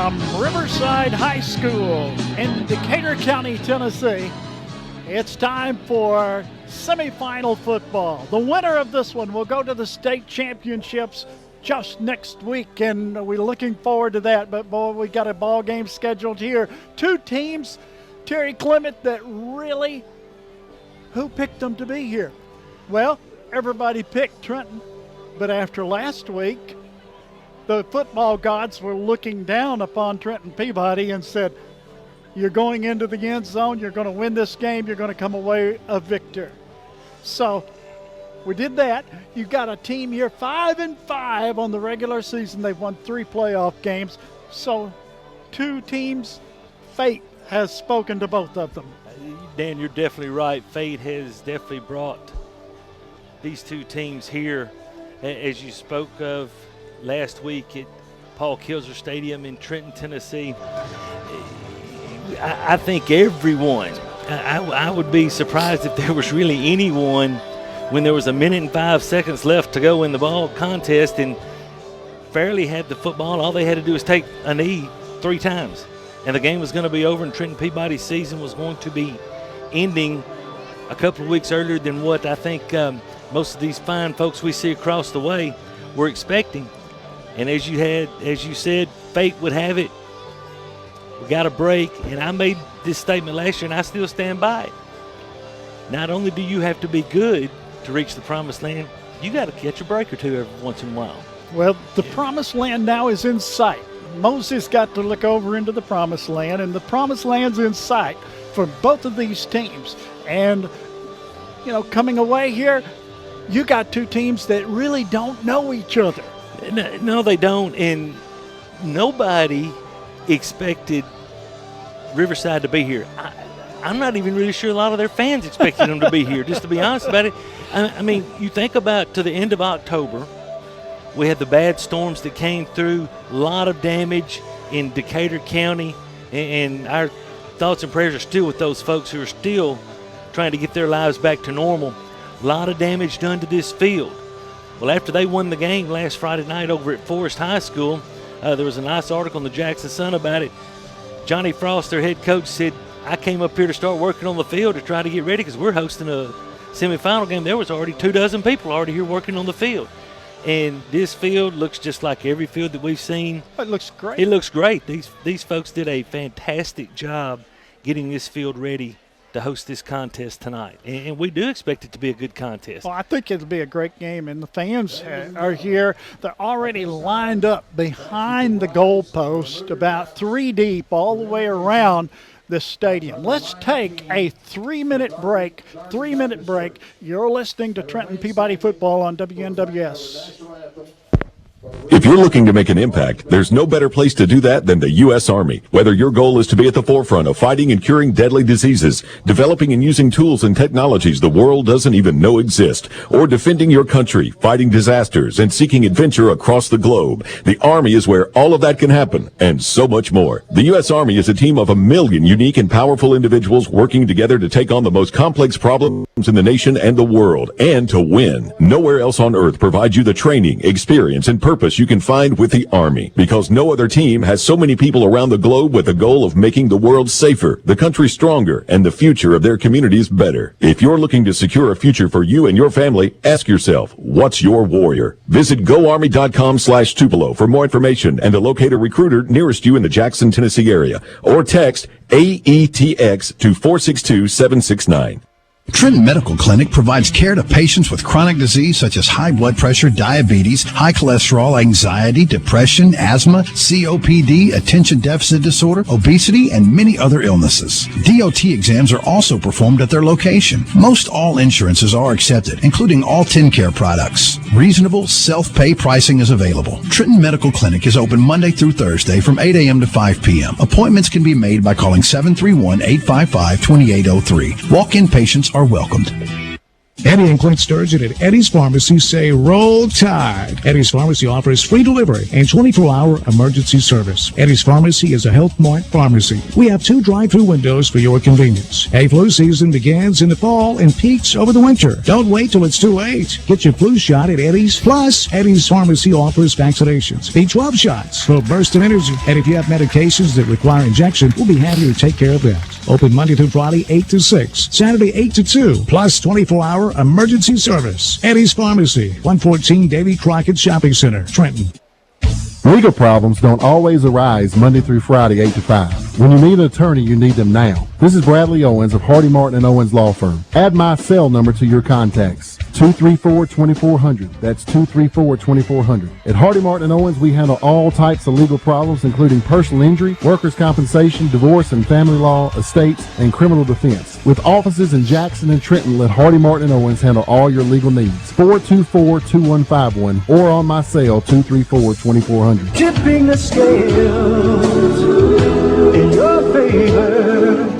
from Riverside High School in Decatur County, Tennessee. It's time for semifinal football. The winner of this one will go to the state championships just next week, and we're looking forward to that. But boy, we got a ball game scheduled here. Two teams, Terry Clement, that really, who picked them to be here? Well, everybody picked Trenton, but after last week, the football gods were looking down upon Trenton Peabody and said, you're going into the end zone, you're going to win this game, you're going to come away a victor. So we did that. You got a team here 5-5 on the regular season. They've won 3 playoff games. So two teams, fate has spoken to both of them. Dan, you're definitely right. Fate has definitely brought these two teams here. As you spoke of last week at Paul Kilser Stadium in Trenton, Tennessee, I think everyone, I would be surprised if there was really anyone when there was 1 minute and 5 seconds left to go in the ball contest and Fairleigh had the football. All they had to do was take a knee 3 times, and the game was going to be over, and Trenton Peabody's season was going to be ending a couple of weeks earlier than what I think most of these fine folks we see across the way were expecting. And as you said, fate would have it. We got a break, and I made this statement last year, and I still stand by it. Not only do you have to be good to reach the promised land, you got to catch a break or two every once in a while. Well, the promised land now is in sight. Moses got to look over into the promised land, and the promised land's in sight for both of these teams. And, you know, coming away here, you got two teams that really don't know each other. No, they don't, and nobody expected Riverside to be here. I'm not even really sure a lot of their fans expected them to be here, just to be honest about it. I mean, you think about to the end of October, we had the bad storms that came through, a lot of damage in Decatur County, and our thoughts and prayers are still with those folks who are still trying to get their lives back to normal. A lot of damage done to this field. Well, after they won the game last Friday night over at Forest High School, there was a nice article in the Jackson Sun about it. Johnny Frost, their head coach, said, I came up here to start working on the field to try to get ready because we're hosting a semifinal game. There was already 24 people already here working on the field. And this field looks just like every field that we've seen. It looks great. It looks great. These folks did a fantastic job getting this field ready to host this contest tonight. And we do expect it to be a good contest. Well, I think it'll be a great game, and the fans are here. They're already lined up behind the goalpost, about 3 deep all the way around this stadium. Let's take a 3-minute break. 3-minute break. You're listening to Trenton Peabody Football on WNWS. If you're looking to make an impact, there's no better place to do that than the U.S. Army. Whether your goal is to be at the forefront of fighting and curing deadly diseases, developing and using tools and technologies the world doesn't even know exist, or defending your country, fighting disasters, and seeking adventure across the globe, the Army is where all of that can happen, and so much more. The U.S. Army is a team of 1 million unique and powerful individuals working together to take on the most complex problems in the nation and the world, and to win. Nowhere else on earth provides you the training, experience, and purpose you can find with the Army, because no other team has so many people around the globe with the goal of making the world safer, the country stronger, and the future of their communities better. If you're looking to secure a future for you and your family, ask yourself, what's your warrior? Visit goarmy.com/Tupelo for more information and to locate a recruiter nearest you in the Jackson, Tennessee area, or text AETX to 462-769. Trenton Medical Clinic provides care to patients with chronic disease such as high blood pressure, diabetes, high cholesterol, anxiety, depression, asthma, COPD, attention deficit disorder, obesity, and many other illnesses. DOT exams are also performed at their location. Most all insurances are accepted, including all TennCare products. Reasonable self-pay pricing is available. Trenton Medical Clinic is open Monday through Thursday from 8 a.m. to 5 p.m. Appointments can be made by calling 731-855-2803. Walk-in patients are welcomed. Eddie and Clint Sturgeon at Eddie's Pharmacy say roll tide. Eddie's Pharmacy offers free delivery and 24-hour emergency service. Eddie's Pharmacy is a Health Mart pharmacy. We have 2 drive-through windows for your convenience. Hay flu season begins in the fall and peaks over the winter. Don't wait till it's too late. Get your flu shot at Eddie's. Plus, Eddie's Pharmacy offers vaccinations. B12 shots for a burst of energy. And if you have medications that require injection, we'll be happy to take care of that. Open Monday through Friday, 8 to 6. Saturday, 8 to 2. Plus 24-hour emergency service. Eddie's Pharmacy, 114 Davy Crockett Shopping Center, Trenton. Legal problems don't always arise Monday through Friday, 8 to 5. When you need an attorney, you need them now. This is Bradley Owens of Hardy Martin & Owens Law Firm. Add my cell number to your contacts. 234-2400. That's 234-2400. At Hardy Martin & Owens, we handle all types of legal problems, including personal injury, workers' compensation, divorce and family law, estates, and criminal defense. With offices in Jackson and Trenton, let Hardy Martin & Owens handle all your legal needs. 424-2151 or on my cell, 234-2400. Tipping the scales in your favor.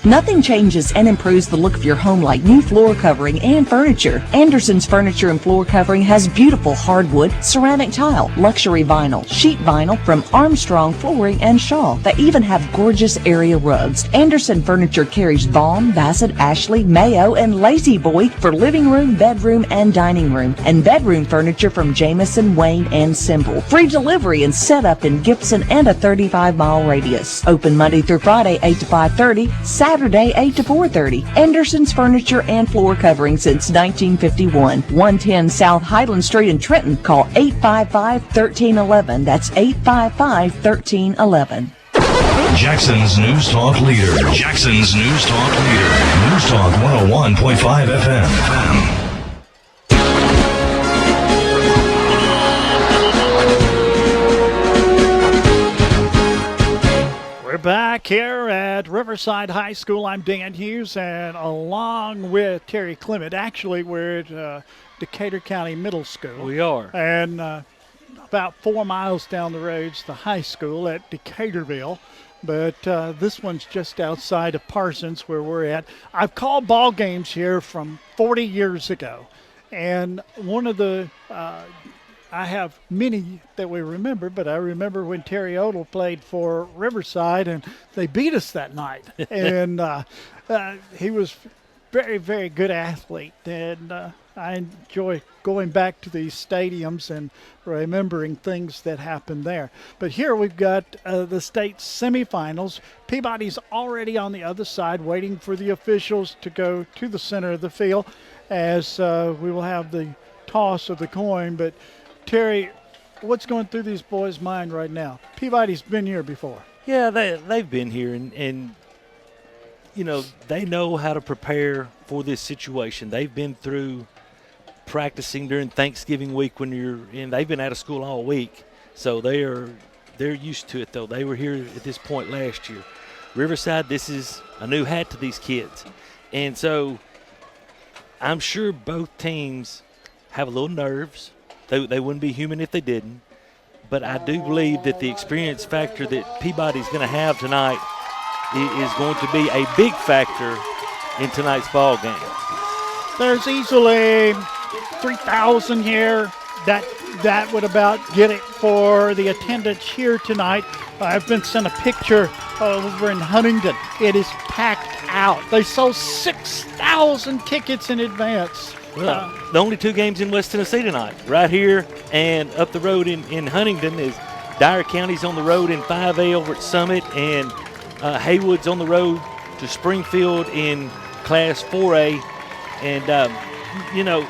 Nothing changes and improves the look of your home like new floor covering and furniture. Anderson's Furniture and Floor Covering has beautiful hardwood, ceramic tile, luxury vinyl, sheet vinyl from Armstrong Flooring and Shaw. They even have gorgeous area rugs. Anderson Furniture carries Baum, Bassett, Ashley, Mayo, and Lazy Boy for living room, bedroom, and dining room. And bedroom furniture from Jamison, Wayne, and Simple. Free delivery and setup in Gibson and a 35-mile radius. Open Monday through Friday, 8 to 5:30, Saturday, 8 to 4:30. Anderson's Furniture and Floor Covering since 1951. 110 South Highland Street in Trenton. Call 855-1311. That's 855-1311. Jackson's News Talk leader. Jackson's News Talk leader. News Talk 101.5 FM. We're back here at Riverside High School. I'm Dan Hughes, and along with Terry Clement, actually we're at Decatur County Middle School. We are. And about 4 miles down the road's the high school at Decaturville. But this one's just outside of Parsons where we're at. I've called ball games here from 40 years ago. And one of the I have many that we remember, but I remember when Terry Odell played for Riverside, and they beat us that night. And he was very, very good athlete. And I enjoy going back to these stadiums and remembering things that happened there. But here we've got the state semifinals. Peabody's already on the other side waiting for the officials to go to the center of the field as we will have the toss of the coin. But Terry, what's going through these boys' mind right now? Peabody's been here before. Yeah, they've been here, and you know, they know how to prepare for this situation. They've been through practicing during Thanksgiving week when you're in. They've been out of school all week, so they're used to it, though. They were here at this point last year. Riverside, this is a new hat to these kids, and so I'm sure both teams have a little nerves. They wouldn't be human if they didn't. But I do believe that the experience factor that Peabody's going to have tonight is going to be a big factor in tonight's ball game. There's easily 3,000 here. That would about get it for the attendance here tonight. I've been sent a picture over in Huntington. It is packed out. They sold 6,000 tickets in advance. Well, the only 2 games in West Tennessee tonight, right here and up the road in Huntington, is Dyer County's on the road in 5A over at Summit, and Haywood's on the road to Springfield in Class 4A. And, you know,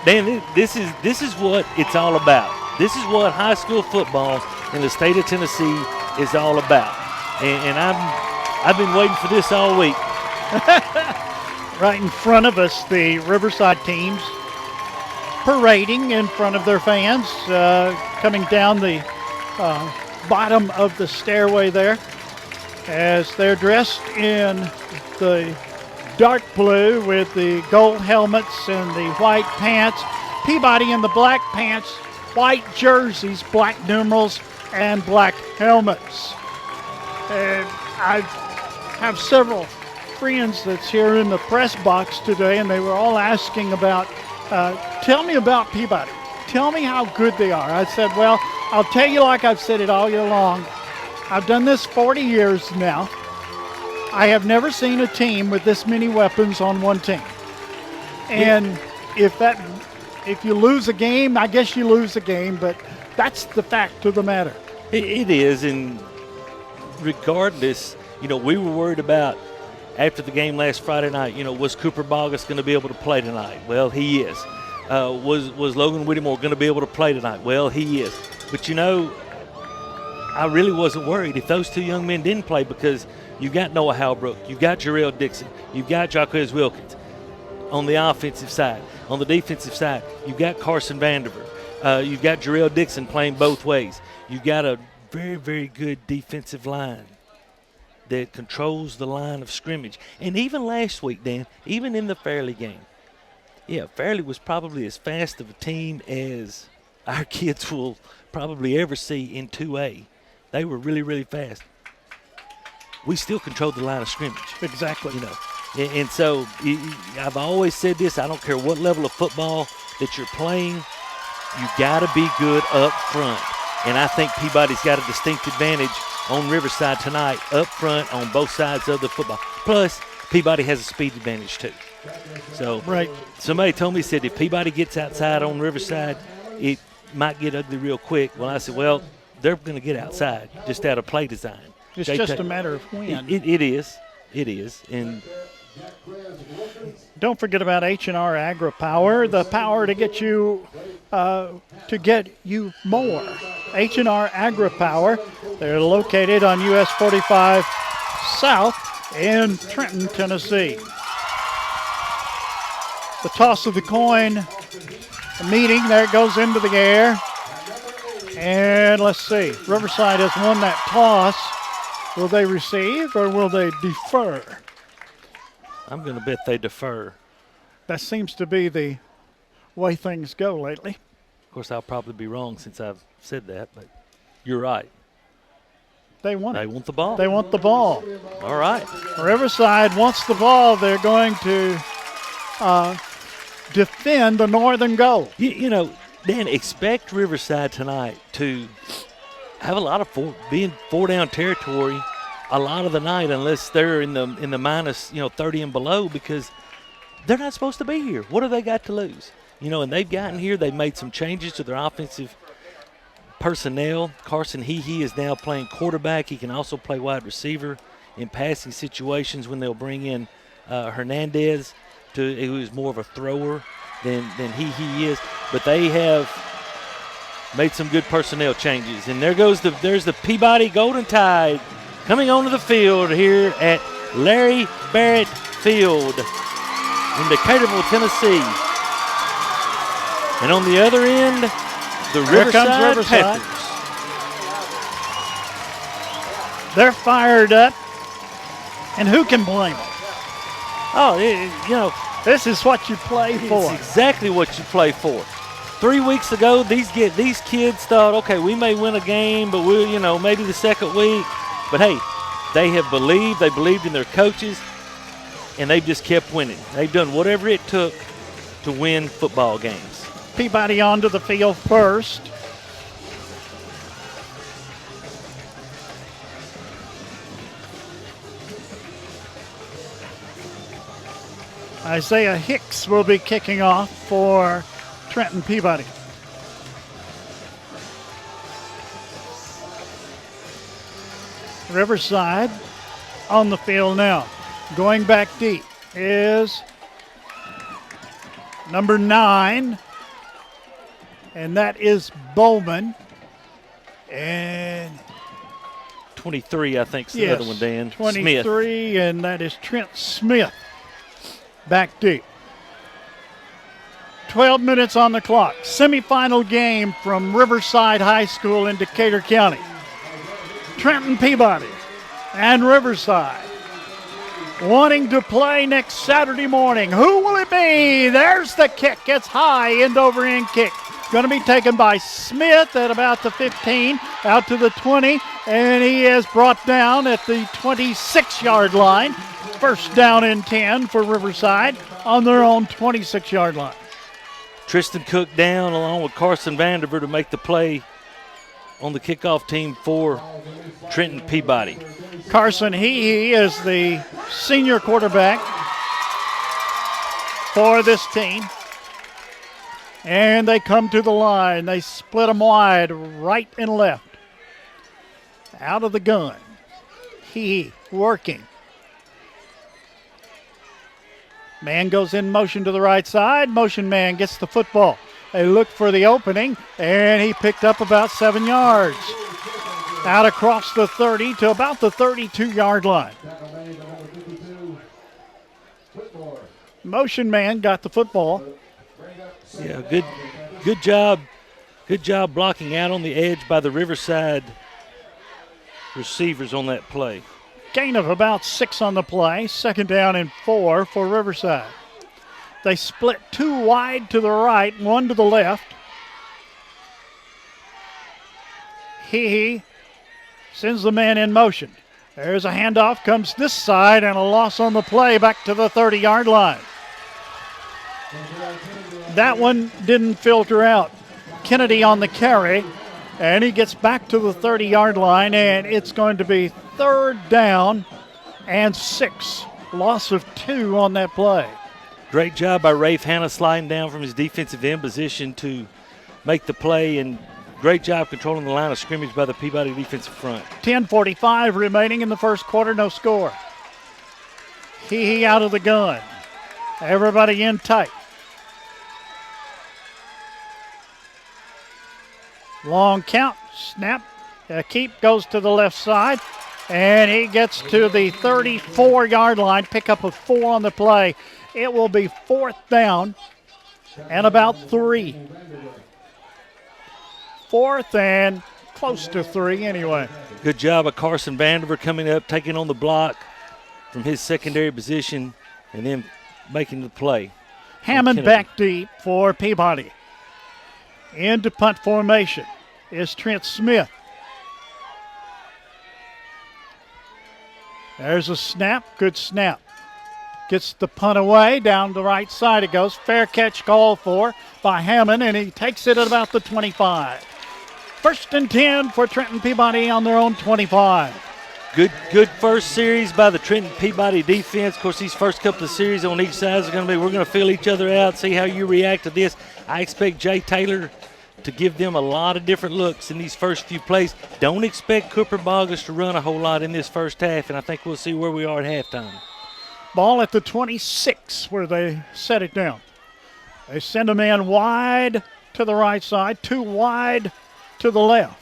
Dan, this is what it's all about. This is what high school football in the state of Tennessee is all about. And I've been waiting for this all week. Right in front of us, the Riverside teams parading in front of their fans, coming down the bottom of the stairway there as they're dressed in the dark blue with the gold helmets and the white pants. Peabody in the black pants, white jerseys, black numerals, and black helmets. And I have several friends that's here in the press box today, and they were all asking about, tell me about Peabody. Tell me how good they are. I said, well, I'll tell you like I've said it all year long. I've done this 40 years now. I have never seen a team with this many weapons on one team. And if you lose a game, I guess you lose a game, but that's the fact of the matter. It is, and regardless, we were worried about after the game last Friday night, was Cooper Bogus going to be able to play tonight? Well, he is. Was Logan Whittemore going to be able to play tonight? Well, he is. But, I really wasn't worried if those two young men didn't play, because you've got Noah Halbrook, you've got Jarrell Dixon, you've got Jaquez Wilkins on the offensive side. On the defensive side, you've got Carson Vanderver. You've got Jarrell Dixon playing both ways. You've got a very, very good defensive line that controls the line of scrimmage. And even last week, Dan, even in the Fairleigh game, Fairleigh was probably as fast of a team as our kids will probably ever see in 2A. They were really, really fast. We still controlled the line of scrimmage. Exactly. And so I've always said this, I don't care what level of football that you're playing, you got to be good up front. And I think Peabody's got a distinct advantage on Riverside tonight, up front on both sides of the football. Plus, Peabody has a speed advantage too. So right. Somebody told me, said if Peabody gets outside on Riverside, it might get ugly real quick. Well, I said, well, they're going to get outside just out of play design. It's just a matter of when. It is. It is. And don't forget about H&R Agri-Power, the power to get you more. H&R Agri-Power, they're located on US 45 South in Trenton, Tennessee. The toss of the coin, the meeting, there it goes into the air. And let's see, Riverside has won that toss. Will they receive or will they defer? I'm going to bet they defer. That seems to be the way things go lately. Of course, I'll probably be wrong since I've said that, but you're right. They want it. They want the ball. They want the ball. All right. Riverside wants the ball. They're going to defend the northern goal. Dan, expect Riverside tonight to have a lot of being four-down territory a lot of the night, unless they're in the minus 30 and below, because they're not supposed to be here. What have they got to lose? And they've gotten here. They've made some changes to their offensive personnel. Carson Hehe is now playing quarterback. He can also play wide receiver in passing situations when they'll bring in Hernandez, who is more of a thrower than Hehe is. But they have made some good personnel changes. And there's the Peabody Golden Tide coming onto the field here at Larry Barrett Field in Decaturville, Tennessee. And on the other end, the Riverside Panthers. They're fired up, and who can blame them? Oh, this is what you play for. It's exactly what you play for. 3 weeks ago, these kids thought, okay, we may win a game, but we'll, maybe the second week. But hey, they believed in their coaches, and they've just kept winning. They've done whatever it took to win football games. Peabody onto the field first. Isaiah Hicks will be kicking off for Trenton Peabody. Riverside on the field now. Going back deep is number 9, and that is Bowman. And 23, I think, is the other one, Dan. 23, Smith. And that is Trent Smith. Back deep. 12 minutes on the clock. Semifinal game from Riverside High School in Decatur County. Trenton Peabody and Riverside wanting to play next Saturday morning. Who will it be? There's the kick. It's high, end over end kick. Going to be taken by Smith at about the 15, out to the 20, and he is brought down at the 26-yard line. First down and 10 for Riverside on their own 26-yard line. Tristan Cook down along with Carson Vandiver to make the play on the kickoff team for Trenton Peabody. Carson he is the senior quarterback for this team. And they come to the line. They split them wide, right and left. Out of the gun. He working. Man goes in motion to the right side. Motion man gets the football. They look for the opening, and he picked up about 7 yards. Out across the 30 to about the 32-yard line. Motion man got the football. Yeah, good job. Good job blocking out on the edge by the Riverside receivers on that play. Gain of about 6 on the play. Second down and 4 for Riverside. They split 2 wide to the right, 1 to the left. He sends the man in motion. There's a handoff, comes this side, and a loss on the play back to the 30-yard line. That one didn't filter out. Kennedy on the carry, and he gets back to the 30-yard line, and it's going to be third down and 6. Loss of 2 on that play. Great job by Rafe Hanna sliding down from his defensive end position to make the play, and great job controlling the line of scrimmage by the Peabody defensive front. 10:45 remaining in the first quarter, no score. He out of the gun. Everybody in tight. Long count, snap, keep, goes to the left side, and he gets to the 34-yard line, pick up a 4 on the play. It will be fourth down and about 3. Fourth and close to 3 anyway. Good job of Carson Vandiver coming up, taking on the block from his secondary position, and then making the play. Hammond back deep for Peabody. Into punt formation is Trent Smith. There's a snap, good snap. Gets the punt away, down the right side it goes. Fair catch called for by Hammond, and he takes it at about the 25. First and 10 for Trenton Peabody on their own 25. Good first series by the Trenton Peabody defense. Of course, these first couple of series on each side are going to be, we're going to feel each other out, see how you react to this. I expect Jay Taylor to give them a lot of different looks in these first few plays. Don't expect Cooper Boggess to run a whole lot in this first half, and I think we'll see where we are at halftime. Ball at the 26 where they set it down. They send a man wide to the right side, 2 wide to the left.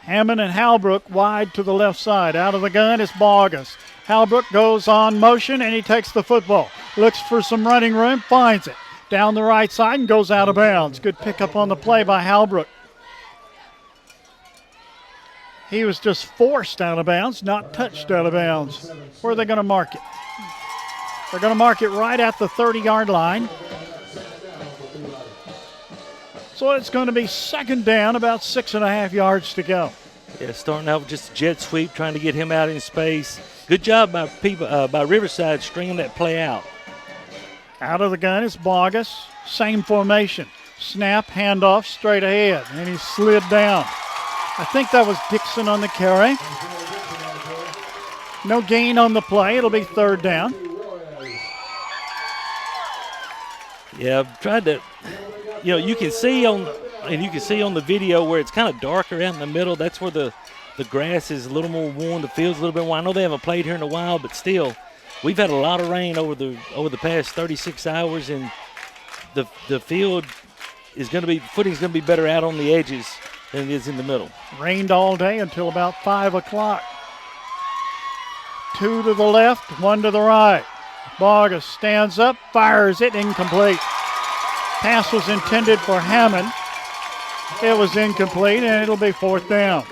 Hammond and Halbrook wide to the left side. Out of the gun is Boggess. Halbrook goes on motion, and he takes the football. Looks for some running room, finds it. Down the right side and goes out of bounds. Good pickup on the play by Halbrook. He was just forced out of bounds, not touched out of bounds. Where are they going to mark it? They're going to mark it right at the 30-yard line. So it's going to be second down, about 6.5 yards to go. Yeah, starting out with just a jet sweep, trying to get him out in space. Good job by Riverside stringing that play out. Out of the gun is Boggess. Same formation. Snap, handoff, straight ahead, and he slid down. I think that was Dixon on the carry. No gain on the play. It'll be third down. Yeah, I've tried to, you can see on the video where it's kind of darker out in the middle. That's where the grass is a little more worn. The field's a little bit worn. I know they haven't played here in a while, but still, we've had a lot of rain over the past 36 hours, and the field is going to be, footing's going to be better out on the edges than it is in the middle. Rained all day until about 5 o'clock. 2 to the left, 1 to the right. Boggess stands up, fires it, incomplete. Pass was intended for Hammond. It was incomplete, and it'll be fourth down.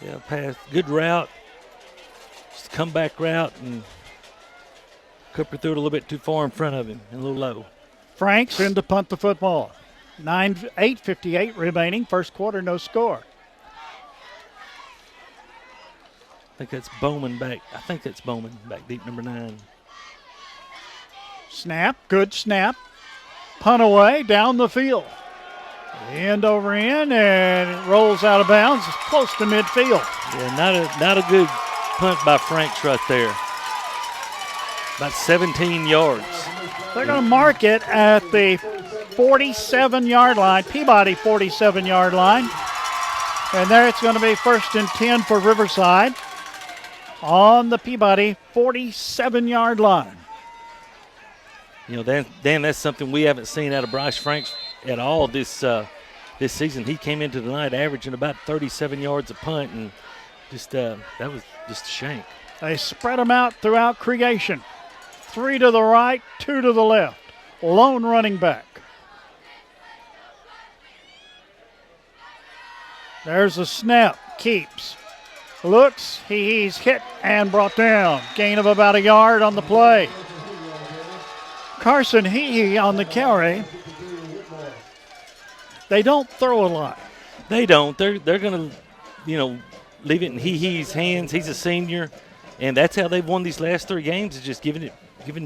Yeah, pass, good route. Just comeback route, and Cooper threw it a little bit too far in front of him and a little low. Franks in to punt the football. 8:58 remaining, first quarter, no score. think that's Bowman back deep, number 9. Snap, good snap. Punt away down the field. End over end, and it rolls out of bounds. It's close to midfield. Yeah, not a good punt by Franks right there. About 17 yards. They're going to mark it at the 47-yard line, Peabody 47-yard line. And there it's going to be 1st and 10 for Riverside on the Peabody 47-yard line. You know, Dan, that's something we haven't seen out of Bryce Franks at all this season. He came into the night averaging about 37 yards a punt, and just that was just a shank. They spread them out throughout creation. 3 to the right, 2 to the left. Lone running back. There's a snap. Keeps. Looks. He's hit and brought down. Gain of about a yard on the play. Carson Heehee on the carry. They don't throw a lot. They don't. They're going to, leave it in Heehee's hands. He's a senior, and that's how they've won these last 3 games, is just giving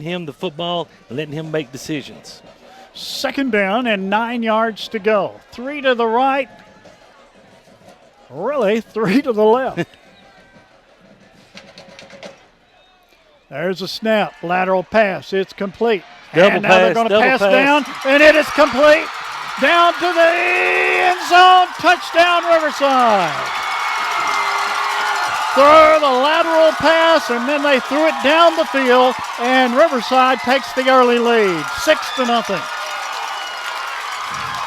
him the football and letting him make decisions. 2nd down and 9 yards to go. 3 to the right. Really, 3 to the left. There's a snap. Lateral pass. It's complete. And now they're going to pass down, and it is complete. Down to the end zone. Touchdown, Riverside. Throw the lateral pass, and then they threw it down the field, and Riverside takes the early lead, 6-0.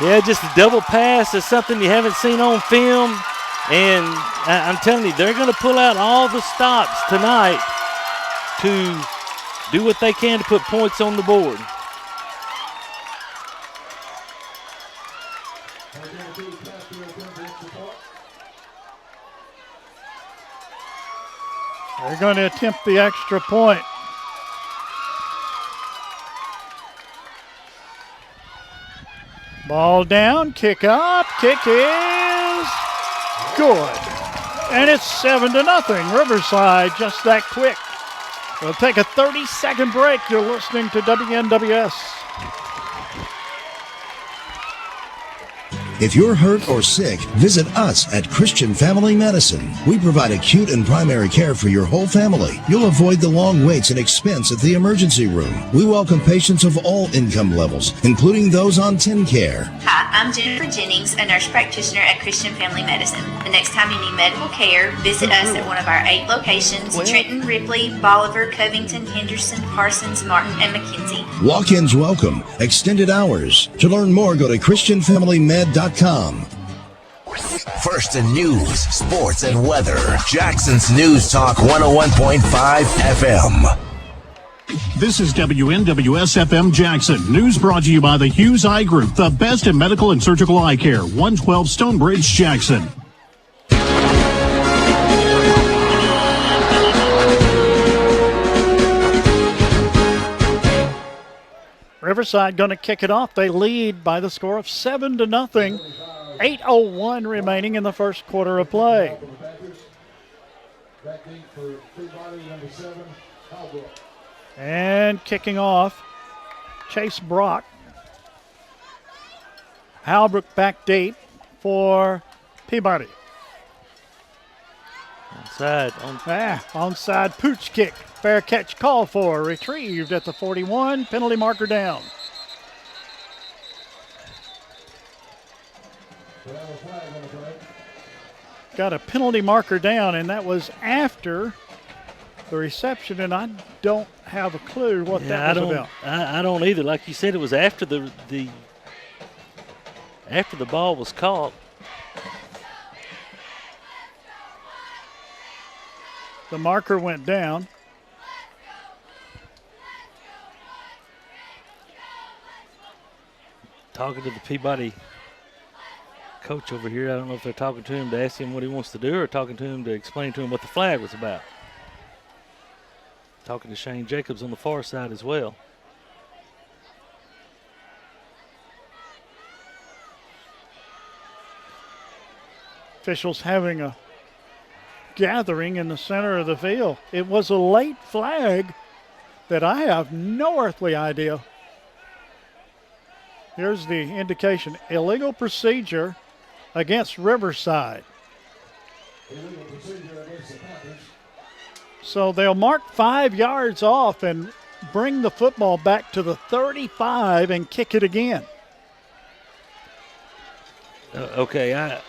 Yeah, just a double pass is something you haven't seen on film, and I'm telling you, they're going to pull out all the stops tonight to do what they can to put points on the board. They're going to attempt the extra point. Ball down, kick up, kick is good. And it's 7-0. Riverside just that quick. We'll take a 30-second break. You're listening to WNWS. If you're hurt or sick, visit us at Christian Family Medicine. We provide acute and primary care for your whole family. You'll avoid the long waits and expense at the emergency room. We welcome patients of all income levels, including those on TennCare. Hi, I'm Jennifer Jennings, a nurse practitioner at Christian Family Medicine. The next time you need medical care, visit us at one of our 8 locations: Trenton, Ripley, Bolivar, Covington, Henderson, Parsons, Martin, and McKenzie. Walk-ins welcome. Extended hours. To learn more, go to ChristianFamilyMed.com. First in news, sports, and weather. Jackson's News Talk 101.5 FM. This is WNWS FM Jackson. News brought to you by the Hughes Eye Group, the best in medical and surgical eye care. 112 Stonebridge, Jackson. Riverside going to kick it off. They lead by the score of 7-0. 8:01 remaining in the first quarter of play. And kicking off, Chase Brock. Halbrook back deep for Peabody. Onside pooch kick. Fair catch called for. Retrieved at the 41. Penalty marker down. Got a penalty marker down, and that was after the reception, and I don't have a clue what that was about. I don't either. Like you said, it was after the ball was caught. The marker went down. Talking to the Peabody coach over here. I don't know if they're talking to him to ask him what he wants to do or talking to him to explain to him what the flag was about. Talking to Shane Jacobs on the far side as well. Officials having a gathering in the center of the field. It was a late flag that I have no earthly idea. Here's the indication. Illegal procedure against Riverside. So they'll mark 5 yards off and bring the football back to the 35 and kick it again. Okay,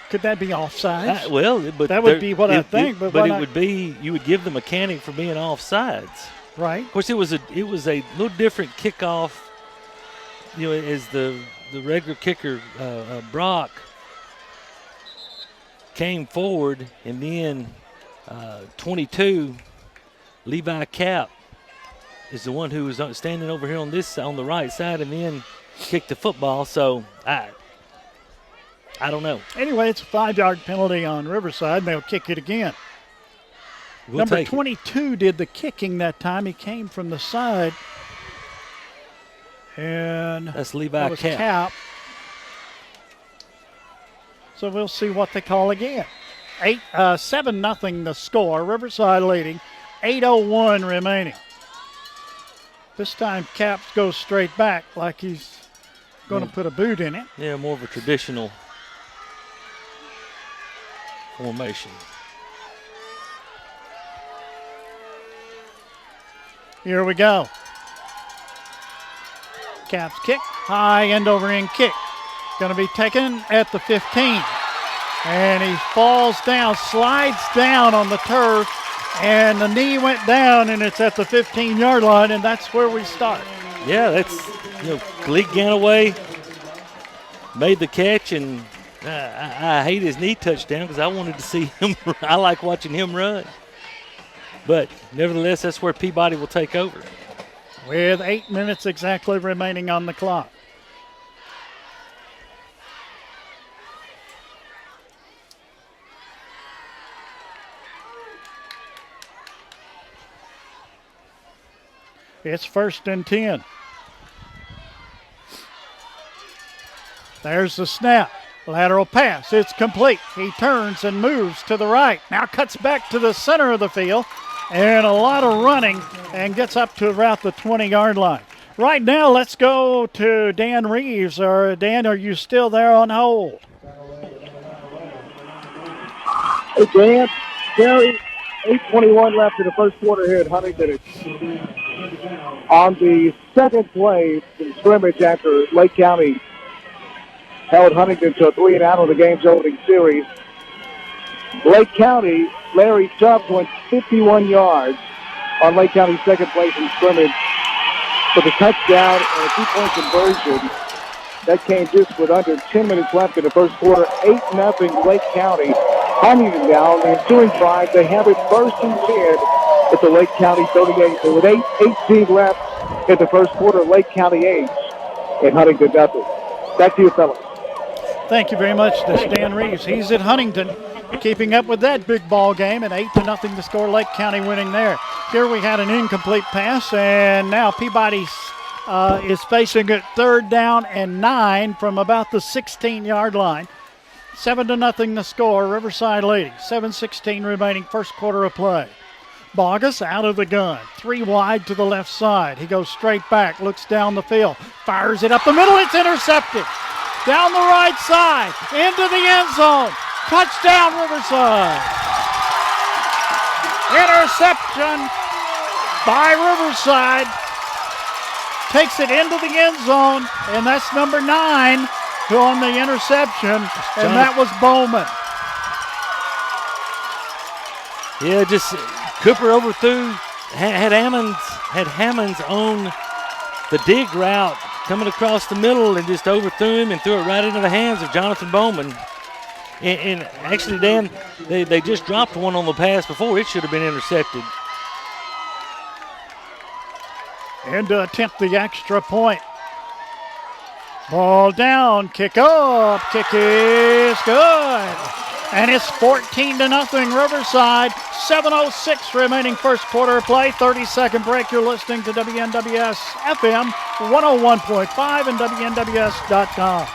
could that be offsides? But that would be what I think. But it would be, you would give the mechanic for being offsides. Right. Of course, it was a little different kickoff. As the regular kicker Brock came forward, and then 22 Levi Cap is the one who was standing over here on the right side, and then kicked the football. So I don't know. Anyway, it's a 5-yard penalty on Riverside, and they'll kick it again. Number 22 did the kicking that time. He came from the side. And that's Levi Cap. So we'll see what they call again. 7-0 the score. Riverside leading. 8:01 remaining. This time Cap goes straight back like he's going to put a boot in it. Yeah, more of a traditional formation. Here we go. Cap's kick, high end over end kick. Going to be taken at the 15. And he falls down, slides down on the turf, and the knee went down, and it's at the 15-yard line, and that's where we start. Yeah, that's, Gleek Ganaway made the catch, and I hate his knee touchdown because I wanted to see him. I like watching him run. But nevertheless, that's where Peabody will take over. With 8 minutes exactly remaining on the clock. It's 1st and 10. There's the snap. Lateral pass. It's complete. He turns and moves to the right. Now cuts back to the center of the field. And a lot of running and gets up to about the 20-yard line. Right now, let's go to Dan Reeves. Dan, are you still there on hold? Hey, Dan. Gary, 8:21 left in the first quarter here at Huntington. On the second play in scrimmage after Lake County held Huntington to a 3-and-out on the game's opening series, Lake County, Larry Tubbs went 51 yards on Lake County's second play from scrimmage for the touchdown and a 2-point conversion. That came just with under 10 minutes left in the first quarter. 8-0 Lake County. Huntington now, the ensuing drive, they have it 1st and 10 at the Lake County 38. So with 8:18 left in the first quarter, Lake County 8 and Huntington nothing. Back to you, fellas. Thank you very much. That's Dan Reeves. He's at Huntington, keeping up with that big ball game, and 8-0 to score. Lake County winning there. Here we had an incomplete pass, and now Peabody is facing it 3rd down and 9 from about the 16-yard line. 7-0 the score. Riverside leading. 7:16 remaining, first quarter of play. Bogus out of the gun. 3 wide to the left side. He goes straight back, looks down the field, fires it up the middle. It's intercepted. Down the right side, into the end zone. Touchdown, Riverside. Interception by Riverside. Takes it into the end zone, and that's number 9 who on the interception, and that was Bowman. Yeah, just Cooper overthrew, had Hammonds on the dig route coming across the middle and just overthrew him and threw it right into the hands of Jonathan Bowman. And actually, Dan, they just dropped one on the pass before. It should have been intercepted. And to attempt the extra point. Ball down, kick up, kick is good. And it's 14-0 Riverside. 7:06 remaining first quarter play. 30-second break. You're listening to WNWS FM 101.5 and WNWS.com.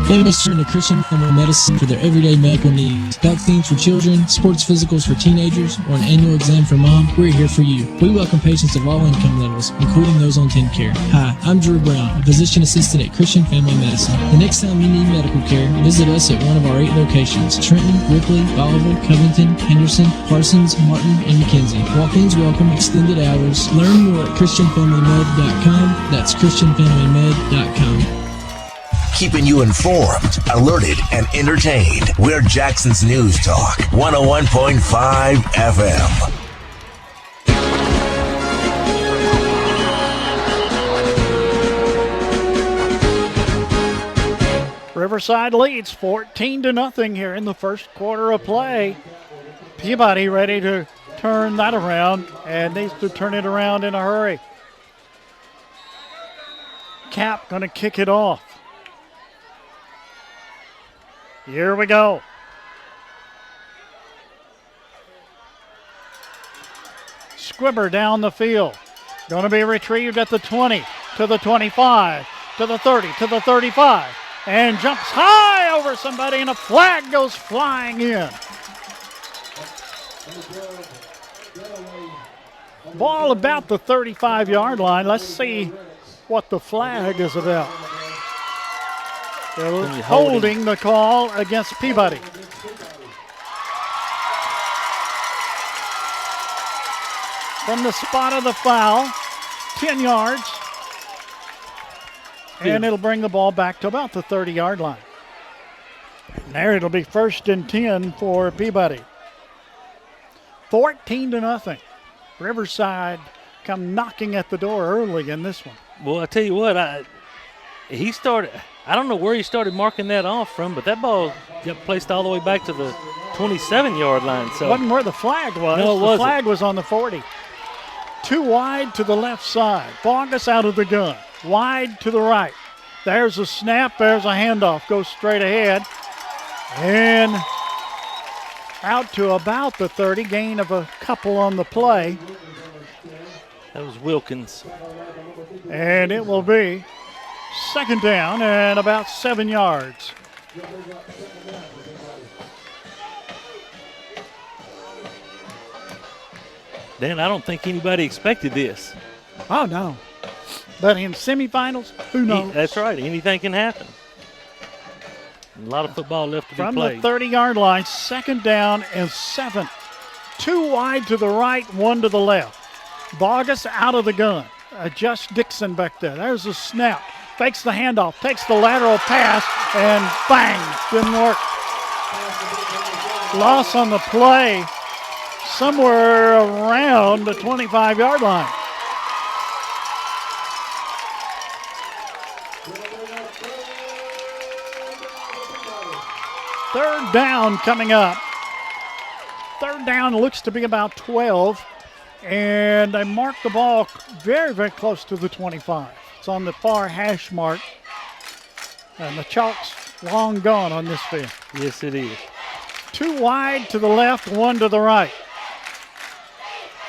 Families turn to Christian Family Medicine for their everyday medical needs. Vaccines for children, sports physicals for teenagers, or an annual exam for mom, we're here for you. We welcome patients of all income levels, including those on TennCare. Hi, I'm Drew Brown, a physician assistant at Christian Family Medicine. The next time you need medical care, visit us at one of our 8 locations: Trenton, Ripley, Bolivar, Covington, Henderson, Parsons, Martin, and McKenzie. Walk-ins welcome, extended hours. Learn more at ChristianFamilyMed.com. That's ChristianFamilyMed.com. Keeping you informed, alerted, and entertained. We're Jackson's News Talk, 101.5 FM. Riverside leads 14-0 here in the first quarter of play. Peabody ready to turn that around and needs to turn it around in a hurry. Cap going to kick it off. Here we go. Squibber down the field. Going to be retrieved at the 20, to the 25, to the 30, to the 35. And jumps high over somebody, and a flag goes flying in. Ball about the 35-yard line. Let's see what the flag is about. They're holding the call against Peabody. From the spot of the foul, 10 yards. And it'll bring the ball back to about the 30-yard line. And there it'll be 1st and 10 for Peabody. 14-0. Riverside come knocking at the door early in this one. Well, I tell you what, he started. I don't know where he started marking that off from, but that ball got placed all the way back to the 27-yard line. So wasn't where the flag was. No, it wasn't. The flag was on the 40. Too wide to the left side. Bogus out of the gun. Wide to the right. There's a snap. There's a handoff. Goes straight ahead. And out to about the 30. Gain of a couple on the play. That was Wilkins. And it will be 2nd down and about 7 yards. Dan, I don't think anybody expected this. Oh, no. But in semifinals, who knows? That's right. Anything can happen. A lot of football left to be played. From the 30-yard line, 2nd down and 7. 2 wide to the right, 1 to the left. Bogus out of the gun. Adjust Dixon back there. There's a snap. Fakes the handoff, takes the lateral pass, and bang, didn't work. Loss on the play somewhere around the 25-yard line. Third down coming up. Third down looks to be about 12, and they mark the ball very, very close to the 25. It's on the far hash mark, and the chalk's long gone on this field. Yes, it is. 2 wide to the left, 1 to the right.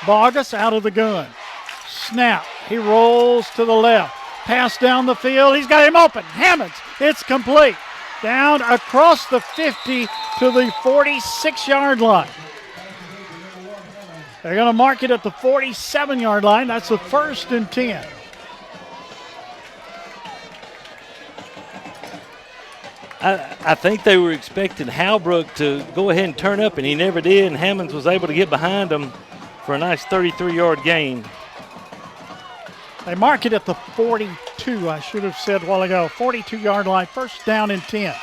Bogus out of the gun. Snap. He rolls to the left. Pass down the field. He's got him open. Hammonds. It's complete. Down across the 50 to the 46-yard line. They're going to mark it at the 47-yard line. That's the 1st and 10. I think they were expecting Halbrook to go ahead and turn up, and he never did, and Hammonds was able to get behind him for a nice 33-yard gain. They mark it at the 42, I should have said a while ago. 42-yard line, 1st down and 10.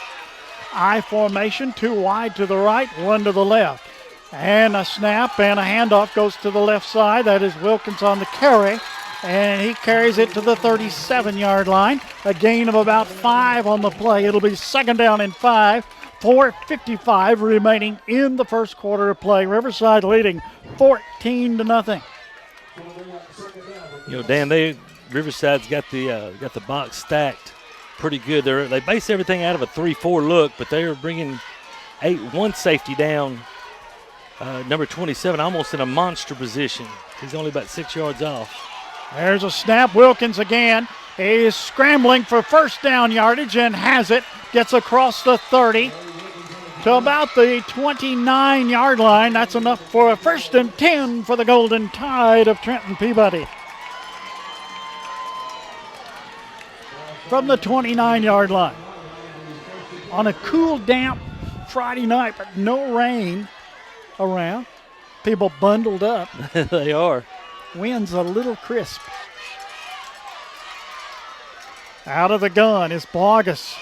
I formation, 2 wide to the right, 1 to the left. And a snap and a handoff goes to the left side. That is Wilkins on the carry. And he carries it to the 37-yard line. A gain of about 5 on the play. It'll be 2nd down and 5. 4:55 remaining in the first quarter of play. Riverside leading 14-0. You know, Dan, Riverside's got the box stacked pretty good. They base everything out of a 3-4 look, but they are bringing one safety down. Number 27, almost in a monster position. He's only about 6 yards off. There's a snap. Wilkins again. He is scrambling for 1st down yardage and has it. Gets across the 30 to about the 29-yard line. That's enough for a 1st and 10 for the Golden Tide of Trenton Peabody. From the 29-yard line. On a cool, damp Friday night, but no rain around. People bundled up. They are. Wind's a little crisp. Out of the gun is Bogus.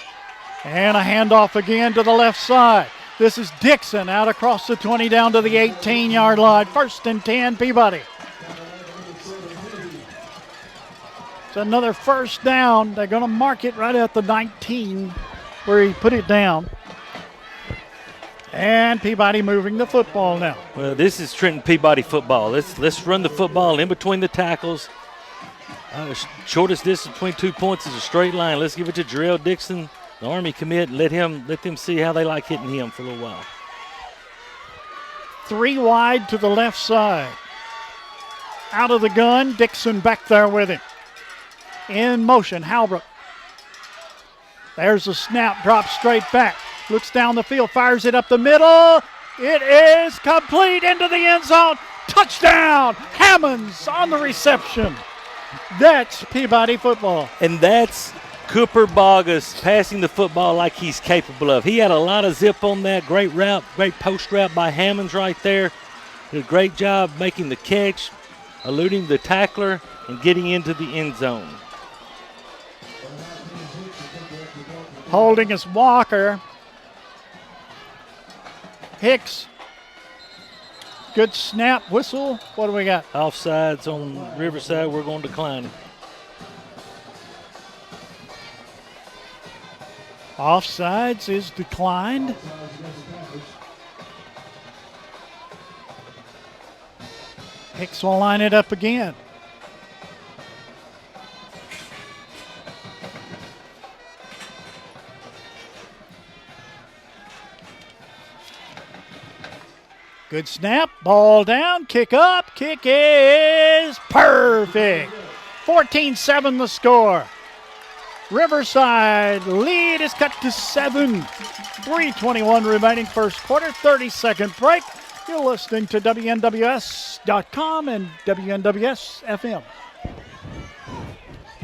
And a handoff again to the left side. This is Dixon out across the 20 down to the 18-yard line. 1st and 10, Peabody. It's another first down. They're going to mark it right at the 19 where he put it down. And Peabody moving the football now. Well, this is Trenton Peabody football. Let's run the football in between the tackles. Shortest distance between 2 points is a straight line. Let's give it to Jarrell Dixon, the Army commit. Let them see how they like hitting him for a little while. 3 wide to the left side. Out of the gun, Dixon back there with him. In motion, Halbrook. There's a snap, drops straight back. Looks down the field, fires it up the middle. It is complete into the end zone. Touchdown! Hammonds on the reception. That's Peabody football. And that's Cooper Bogus passing the football like he's capable of. He had a lot of zip on that. Great route, great post route by Hammonds right there. Did a great job making the catch, eluding the tackler, and getting into the end zone. Holding is Walker. Hicks. Good snap, whistle. What do we got? Offsides on Riverside. We're going to decline it. Offsides is declined. Hicks will line it up again. Good snap, ball down, kick up, kick is perfect. 14-7 the score. Riverside lead is cut to 7. 3:21 remaining first quarter, 30-second break. You're listening to WNWS.com and WNWS FM.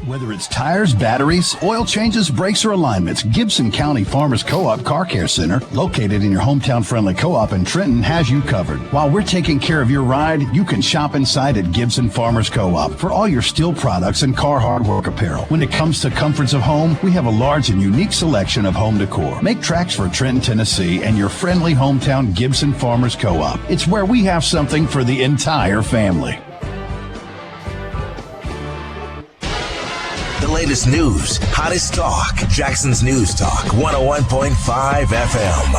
Whether it's tires, batteries, oil changes, brakes, or alignments, Gibson County Farmers Co-op Car Care Center, located in your hometown-friendly co-op in Trenton, has you covered. While we're taking care of your ride, you can shop inside at Gibson Farmers Co-op for all your steel products and car hardwork apparel. When it comes to comforts of home, we have a large and unique selection of home decor. Make tracks for Trenton, Tennessee, and your friendly hometown Gibson Farmers Co-op. It's where we have something for the entire family. The latest news, hottest talk. Jackson's News Talk, 101.5 FM.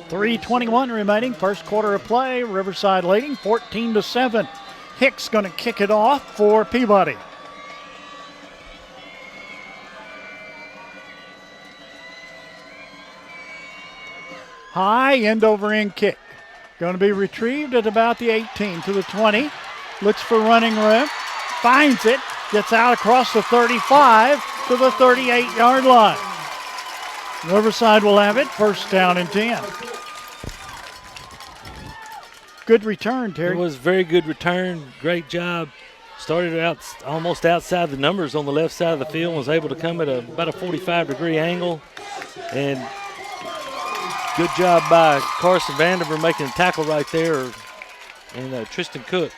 .321 remaining, first quarter of play. Riverside leading 14-7. Hicks going to kick it off for Peabody. High end over end kick. Going to be retrieved at about the 18 to the 20. Looks for running room. Finds it. Gets out across the 35 to the 38-yard line. Riverside will have it. First down and 10. Good return, Terry. It was a very good return. Great job. Started out almost outside the numbers on the left side of the field. Was able to come at about a 45-degree angle. And good job by Carson Vandiver making a tackle right there, and Tristan Cook.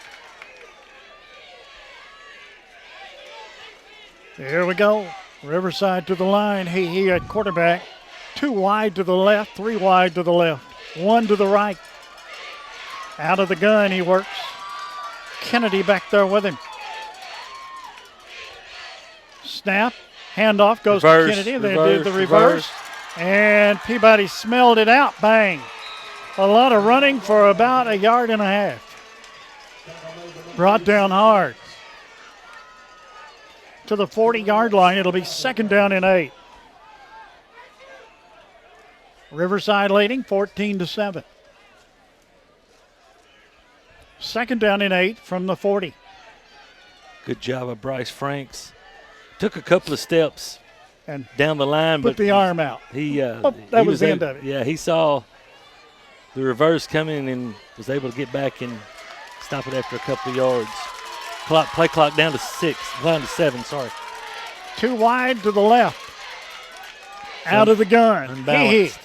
Here we go. Riverside to the line. He at quarterback. 2 wide to the left, 3 wide to the left, 1 to the right. Out of the gun he works. Kennedy back there with him. Snap. Handoff goes to Kennedy. They did the reverse. And Peabody smelled it out. Bang. A lot of running for about 1.5 yards. Brought down hard. To the 40-yard line. It'll be 2nd down and 8. Riverside leading 14-7. Second down and 8 from the 40. Good job of Bryce Franks. Took a couple of steps and down the line, put but the arm out. That was the end of it. Yeah, he saw the reverse coming and was able to get back and stop it after a couple of yards. Play clock down to 7. Sorry. 2 wide to the left. Out of the gun. Unbalanced.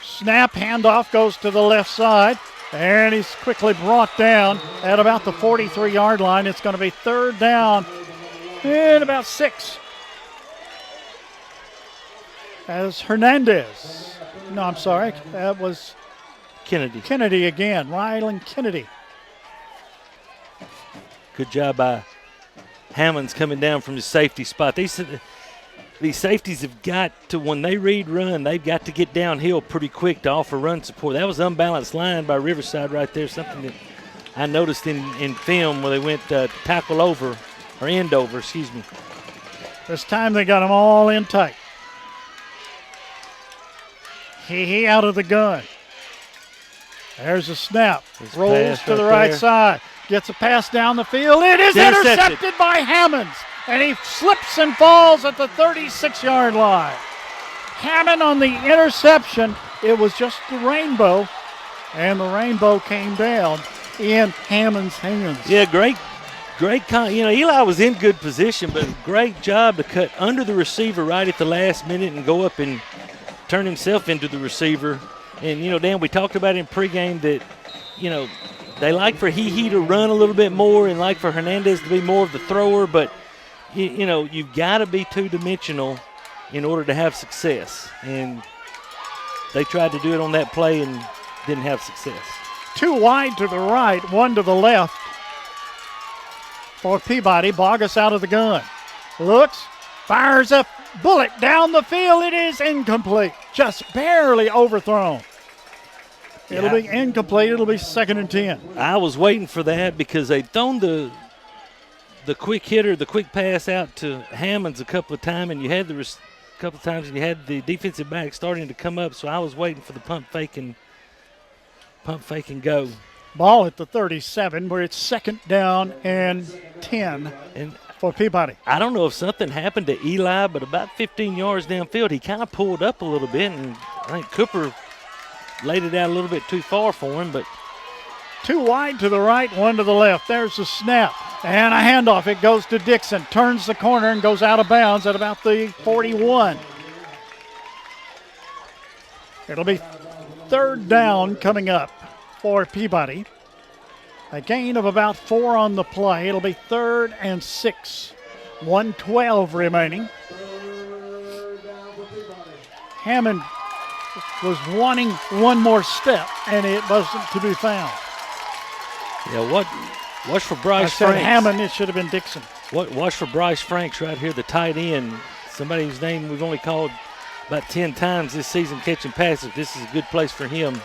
Snap, handoff goes to the left side. And he's quickly brought down at about the 43-yard line. It's going to be third down and about 6. As Hernandez. No, I'm sorry. That was Kennedy. Kennedy again. Rylan Kennedy. Good job by Hammonds coming down from the safety spot. These safeties have got to, when they read run, they've got to get downhill pretty quick to offer run support. That was unbalanced line by Riverside right there, something that I noticed in film where they went tackle over, or end over, excuse me. This time they got them all in tight. He out of the gun. There's a snap. Rolls to the right side. Gets a pass down the field. It is intercepted by Hammonds. And he slips and falls at the 36-yard line. Hammond on the interception. It was just the rainbow. And the rainbow came down in Hammond's hands. Yeah, great. Eli was in good position, but great job to cut under the receiver right at the last minute and go up and turn himself into the receiver. And, Dan, we talked about in pregame that, they like for He to run a little bit more and like for Hernandez to be more of the thrower, but, you've got to be two-dimensional in order to have success. And they tried to do it on that play and didn't have success. 2 wide to the right, 1 to the left for Peabody. Bogus out of the gun. Looks, fires a bullet down the field. It is incomplete. Just barely overthrown. It'll be incomplete. It'll be 2nd and 10. I was waiting for that because they'd thrown the quick hitter, the quick pass out to Hammonds a couple of times, and you had the defensive back starting to come up. So I was waiting for the pump fake and go. Ball at the 37, where it's 2nd down and 10 for Peabody. I don't know if something happened to Eli, but about 15 yards downfield, he kind of pulled up a little bit, and I think Cooper laid it out a little bit too far for him. But 2 wide to the right, 1 to the left. There's the snap and a handoff. It goes to Dixon, turns the corner and goes out of bounds at about the 41. It'll be 3rd down coming up for Peabody. A gain of about 4 on the play. It'll be 3rd and 6. 1:12 remaining. Hammond was wanting one more step, and it wasn't to be found. Yeah, watch for Bryce I said Franks. Hammond, it should have been Dixon. Watch for Bryce Franks right here, the tight end. Somebody whose name we've only called about 10 times this season catching passes. This is a good place for him.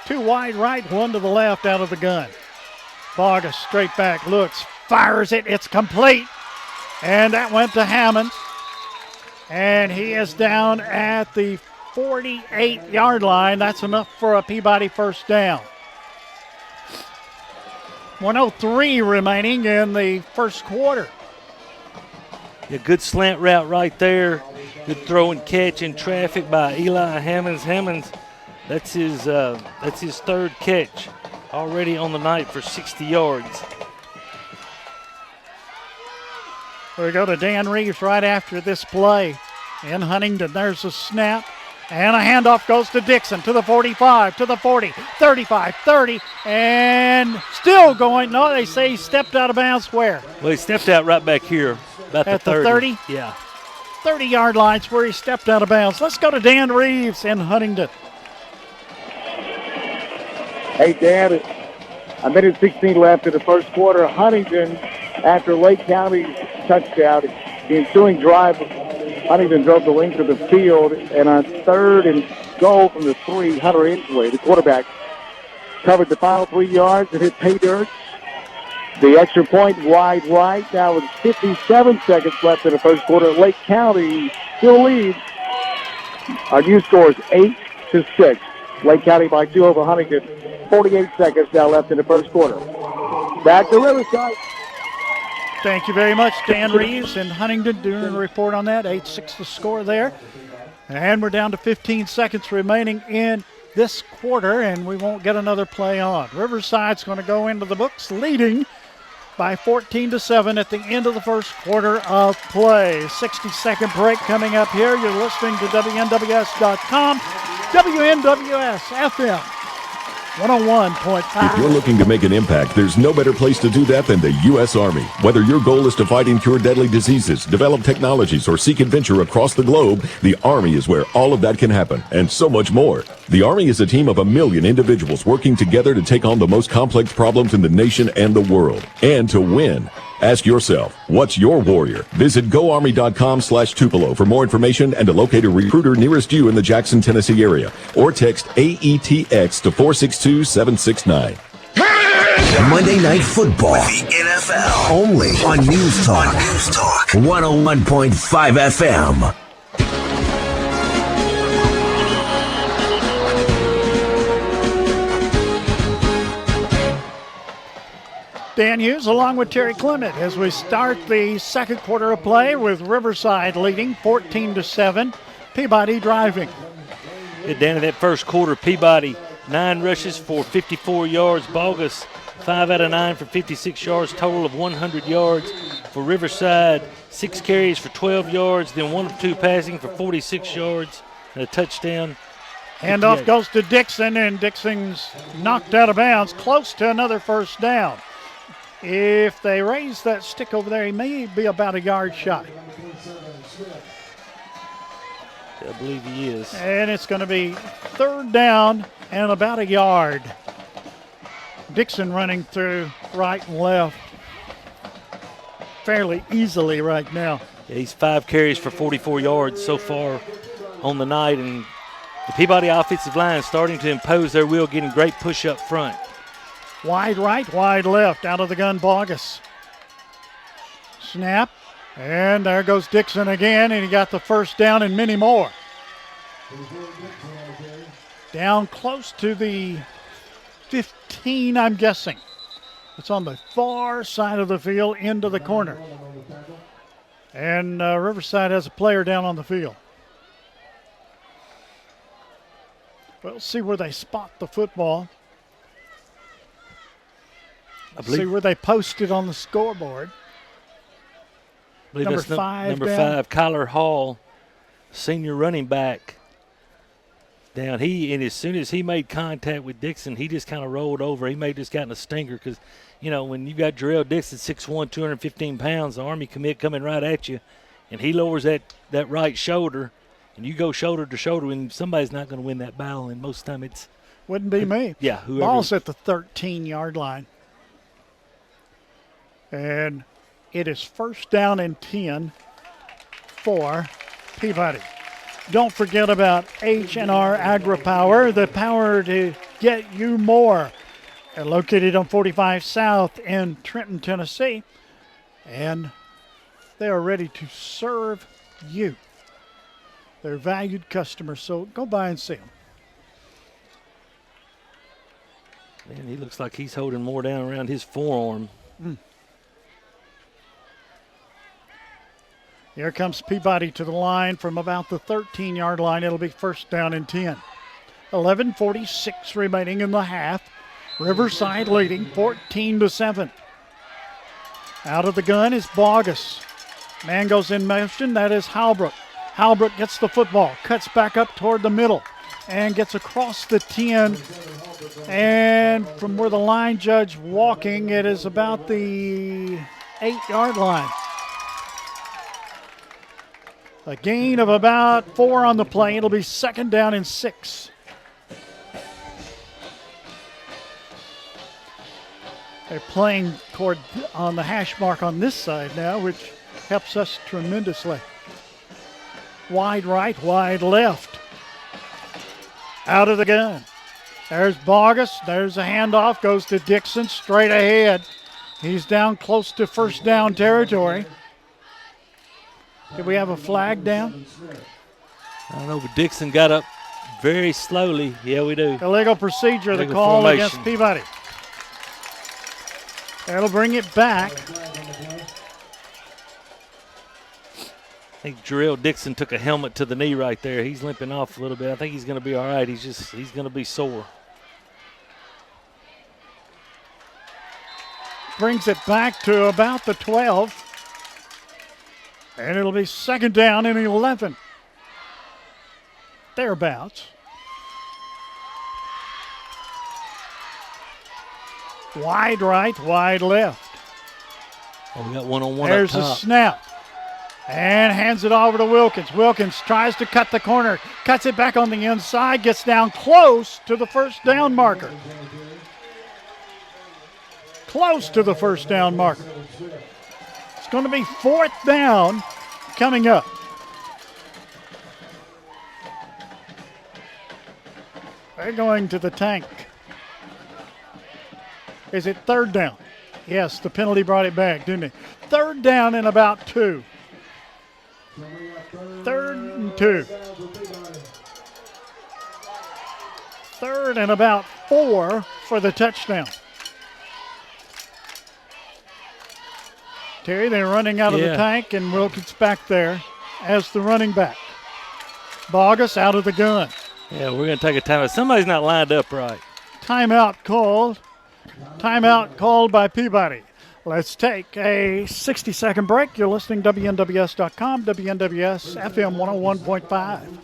2 wide right, 1 to the left out of the gun. Bogus straight back, looks, fires it, it's complete. And that went to Hammond. And he is down at the 48-yard line. That's enough for a Peabody first down. 1:03 remaining in the first quarter. A good slant route right there. Good throw and catch in traffic by Eli Hammonds. Hammonds, that's his 3rd catch already on the night for 60 yards. We go to Dan Reeves right after this play in Huntington. There's a snap. And a handoff goes to Dixon, to the 45, to the 40, 35, 30, and still going. No, they say he stepped out of bounds where? Well, he stepped out right back here, about at the 30. Yeah. 30-yard line's where he stepped out of bounds. Let's go to Dan Reeves in Huntington. Hey, Dan, a minute 16 left in the first quarter. Huntington, after Lake County's touchdown, the ensuing drive, Huntington drove the length of the field, and on 3rd and goal from the 3, Hunter Insley, the quarterback, covered the final 3 yards and hit pay dirt. The extra point wide right. Now with 57 seconds left in the first quarter, Lake County still leads. Our new score is 8-6. Lake County by 2 over Huntington. 48 seconds now left in the first quarter. Back to Riverside. Thank you very much, Dan Reeves and Huntington doing a report on that. 8-6 the score there. And we're down to 15 seconds remaining in this quarter, and we won't get another play on. Riverside's going to go into the books leading by 14-7 at the end of the first quarter of play. 60-second break coming up here. You're listening to WNWS.com, WNWS FM 101.5. If you're looking to make an impact, there's no better place to do that than the U.S. Army. Whether your goal is to fight and cure deadly diseases, develop technologies, or seek adventure across the globe, the Army is where all of that can happen, and so much more. The Army is a team of 1 million individuals working together to take on the most complex problems in the nation and the world. And to win. Ask yourself, what's your warrior? Visit GoArmy.com/Tupelo for more information and to locate a recruiter nearest you in the Jackson, Tennessee area. Or text AETX to 462-769. Monday Night Football with the NFL. Only on News Talk. 101.5 FM. Dan Hughes along with Terry Clement as we start the second quarter of play with Riverside leading 14-7. Peabody driving. At the end of that first quarter, Peabody 9 rushes for 54 yards. Bogus 5 out of 9 for 56 yards, total of 100 yards. For Riverside, 6 carries for 12 yards, then 1 of 2 passing for 46 yards and a touchdown. Handoff goes to Dixon, and Dixon's knocked out of bounds, close to another first down. If they raise that stick over there, he may be about a yard shy. I believe he is. And it's going to be third down and about a yard. Dixon running through right and left fairly easily right now. Yeah, he's 5 carries for 44 yards so far on the night, and the Peabody offensive line starting to impose their will, getting great push up front. Wide right, wide left, out of the gun, Bogus. Snap, and there goes Dixon again, and he got the first down and many more. Down close to the 15, I'm guessing. It's on the far side of the field into the corner. And Riverside has a player down on the field. We'll see where they spot the football. See where they post it on the scoreboard. Number 5 Number 5, Kyler Hall, senior running back. Down. And as soon as he made contact with Dixon, he just kind of rolled over. He may have just gotten a stinger because, you know, when you got Jarrell Dixon, 6'1", 215 pounds, the Army commit coming right at you, and he lowers that right shoulder, and you go shoulder to shoulder, and somebody's not going to win that battle, and most of the time it's – wouldn't be me. Yeah, whoever. Ball's at the 13-yard line. And it is first down and 10 for Peabody. Don't forget about H&R Agri-Power, the power to get you more. They're located on 45 South in Trenton, Tennessee, and they are ready to serve you. They're valued customers, so go by and see them. Man, he looks like he's holding more down around his forearm. Here comes Peabody to the line from about the 13-yard line. It'll be first down and 10. 11:46 remaining in the half. Riverside leading 14-7. Out of the gun is Bogus. Man goes in motion. That is Halbrook. Halbrook gets the football, cuts back up toward the middle, and gets across the 10. And from where the line judge walking, it is about the 8-yard line. A gain of about 4 on the play. It'll be second down and 6. They're playing toward on the hash mark on this side now, which helps us tremendously. Wide right, wide left. Out of the gun. There's Bogus. There's a handoff. Goes to Dixon straight ahead. He's down close to first down territory. Did we have a flag down? I don't know, but Dixon got up very slowly. Yeah, we do. Illegal procedure, the call formation against Peabody. That'll bring it back. I think Jarrell Dixon took a helmet to the knee right there. He's limping off a little bit. I think he's going to be all right. He's going to be sore. Brings it back to about the 12. And it'll be second down and 11. Thereabouts. Wide right, wide left. Oh, we got one-on-one There's up a top. snap. And hands it over to Wilkins. Wilkins tries to cut the corner. Cuts it back on the inside. Gets down close to the first down marker. Close to the first down marker. It's going to be fourth down coming up. They're going to the tank. Is it third down? Yes, the penalty brought it back, didn't it? Third down and about 2. Third and 2. Third and about 4 for the touchdown. Terry, they're running out of the tank, and Wilkins back there as the running back. Bogus out of the gun. Yeah, we're going to take a timeout. Somebody's not lined up right. Timeout called. Timeout called by Peabody. Let's take a 60-second break. You're listening to WNWS.com, WNWS FM 101.5.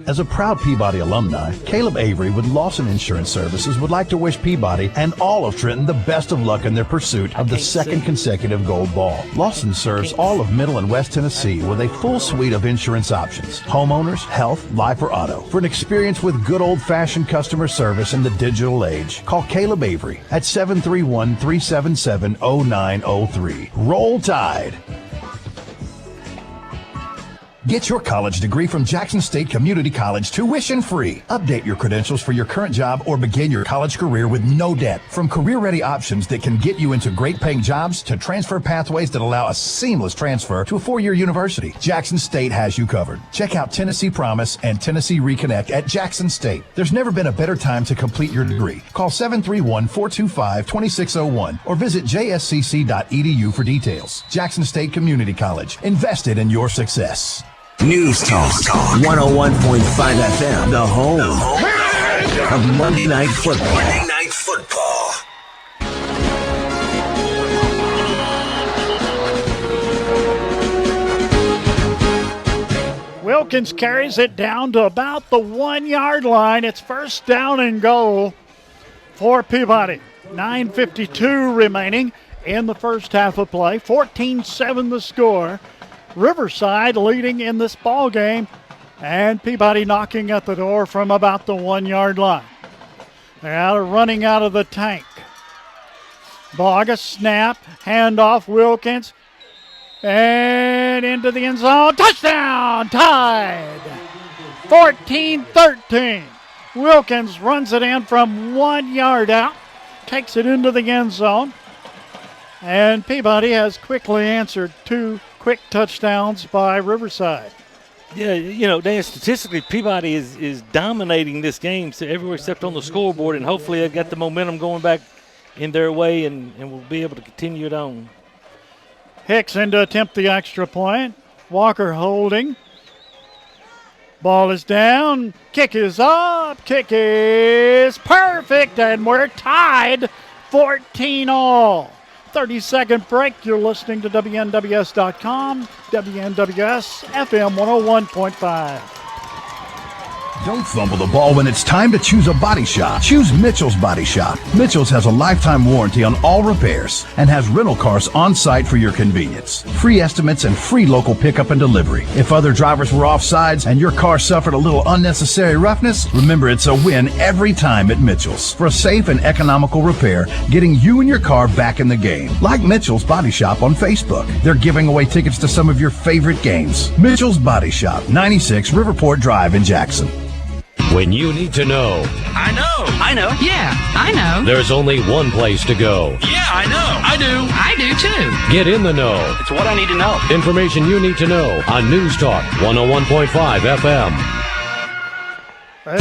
As a proud Peabody alumni, Caleb Avery with Lawson Insurance Services would like to wish Peabody and all of Trenton the best of luck in their pursuit of the second consecutive gold ball. Lawson serves all of Middle and West Tennessee with a full suite of insurance options: homeowners, health, life, or auto. For an experience with good old-fashioned customer service in the digital age, call Caleb Avery at 731-377-0903. Roll Tide! Get your college degree from Jackson State Community College tuition-free. Update your credentials for your current job or begin your college career with no debt. From career-ready options that can get you into great-paying jobs to transfer pathways that allow a seamless transfer to a 4-year university, Jackson State has you covered. Check out Tennessee Promise and Tennessee Reconnect at Jackson State. There's never been a better time to complete your degree. Call 731-425-2601 or visit jscc.edu for details. Jackson State Community College. Invested in your success. News Talk 101.5 FM, the home of Monday Night Football. Monday Night Football. Wilkins carries it down to about the 1-yard line. It's first down and goal for Peabody. 9:52 remaining in the first half of play. 14-7 the score. Riverside leading in this ball game, and Peabody knocking at the door from about the 1-yard line. Now running out of the tank. Bogus snap, handoff Wilkins, and into the end zone. Touchdown! Tied! 14-13. Wilkins runs it in from 1 yard out, takes it into the end zone, and Peabody has quickly answered 2 quick touchdowns by Riverside. Yeah, you know, Dan, statistically, Peabody is dominating this game everywhere except on the scoreboard, and hopefully they've got the momentum going back in their way and will be able to continue it on. Hicks in to attempt the extra point. Walker holding. Ball is down. Kick is up. Kick is perfect, and we're tied 14-all. 30-second break. You're listening to WNWS.com, WNWS FM 101.5. Don't fumble the ball when it's time to choose a body shop. Choose Mitchell's Body Shop. Mitchell's has a lifetime warranty on all repairs and has rental cars on site for your convenience. Free estimates and free local pickup and delivery. If other drivers were off sides and your car suffered a little unnecessary roughness, remember it's a win every time at Mitchell's. For a safe and economical repair, getting you and your car back in the game. Like Mitchell's Body Shop on Facebook. They're giving away tickets to some of your favorite games. Mitchell's Body Shop, 96 Riverport Drive in Jackson. When you need to know. I know. I know. Yeah, I know. There's only one place to go. Yeah, I know. I do. I do too. Get in the know. It's what I need to know. Information you need to know on News Talk 101.5 FM. We'll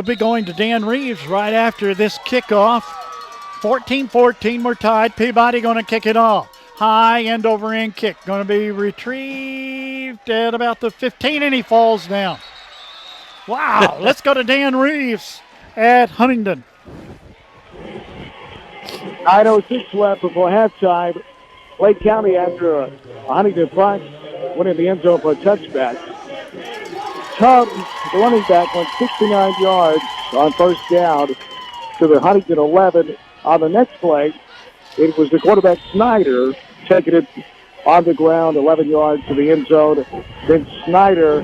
be going to Dan Reeves right after this kickoff. 14-14, we're tied. Peabody going to kick it off. High end over end kick. Going to be retrieved at about the 15, and he falls down. Wow, let's go to Dan Reeves at Huntington. 9:06 left before halftime. Lake County, after a Huntington punt, went in the end zone for a touchback. Tubbs, the running back, went 69 yards on first down to the Huntington 11. On the next play, it was the quarterback Snyder taking it on the ground, 11 yards to the end zone. Then Snyder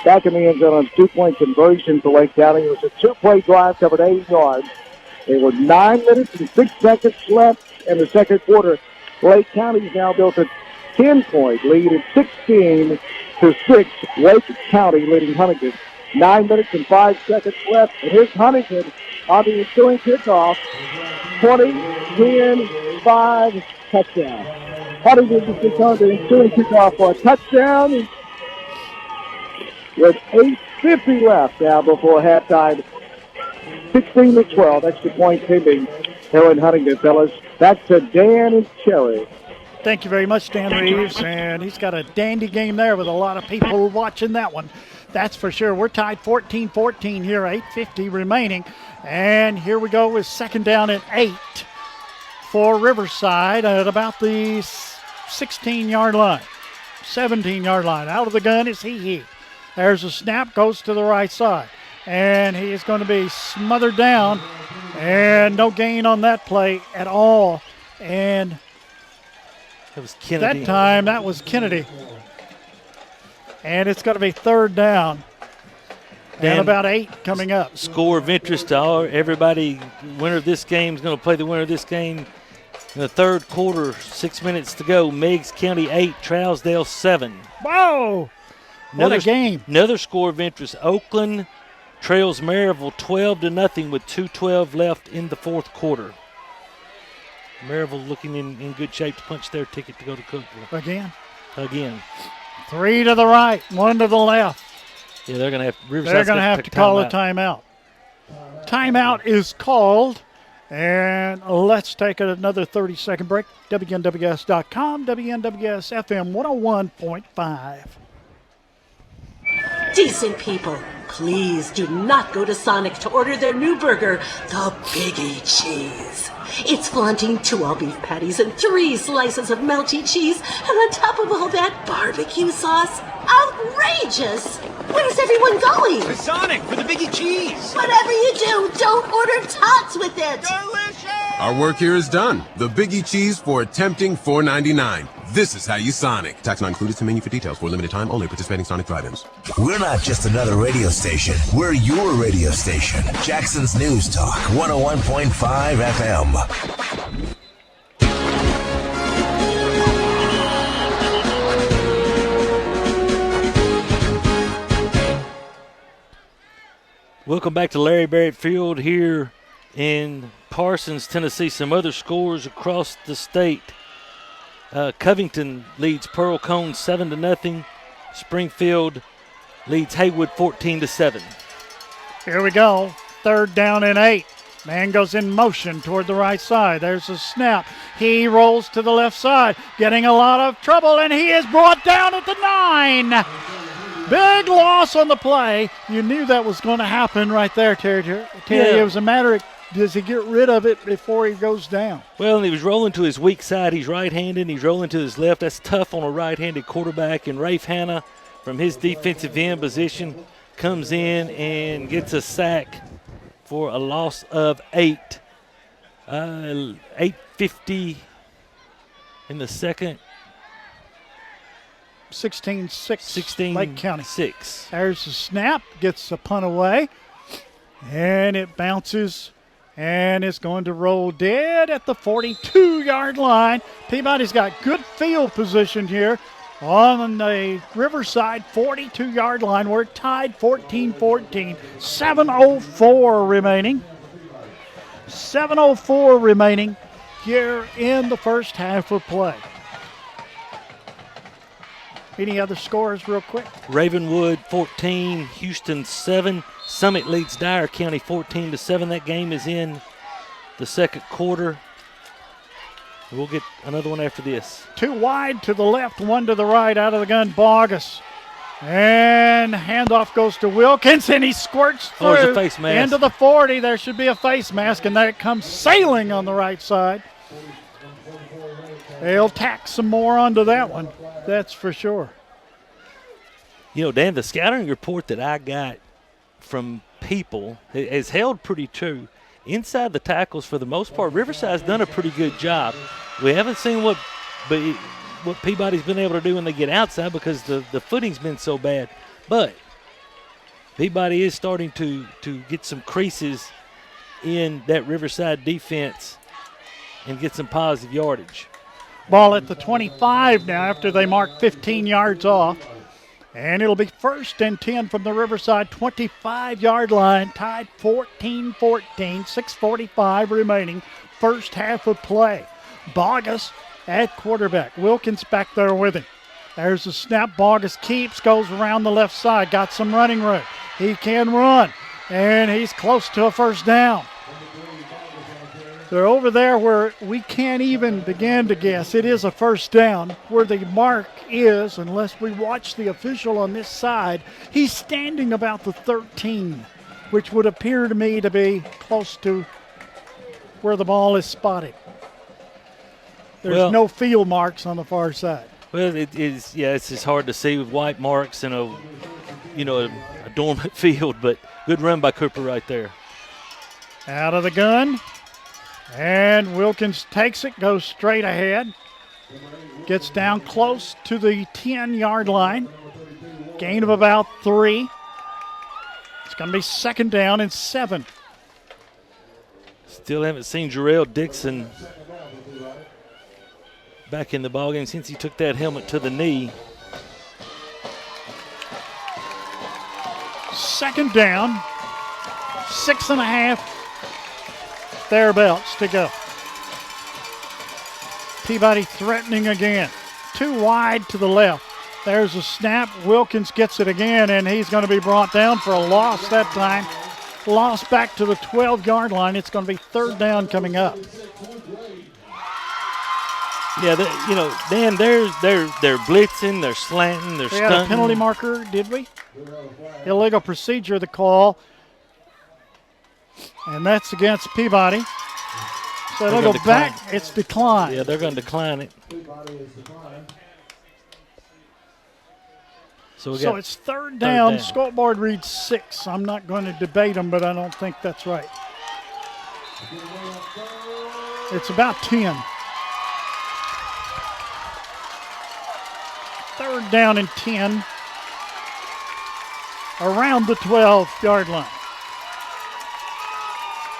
back in the end zone on a 2-point conversion for Lake County. It was a 2-play drive, covered 80 yards. There were 9 minutes and 6 seconds left in the second quarter. Lake County's now built a 10-point lead at 16-6. Lake County leading Huntington. 9 minutes and 5 seconds left. And here's Huntington on the ensuing kickoff. 20, 10, 5, touchdown. Huntington just gets on the ensuing kickoff for a touchdown with 8:50 left now before halftime. 16-12, extra point pending here in Huntington, fellas. Back to Dan and Cherry. Thank you very much, Dan Reeves, and he's got a dandy game there with a lot of people watching that one. That's for sure. We're tied 14-14 here, 8:50 remaining. And here we go with second down and 8 for Riverside at about the 16-yard line, 17-yard line. Out of the gun is He. There's a snap, goes to the right side. And he is going to be smothered down, and no gain on that play at all. And that was Kennedy. That time, that was Kennedy. And it's going to be third down. And about 8 coming up. Score of interest to everybody. Winner of this game is going to play the winner of this game in the third quarter. 6 minutes to go. Meigs County 8, Trousdale 7. Whoa! What a game. Another score of interest. Oakland trails Maryville 12-0 with 2:12 left in the fourth quarter. Maryville looking in good shape to punch their ticket to go to Cookville. Again. 3 to the right, 1 to the left. Yeah, they're going to have They're going to have to call a timeout. Timeout is called, and let's take another 30-second break. WNWS.com, WNWS FM 101.5. Decent people, please do not go to Sonic to order their new burger, the Biggie Cheese. It's flaunting 2 all-beef patties and 3 slices of melty cheese, and on top of all that, barbecue sauce. Outrageous! Where's everyone going? To Sonic for the Biggie Cheese. Whatever you do, don't order tots with it. Delicious! Our work here is done. The Biggie Cheese for a tempting $4.99. This is how you Sonic. Tax not included. To menu for details. For a limited time only. Participating Sonic drive-ins. We're not just another radio station. We're your radio station. Jackson's News Talk 101.5 FM. Welcome back to Larry Barrett Field here in Parsons, Tennessee. Some other scores across the state. Covington leads Pearl Cone 7-0. Springfield leads Haywood 14-7. Here we go. Third down and 8. Man goes in motion toward the right side. There's a snap. He rolls to the left side, getting a lot of trouble, and he is brought down at the 9. Big loss on the play. You knew that was going to happen right there, Terry. Yeah. It was a matter of, does he get rid of it before he goes down? Well, and he was rolling to his weak side. He's right-handed. He's rolling to his left. That's tough on a right-handed quarterback. And Rafe Hanna, from his defensive end position, comes in and gets a sack for a loss of 8. 8:50 in the second. 16-6, Lake County. 6. There's the snap, gets the punt away, and it bounces, and it's going to roll dead at the 42-yard line. Peabody's got good field position here on the Riverside 42-yard line. We're tied 14-14, 7:04 remaining. 7:04 remaining here in the first half of play. Any other scores real quick? Ravenwood 14, Houston 7. Summit leads Dyer County 14-7. That game is in the second quarter. We'll get another one after this. 2 wide to the left, 1 to the right. Out of the gun, Bogus. And handoff goes to Wilkins, and he squirts through there's a face mask. Into the 40. There should be a face mask, and that comes sailing on the right side. They'll tack some more onto that one, that's for sure. You know, Dan, the scouting report that I got from people has held pretty true. Inside the tackles, for the most part, Riverside's done a pretty good job. We haven't seen what Peabody's been able to do when they get outside because the footing's been so bad. But Peabody is starting to get some creases in that Riverside defense and get some positive yardage. Ball at the 25 now after they mark 15 yards off. And it'll be 1st and 10 from the Riverside 25-yard line, tied 14-14, 6:45 remaining, first half of play. Bogus at quarterback. Wilkins back there with him. There's the snap. Bogus keeps, goes around the left side, got some running room. He can run, and he's close to a first down. They're over there where we can't even begin to guess. It is a first down. Where the mark is, unless we watch the official on this side, he's standing about the 13, which would appear to me to be close to where the ball is spotted. There's no field marks on the far side. Well, it is. Yeah, it's just hard to see with white marks and a dormant field. But good run by Cooper right there. Out of the gun. And Wilkins takes it, goes straight ahead. Gets down close to the 10-yard line. Gain of about 3. It's going to be 2nd down and 7. Still haven't seen Jarrell Dixon back in the ballgame since he took that helmet to the knee. 2nd down, 6.5. Thereabouts to go. Peabody threatening again. 2 wide to the left. There's a snap. Wilkins gets it again, and he's going to be brought down for a loss that time. Loss back to the 12-yard line. It's going to be 3rd down coming up. Yeah, Dan, they're blitzing, they're slanting, they're stunting. We had a penalty marker, did we? Illegal procedure, the call. And that's against Peabody. So they'll go back. It's declined. Yeah, they're going to decline it. So it's 3rd down. Scoreboard reads 6. I'm not going to debate them, but I don't think that's right. It's about 10. 3rd down and 10. Around the 12-yard line.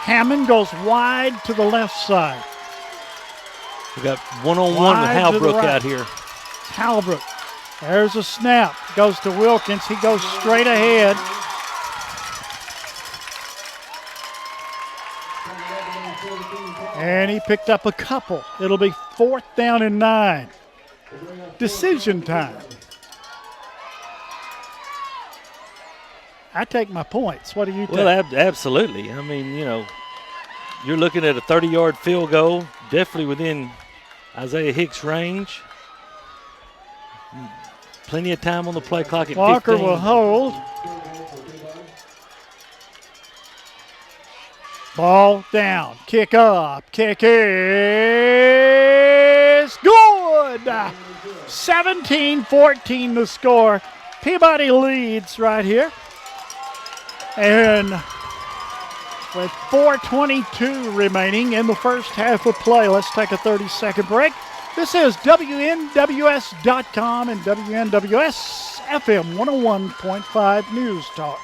Hammond goes wide to the left side. We got one-on-one with Halbrook out here. Halbrook. There's a snap. Goes to Wilkins. He goes straight ahead. And he picked up a couple. It'll be 4th down and 9. Decision time. I take my points. What do you think? Well, absolutely. I mean, you're looking at a 30-yard field goal, definitely within Isaiah Hicks' range. Plenty of time on the play clock at 15. Walker will hold. Ball down. Kick up. Kick is good. 17-14 the score. Peabody leads right here. And with 4:22 remaining in the first half of play, let's take a 30-second break. This is WNWS.com and WNWS FM 101.5 News Talk.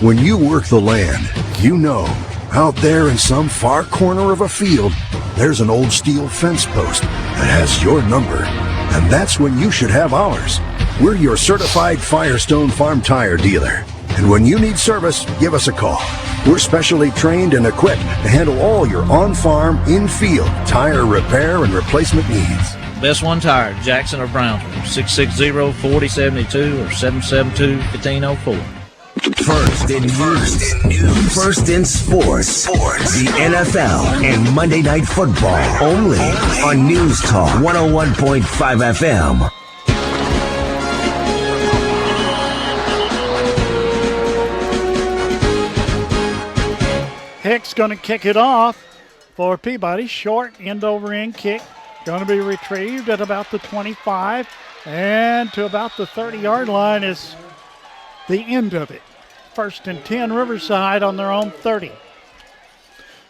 When you work the land, you know, out there in some far corner of a field, there's an old steel fence post that has your number. And that's when you should have ours. We're your certified Firestone Farm Tire dealer. And when you need service, give us a call. We're specially trained and equipped to handle all your on-farm, in-field tire repair and replacement needs. Best One Tire, Jackson or Brownsville, 660-4072 or 772-1504. First in news, first in sports, the NFL and Monday Night Football, only on News Talk 101.5 FM. Hicks going to kick it off for Peabody. Short end-over-end kick. Going to be retrieved at about the 25 and to about the 30-yard line is the end of it. First and 10, Riverside on their own 30.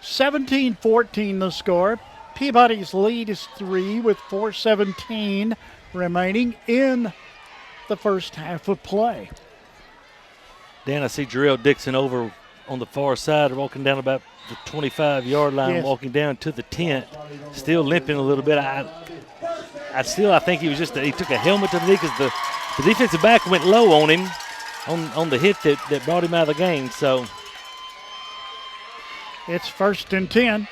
17-14 the score. Peabody's lead is 3 with 4:17 remaining in the first half of play. Dan, I see Jarrell Dixon over on the far side, walking down about the 25-yard line, yes. Walking down to the tent, still limping a little bit. I think he was he took a helmet to the knee because the defensive back went low on him on the hit that brought him out of the game. So it's first and 10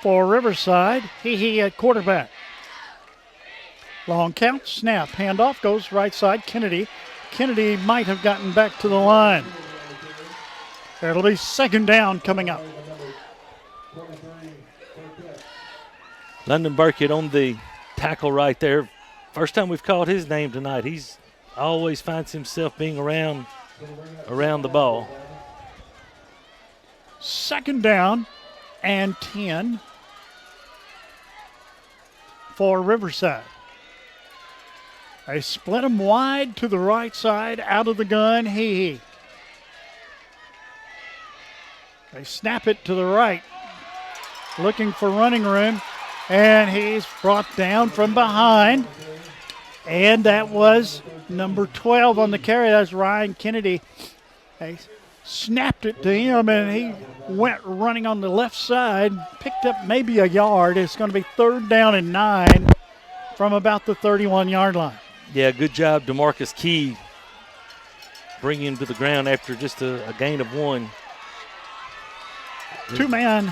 for Riverside. He at quarterback. Long count, snap, handoff, goes right side, Kennedy. Kennedy might have gotten back to the line. It'll be second down coming up. London Burkett on the tackle right there. First time we've called his name tonight. He's always finds himself being around the ball. Second down and 10 for Riverside. They split him wide to the right side, out of the gun, He. They snap it to the right, looking for running room, and he's brought down from behind. And that was number 12 on the carry. That's Ryan Kennedy. They snapped it to him, and he went running on the left side, picked up maybe a yard. It's going to be third down and 9 from about the 31-yard line. Yeah, good job, DeMarcus Key, bringing him to the ground after just a gain of 1. Two-man.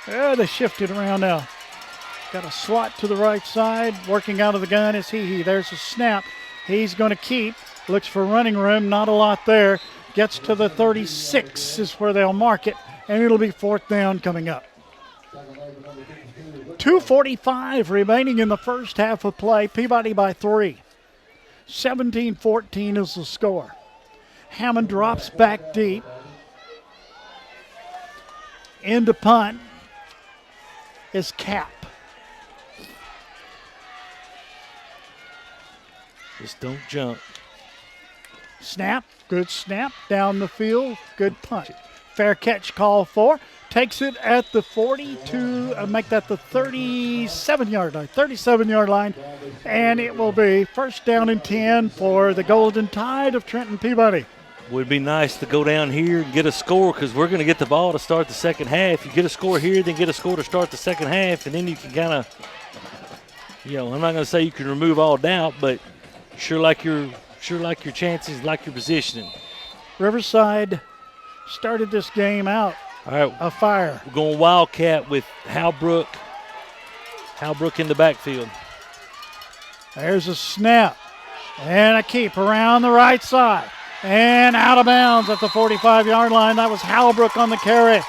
They shifted around now. Got a slot to the right side. Working out of the gun is He. There's a snap. He's going to keep. Looks for running room. Not a lot there. Gets to the 36 is where they'll mark it. And it'll be fourth down coming up. 2:45 remaining in the first half of play. Peabody by 3. 17-14 is the score. Hammond drops back deep. Into punt is Cap. Just don't jump. Snap, good snap down the field, good punt. Fair catch call for. Takes it at the 42, make that the 37-yard line. 37-yard line, and it will be first down and 10 for the Golden Tide of Trenton Peabody. Would be nice to go down here and get a score because we're going to get the ball to start the second half. You get a score here, then get a score to start the second half, and then you can kind of, I'm not going to say you can remove all doubt, but sure like your chances, like your positioning. Riverside started this game out all right, a fire. We're going Wildcat with Halbrook. Halbrook in the backfield. There's a snap and a keep around the right side. And out of bounds at the 45-yard line. That was Halbrook on the carry.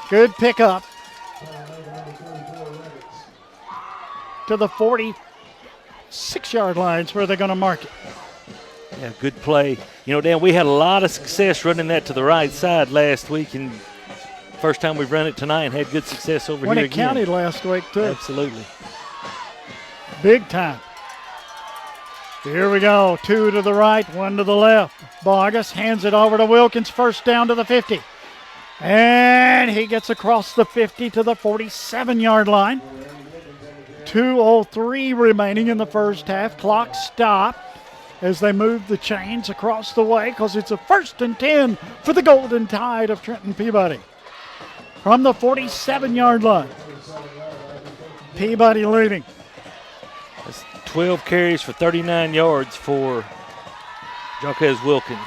Good pickup. To the 46-yard lines where they're going to mark it. Yeah, good play. Dan, we had a lot of success running that to the right side last week, and first time we've run it tonight and had good success over here again. When it counted last week, too. Absolutely. Big time. Here we go. 2 to the right, 1 to the left. Bogus hands it over to Wilkins. First down to the 50. And he gets across the 50 to the 47-yard line. 2:03 remaining in the first half. Clock stopped as they move the chains across the way because it's a first and 10 for the Golden Tide of Trenton Peabody. From the 47-yard line. Peabody leading. 12 carries for 39 yards for Jaquez Wilkins.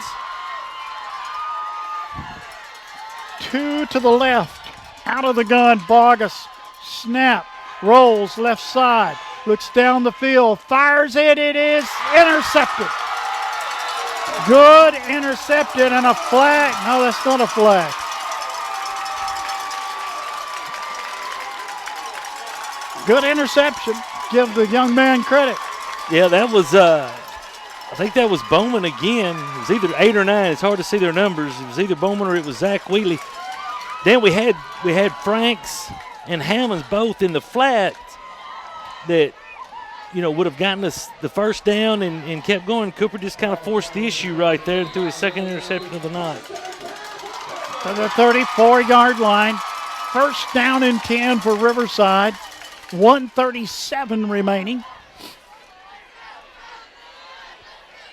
2 to the left. Out of the gun, Vargas. Snap. Rolls left side. Looks down the field. Fires it. It is intercepted. Good intercepted and a flag. No, that's not a flag. Good interception. Give the young man credit. Yeah, that was, I think that was Bowman again. It was either 8 or 9. It's hard to see their numbers. It was either Bowman or it was Zach Wheatley. Then we had Franks and Hammonds both in the flat that, would have gotten us the first down and kept going. Cooper just kind of forced the issue right there through his second interception of the night. To the 34-yard line. First down and 10 for Riverside. 1:37 remaining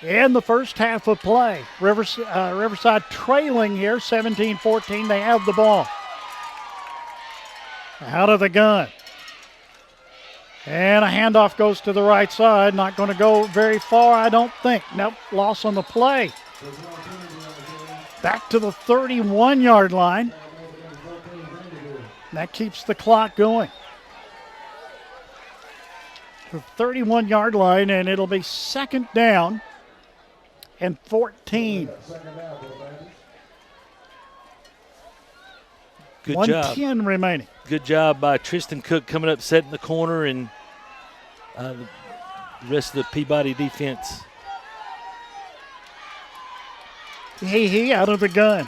in the first half of play. Riverside trailing here, 17-14. They have the ball. Out of the gun. And a handoff goes to the right side. Not going to go very far, I don't think. Nope, loss on the play. Back to the 31-yard line. That keeps the clock going. The 31-yard line, and it'll be second down and 14. Good 1:10 job. remaining. Good job by Tristan Cook coming up, setting the corner, and the rest of the Peabody defense. He out of the gun.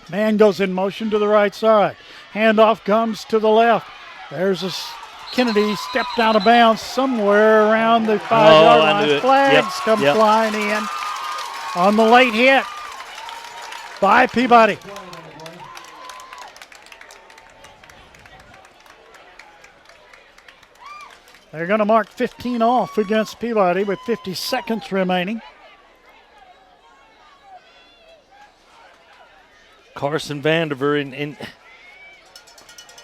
Man goes in motion to the right side. Handoff comes to the left. There's a Kennedy stepped out of bounds somewhere around the 5-yard line. Flags come flying in on the late hit by Peabody. They're going to mark 15 off against Peabody with 50 seconds remaining. Carson Vandiver and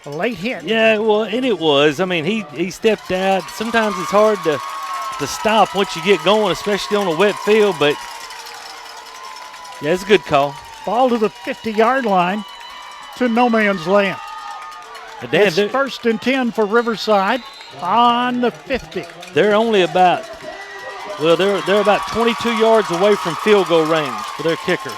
a late hit. Yeah, well, and it was. I mean, he stepped out. Sometimes it's hard to stop once you get going, especially on a wet field, but yeah, it's a good call. Ball to the 50-yard line to no man's land. It's first and 10 for Riverside on the 50. They're only about, they're about 22 yards away from field goal range for their kicker.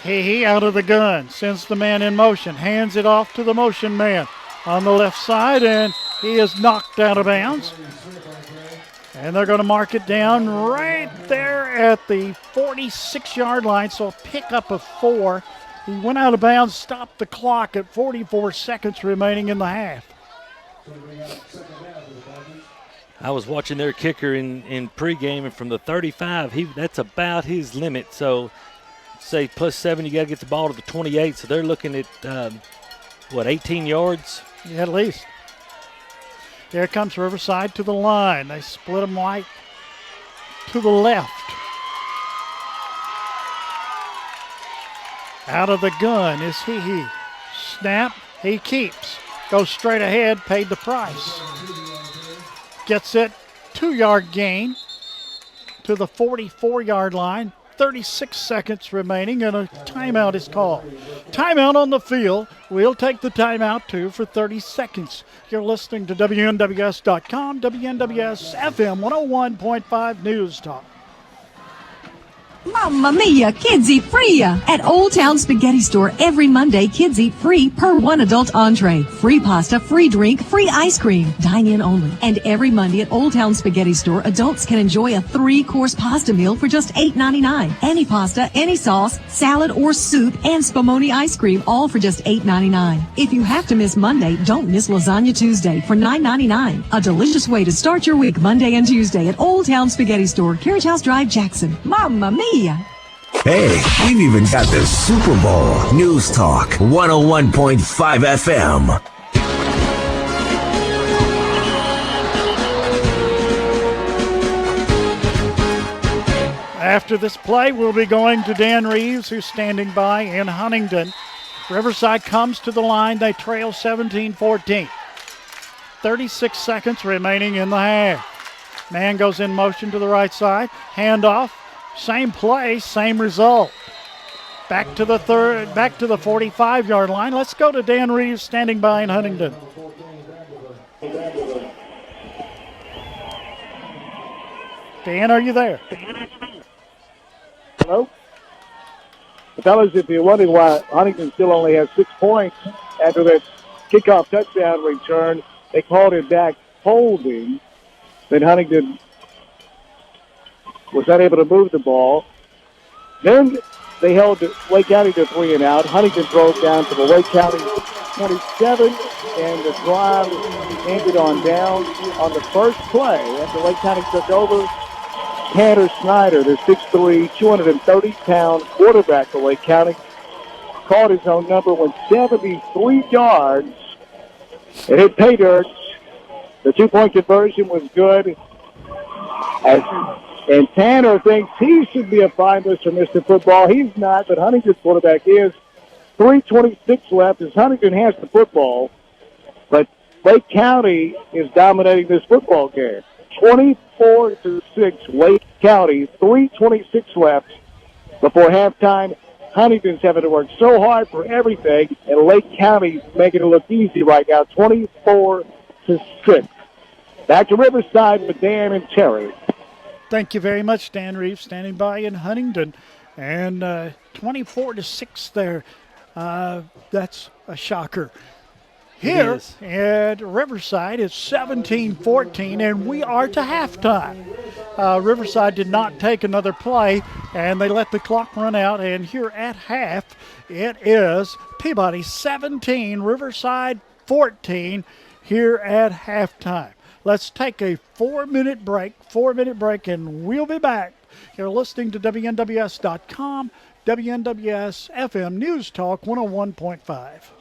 He out of the gun, sends the man in motion, hands it off to the motion man on the left side, and he is knocked out of bounds. And they're going to mark it down right there at the 46-yard line, so a pickup of 4. He went out of bounds, stopped the clock at 44 seconds remaining in the half. I was watching their kicker in pregame, and from the 35, that's about his limit, so say +7, you got to get the ball to the 28, so they're looking at, 18 yards? Yeah, at least. Here comes Riverside to the line. They split them right to the left. Out of the gun is he. Snap, he keeps. Goes straight ahead, paid the price. Gets it, 2-yard gain to the 44-yard line. 36 seconds remaining, and a timeout is called. Timeout on the field. We'll take the timeout, too, for 30 seconds. You're listening to WNWS.com, WNWS FM 101.5 News Talk. Mamma mia, kids eat free at Old Town Spaghetti Store. Every Monday, kids eat free per one adult entree. Free pasta, free drink, free ice cream. Dine in only. And every Monday at Old Town Spaghetti Store, adults can enjoy a 3-course pasta meal for just $8.99. Any pasta, any sauce, salad or soup, and Spumoni ice cream, all for just $8.99. If you have to miss Monday, don't miss Lasagna Tuesday for $9.99. A delicious way to start your week Monday and Tuesday at Old Town Spaghetti Store, Carriage House Drive, Jackson. Mamma mia. Hey, we've even got the Super Bowl. News Talk 101.5 FM. After this play, we'll be going to Dan Reeves, who's standing by in Huntington. Riverside comes to the line. They trail 17-14. 36 seconds remaining in the half. Man goes in motion to the right side. Handoff. Same play, same result. Back to the 45-yard line. Let's go to Dan Reeves standing by in Huntington. Dan, are you there? Hello? Fellas, if you're wondering why Huntington still only has 6 points after that kickoff touchdown return, they called it back holding. Then Huntington was not able to move the ball. Then they held Wake County to 3 and out. Huntington drove down to the Wake County 27, and the drive ended on down on the first play after Wake County took over. Tanner Snyder, the 6'3", 230-pound quarterback for Wake County, called his own number, went 73 yards. It hit pay dirt. The 2-point conversion was good. And Tanner thinks he should be a finalist for Mr. Football. He's not, but Huntington's quarterback is. 3:26 left as Huntington has the football, but Wake County is dominating this football game. 24-6, Wake County. 3:26 left before halftime. Huntington's having to work so hard for everything, and Lake County's making it look easy right now. 24-6. Back to Riverside with Dan and Terry. Thank you very much, Dan Reeves, standing by in Huntington. And 24-6 there. That's a shocker. Here at Riverside, it's 17-14, and we are to halftime. Riverside did not take another play, and they let the clock run out. And here at half, it is Peabody 17, Riverside 14 here at halftime. Let's take a 4-minute break, and we'll be back. You're listening to WNWS.com, WNWS FM News Talk 101.5.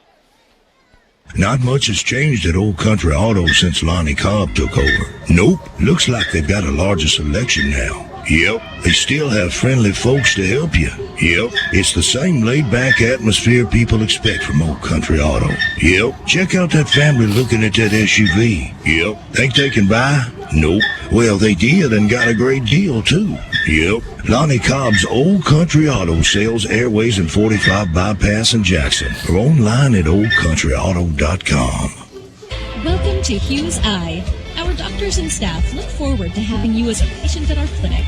Not much has changed at Old Country Auto since Lonnie Cobb took over. Nope, looks like they've got a larger selection now. Yep, they still have friendly folks to help you. Yep, it's the same laid-back atmosphere people expect from Old Country Auto. Yep, check out that family looking at that SUV. Yep, think they can buy? Nope. Well, they did and got a great deal, too. Yep, Lonnie Cobb's Old Country Auto sells Airways and 45 Bypass in Jackson, or online at oldcountryauto.com. Welcome to Hughes Eye. Our doctors and staff look forward to having you as a patient at our clinic.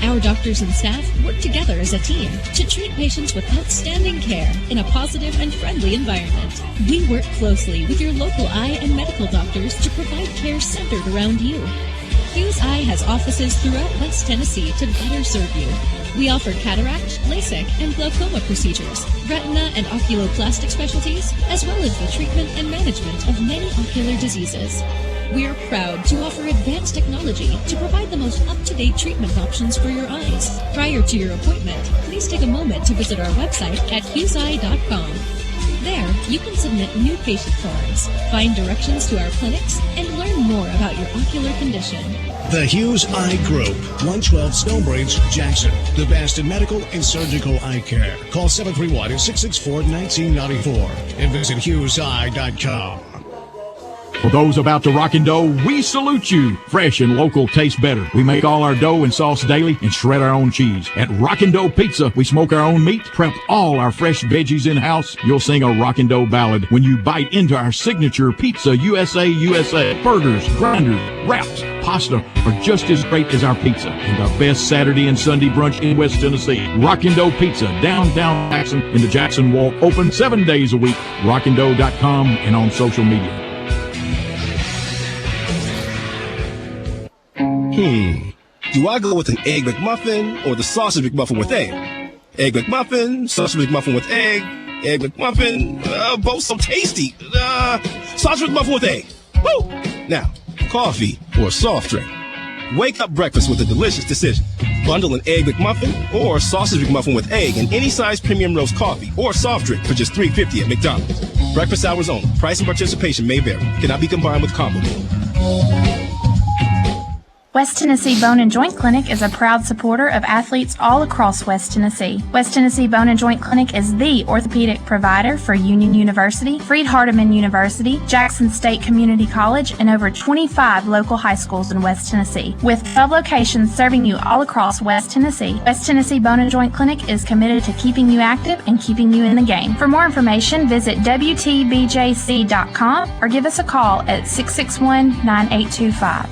Our doctors and staff work together as a team to treat patients with outstanding care in a positive and friendly environment. We work closely with your local eye and medical doctors to provide care centered around you. Hughes Eye has offices throughout West Tennessee to better serve you. We offer cataract, LASIK, and glaucoma procedures, retina and oculoplastic specialties, as well as the treatment and management of many ocular diseases. We are proud to offer advanced technology to provide the most up-to-date treatment options for your eyes. Prior to your appointment, please take a moment to visit our website at hugheseye.com. There, you can submit new patient forms, find directions to our clinics, and learn more about your ocular condition. The Hughes Eye Group, 112 Stonebridge, Jackson. The best in medical and surgical eye care. Call 731-664-1994 and visit hugheseye.com. For those about to rock and dough, we salute you. Fresh and local tastes better. We make all our dough and sauce daily and shred our own cheese. At Rock and Dough Pizza, we smoke our own meat, prep all our fresh veggies in-house. You'll sing a rock and dough ballad when you bite into our signature pizza, USA. Burgers, grinders, wraps, pasta are just as great as our pizza. And our best Saturday and Sunday brunch in West Tennessee. Rock and Dough Pizza, downtown Jackson in the Jackson Walk, open 7 days a week. rockanddough.com and on social media. Do I go with an Egg McMuffin or the Sausage McMuffin with egg? Egg McMuffin, Sausage McMuffin with egg, Egg McMuffin, both so tasty. Sausage McMuffin with egg. Woo! Now, coffee or soft drink. Wake up breakfast with a delicious decision. Bundle an Egg McMuffin or Sausage McMuffin with egg in any size premium roast coffee or soft drink for just $3.50 at McDonald's. Breakfast hours only. Price and participation may vary. Cannot be combined with combo meal. West Tennessee Bone and Joint Clinic is a proud supporter of athletes all across West Tennessee. West Tennessee Bone and Joint Clinic is the orthopedic provider for Union University, Freed-Hardeman University, Jackson State Community College, and over 25 local high schools in West Tennessee. With 12 locations serving you all across West Tennessee, West Tennessee Bone and Joint Clinic is committed to keeping you active and keeping you in the game. For more information, visit WTBJC.com or give us a call at 661-9825.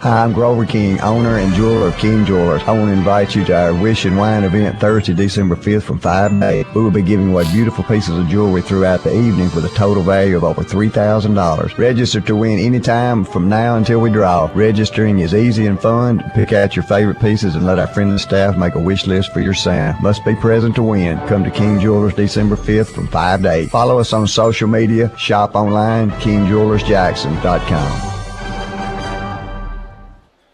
Hi, I'm Grover King, owner and jeweler of King Jewelers. I want to invite you to our Wish and Wine event Thursday, December 5th from 5 to 8. We will be giving away beautiful pieces of jewelry throughout the evening with a total value of over $3,000. Register to win anytime from now until we draw. Registering is easy and fun. Pick out your favorite pieces and let our friendly staff make a wish list for your Santa. Must be present to win. Come to King Jewelers December 5th from 5 to 8. Follow us on social media, shop online, KingJewelersJackson.com.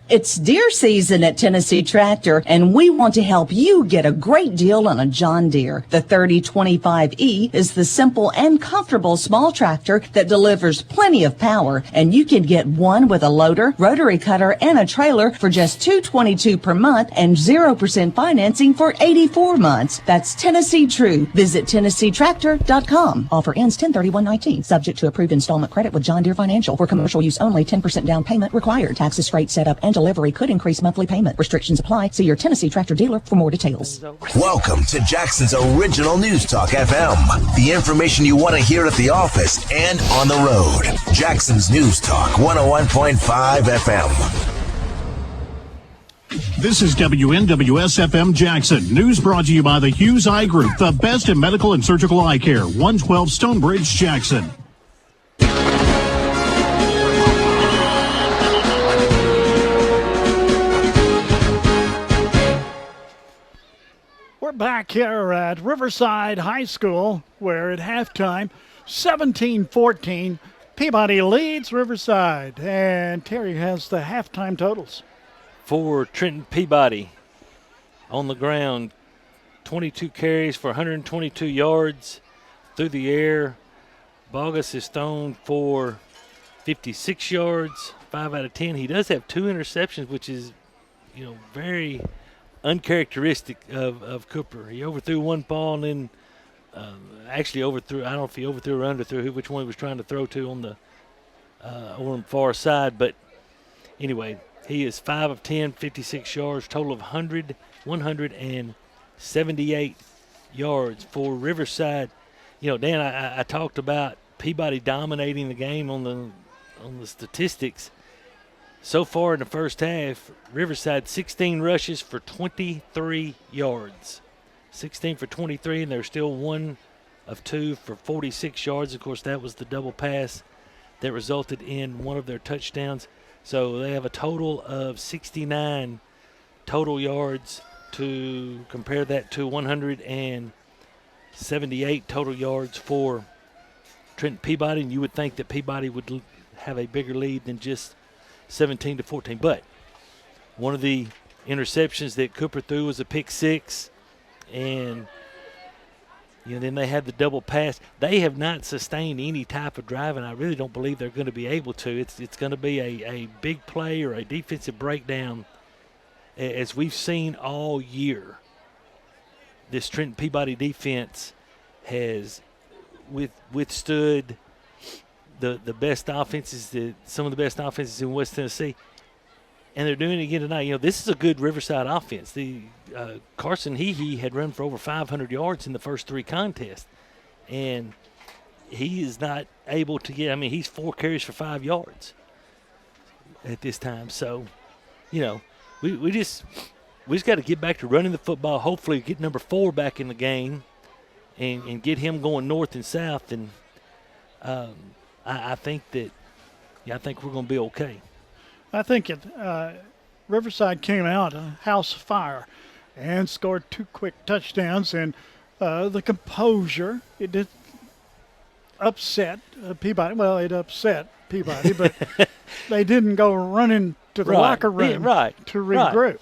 It's deer season at Tennessee Tractor, and we want to help you get a great deal on a John Deere. The 3025E is the simple and comfortable small tractor that delivers plenty of power, and you can get one with a loader, rotary cutter, and a trailer for just $222 per month and 0% financing for 84 months. That's Tennessee True. Visit TennesseeTractor.com. Offer ends 10/31/19. Subject to approved installment credit with John Deere Financial. For commercial use only, 10% down payment required. Taxes, freight, setup, and delivery could increase monthly payment. Restrictions apply. See your Tennessee Tractor dealer for more details. Welcome to Jackson's original News Talk FM. The information you want to hear at the office and on the road. Jackson's News Talk 101.5 FM. This is WNWS-FM Jackson. News brought to you by the Hughes Eye Group, the best in medical and surgical eye care. 112 Stonebridge, Jackson. We're back here at Riverside High School, where at halftime, 17-14, Peabody leads Riverside. And Terry has the halftime totals. For Trenton Peabody, on the ground, 22 carries for 122 yards through the air. Bogus is thrown for 56 yards, 5 out of 10. He does have 2 interceptions, which is, very uncharacteristic of Cooper. He overthrew one ball and then actually overthrew. I don't know if he overthrew or underthrew, which one he was trying to throw to on the far side. But anyway, he is 5 of 10, 56 yards, total of 178 yards for Riverside. Dan, I talked about Peabody dominating the game on the statistics. So far in the first half, Riverside 16 rushes for 23 yards. 16 for 23, and they're still 1 of 2 for 46 yards. Of course, that was the double pass that resulted in one of their touchdowns. So they have a total of 69 total yards, to compare that to 178 total yards for Trenton Peabody. And you would think that Peabody would have a bigger lead than just 17-14, but one of the interceptions that Cooper threw was a pick six, and then they had the double pass. They have not sustained any type of drive, and I really don't believe they're going to be able to. It's going to be a big play or a defensive breakdown, as we've seen all year. This Trenton Peabody defense has withstood the best offenses, some of the best offenses in West Tennessee, and they're doing it again tonight. This is a good Riverside offense. The Carson Hehe had run for over 500 yards in the first 3 contests, and he is not able to get. He's 4 carries for 5 yards at this time. So, we just got to get back to running the football. Hopefully, get number 4 back in the game, and get him going north and south. And I think we're going to be okay. I think Riverside came out a house fire and scored 2 quick touchdowns, and the composure, it did upset Peabody. Well, it upset Peabody, but they didn't go running to the locker room to regroup.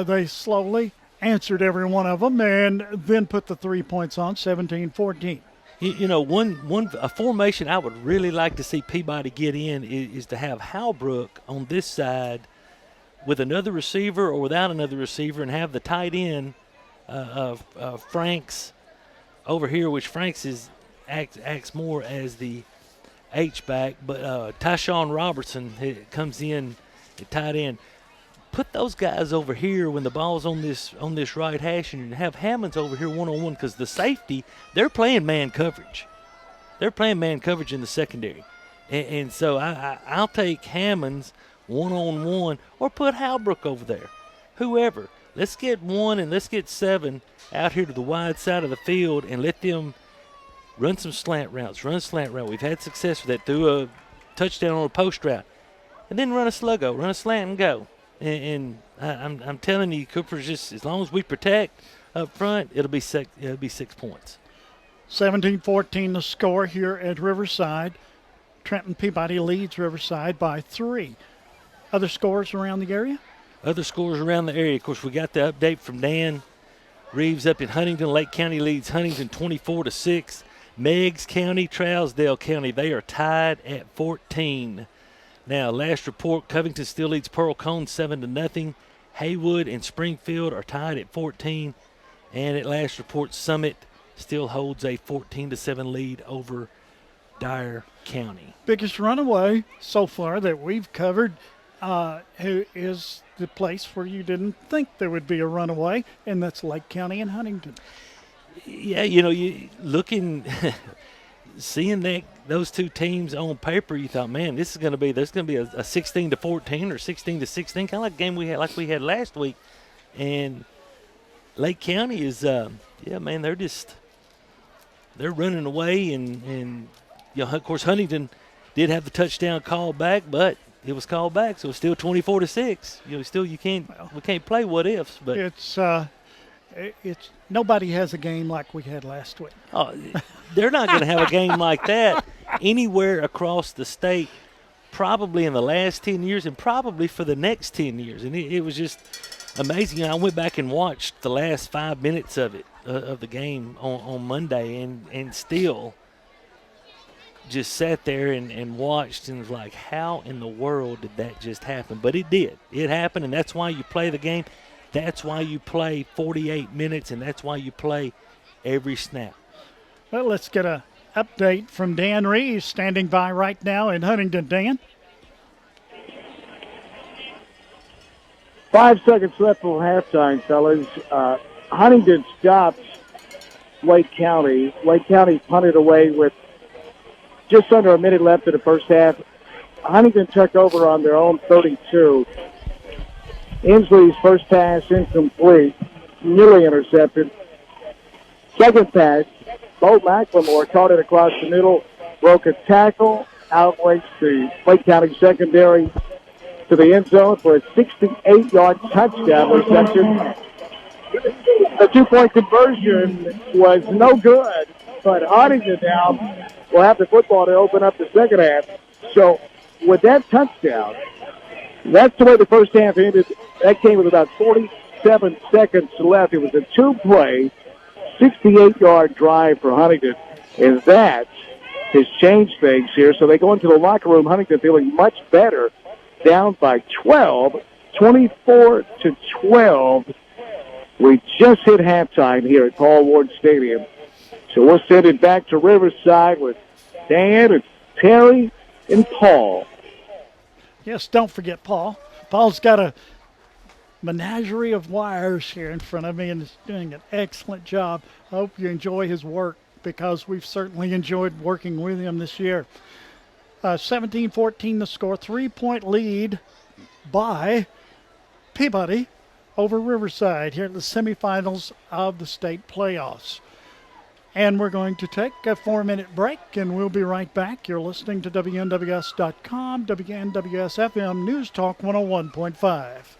They slowly answered every one of them and then put the 3 points on, 17-14. A formation I would really like to see Peabody get in is to have Halbrook on this side with another receiver or without another receiver and have the tight end of Franks over here, which Franks acts more as the H-back, but Tyshawn Robertson comes in at tight end. Put those guys over here when the ball's on this right hash, and have Hammonds over here one-on-one, because the safety, they're playing man coverage. They're playing man coverage in the secondary. And so I'll take Hammonds one-on-one, or put Halbrook over there. Whoever. Let's get 1 and let's get 7 out here to the wide side of the field and let them run some slant routes. We've had success with that through a touchdown on a post route. And then run a sluggo, run a slant and go. And I'm telling you, Cooper's just, as long as we protect up front, it'll be 6 points. 17-14 the score here at Riverside. Trenton Peabody leads Riverside by 3. Other scores around the area? Other scores around the area. Of course, we got the update from Dan Reeves up in Huntington. Lake County leads Huntington 24-6. Meigs County, Trousdale County, they are tied at 14. Now, last report, Covington still leads Pearl Cone 7-0. Haywood and Springfield are tied at 14. And at last report, Summit still holds a 14-7 lead over Dyer County. Biggest runaway so far that we've covered who is the place where you didn't think there would be a runaway, and that's Lake County and Huntington. Yeah, you looking, seeing those two teams on paper, you thought, man, there's going to be a 16-14 or 16-16, kind of like a game we had last week. And Lake County is, they're running away, and of course Huntington did have the touchdown call back, but it was called back, so it's still 24-6. We can't play what ifs, but it's nobody has a game like we had last week. Oh, they're not going to have a game like that anywhere across the state, probably in the last 10 years and probably for the next 10 years. And it was just amazing. I went back and watched the last 5 minutes of it, of the game on Monday, and still just sat there and watched and was like, how in the world did that just happen? But it did. It happened, and that's why you play the game. That's why you play 48 minutes, and that's why you play every snap. Well, let's get an update from Dan Reeves, standing by right now in Huntington. Dan? 5 seconds left for halftime, fellas. Huntington stopped Lake County. Lake County punted away with just under a minute left in the first half. Huntington took over on their own 32. Inslee's first pass incomplete, nearly intercepted. Second pass, Bo McLemore caught it across the middle, broke a tackle, outweighs the Lake County secondary to the end zone for a 68-yard touchdown reception. The two-point conversion was no good, but Huntington now will have the football to open up the second half. So with that touchdown, that's the way the first half ended. That came with about 47 seconds left. It was a two-play, 68-yard drive for Huntington, and that has changed things here. So they go into the locker room, Huntington feeling much better, down by 12, 24-12. We just hit halftime here at Paul Ward Stadium. So we'll send it back to Riverside with Dan and Terry and Paul. Yes, don't forget Paul. Paul's got a menagerie of wires here in front of me and is doing an excellent job. I hope you enjoy his work, because we've certainly enjoyed working with him this year. 17-14 the score, 3-point lead by Peabody over Riverside here at the semifinals of the state playoffs. And we're going to take a 4-minute break, and we'll be right back. You're listening to WNWS.com, WNWS FM News Talk 101.5.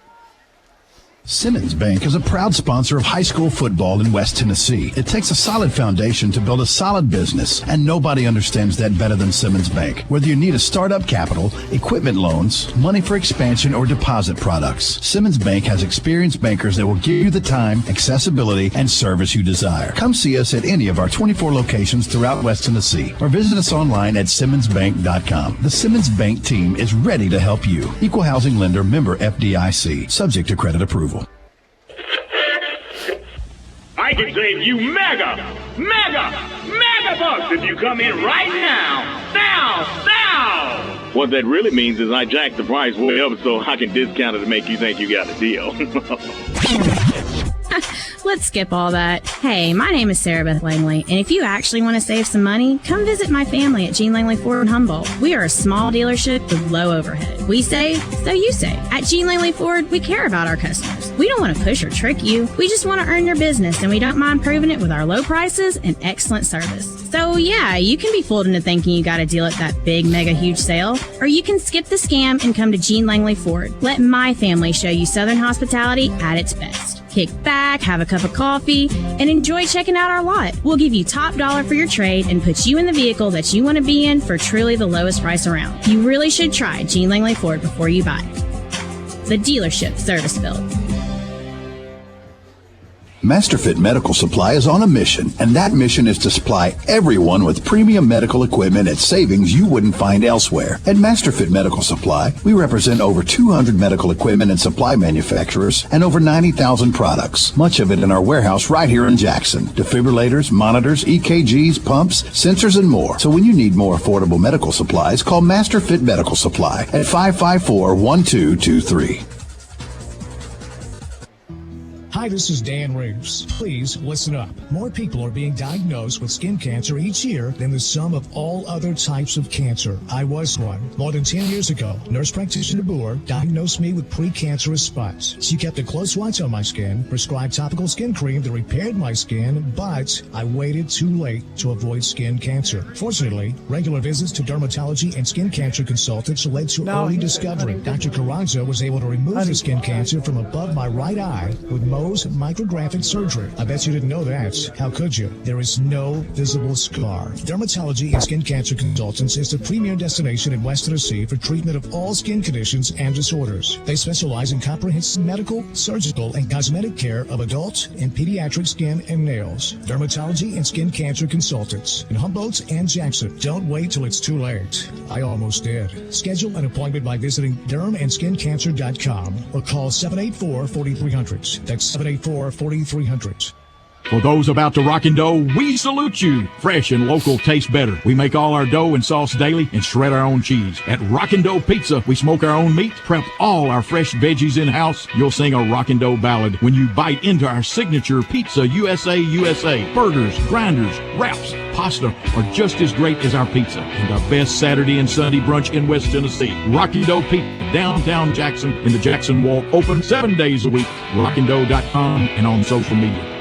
Simmons Bank is a proud sponsor of high school football in West Tennessee. It takes a solid foundation to build a solid business, and nobody understands that better than Simmons Bank. Whether you need a startup capital, equipment loans, money for expansion, or deposit products, Simmons Bank has experienced bankers that will give you the time, accessibility, and service you desire. Come see us at any of our 24 locations throughout West Tennessee, or visit us online at simmonsbank.com. The Simmons Bank team is ready to help you. Equal housing lender, member FDIC, subject to credit approval. I can save you mega bucks if you come in right now. What that really means is I jacked the price way up so I can discount it to make you think you got a deal. Let's skip all that. Hey, my name is Sarah Beth Langley, and if you actually want to save some money, come visit my family at Gene Langley Ford in Humboldt. We are a small dealership with low overhead. We save, so you save. At Gene Langley Ford, we care about our customers. We don't want to push or trick you. We just want to earn your business, and we don't mind proving it with our low prices and excellent service. So yeah, you can be fooled into thinking you got a deal at that big, mega, huge sale, or you can skip the scam and come to Gene Langley Ford. Let my family show you Southern hospitality at its best. Kick back, have a cup of coffee, and enjoy checking out our lot. We'll give you top dollar for your trade and put you in the vehicle that you want to be in for truly the lowest price around. You really should try Gene Langley Ford before you buy. The dealership service-built. MasterFit Medical Supply is on a mission, and that mission is to supply everyone with premium medical equipment at savings you wouldn't find elsewhere. At MasterFit Medical Supply, we represent over 200 medical equipment and supply manufacturers and over 90,000 products, much of it in our warehouse right here in Jackson. Defibrillators, monitors, EKGs, pumps, sensors, and more. So when you need more affordable medical supplies, call MasterFit Medical Supply at 554-1223. Hi, this is Dan Reeves. Please listen up. More people are being diagnosed with skin cancer each year than the sum of all other types of cancer. I was one. More than 10 years ago, nurse practitioner Boer diagnosed me with precancerous spots. She kept a close watch on my skin, prescribed topical skin cream that repaired my skin, but I waited too late to avoid skin cancer. Fortunately, regular visits to dermatology and skin cancer consultants led to early discovery. Dr. Carranza was able to remove the skin cancer from above my right eye with Mohs micrographic surgery. I bet you didn't know that. How could you? There is no visible scar. Dermatology and Skin Cancer Consultants is the premier destination in West Tennessee for treatment of all skin conditions and disorders. They specialize in comprehensive medical, surgical, and cosmetic care of adult and pediatric skin and nails. Dermatology and Skin Cancer Consultants in Humboldt and Jackson. Don't wait till it's too late. I almost did. Schedule an appointment by visiting dermandskincancer.com or call 784-4300. That's 784-4300. For those about to rock and dough, we salute you. Fresh and local tastes better. We make all our dough and sauce daily and shred our own cheese. At Rockin' Dough Pizza, we smoke our own meat, prep all our fresh veggies in-house. You'll sing a Rockin' Dough ballad when you bite into our signature Pizza USA. Burgers, grinders, wraps, pasta are just as great as our pizza. And our best Saturday and Sunday brunch in West Tennessee. Rockin' Dough Pizza, downtown Jackson in the Jackson Walk, open 7 days a week. RockinDough.com and on social media.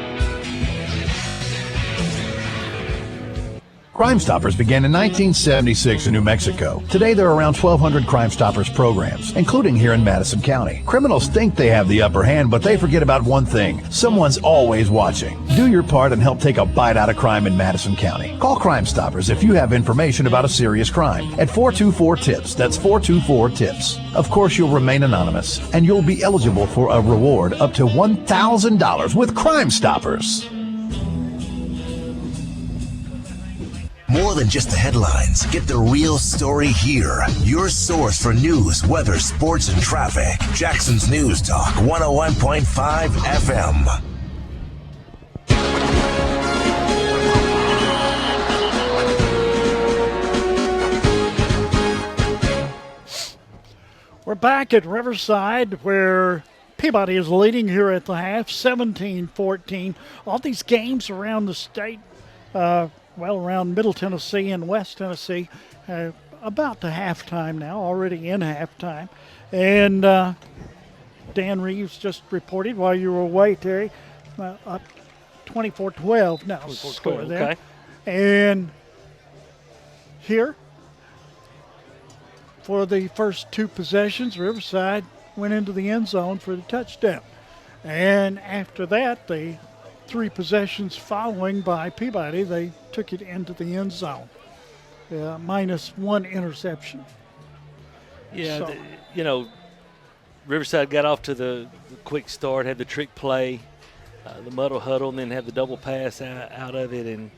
Crime Stoppers began in 1976 in New Mexico. Today, there are around 1,200 Crime Stoppers programs, including here in Madison County. Criminals think they have the upper hand, but they forget about one thing. Someone's always watching. Do your part and help take a bite out of crime in Madison County. Call Crime Stoppers if you have information about a serious crime at 424-TIPS. That's 424-TIPS. Of course, you'll remain anonymous, and you'll be eligible for a reward up to $1,000 with Crime Stoppers. More than just the headlines. Get the real story here. Your source for news, weather, sports, and traffic. Jackson's News Talk 101.5 FM. We're back at Riverside where Peabody is leading here at the half, 17-14. All these games around the state, around Middle Tennessee and West Tennessee, about to halftime now, already in halftime. And Dan Reeves just reported while you were away, Terry, up 24-12 now score there. Okay. And here, for the first two possessions, Riverside went into the end zone for the touchdown. And after that, the 3 possessions following by Peabody, they took it into the end zone. Minus 1 interception. Yeah, So- Riverside got off to the quick start, had the trick play, the muddle huddle, and then had the double pass out of it, and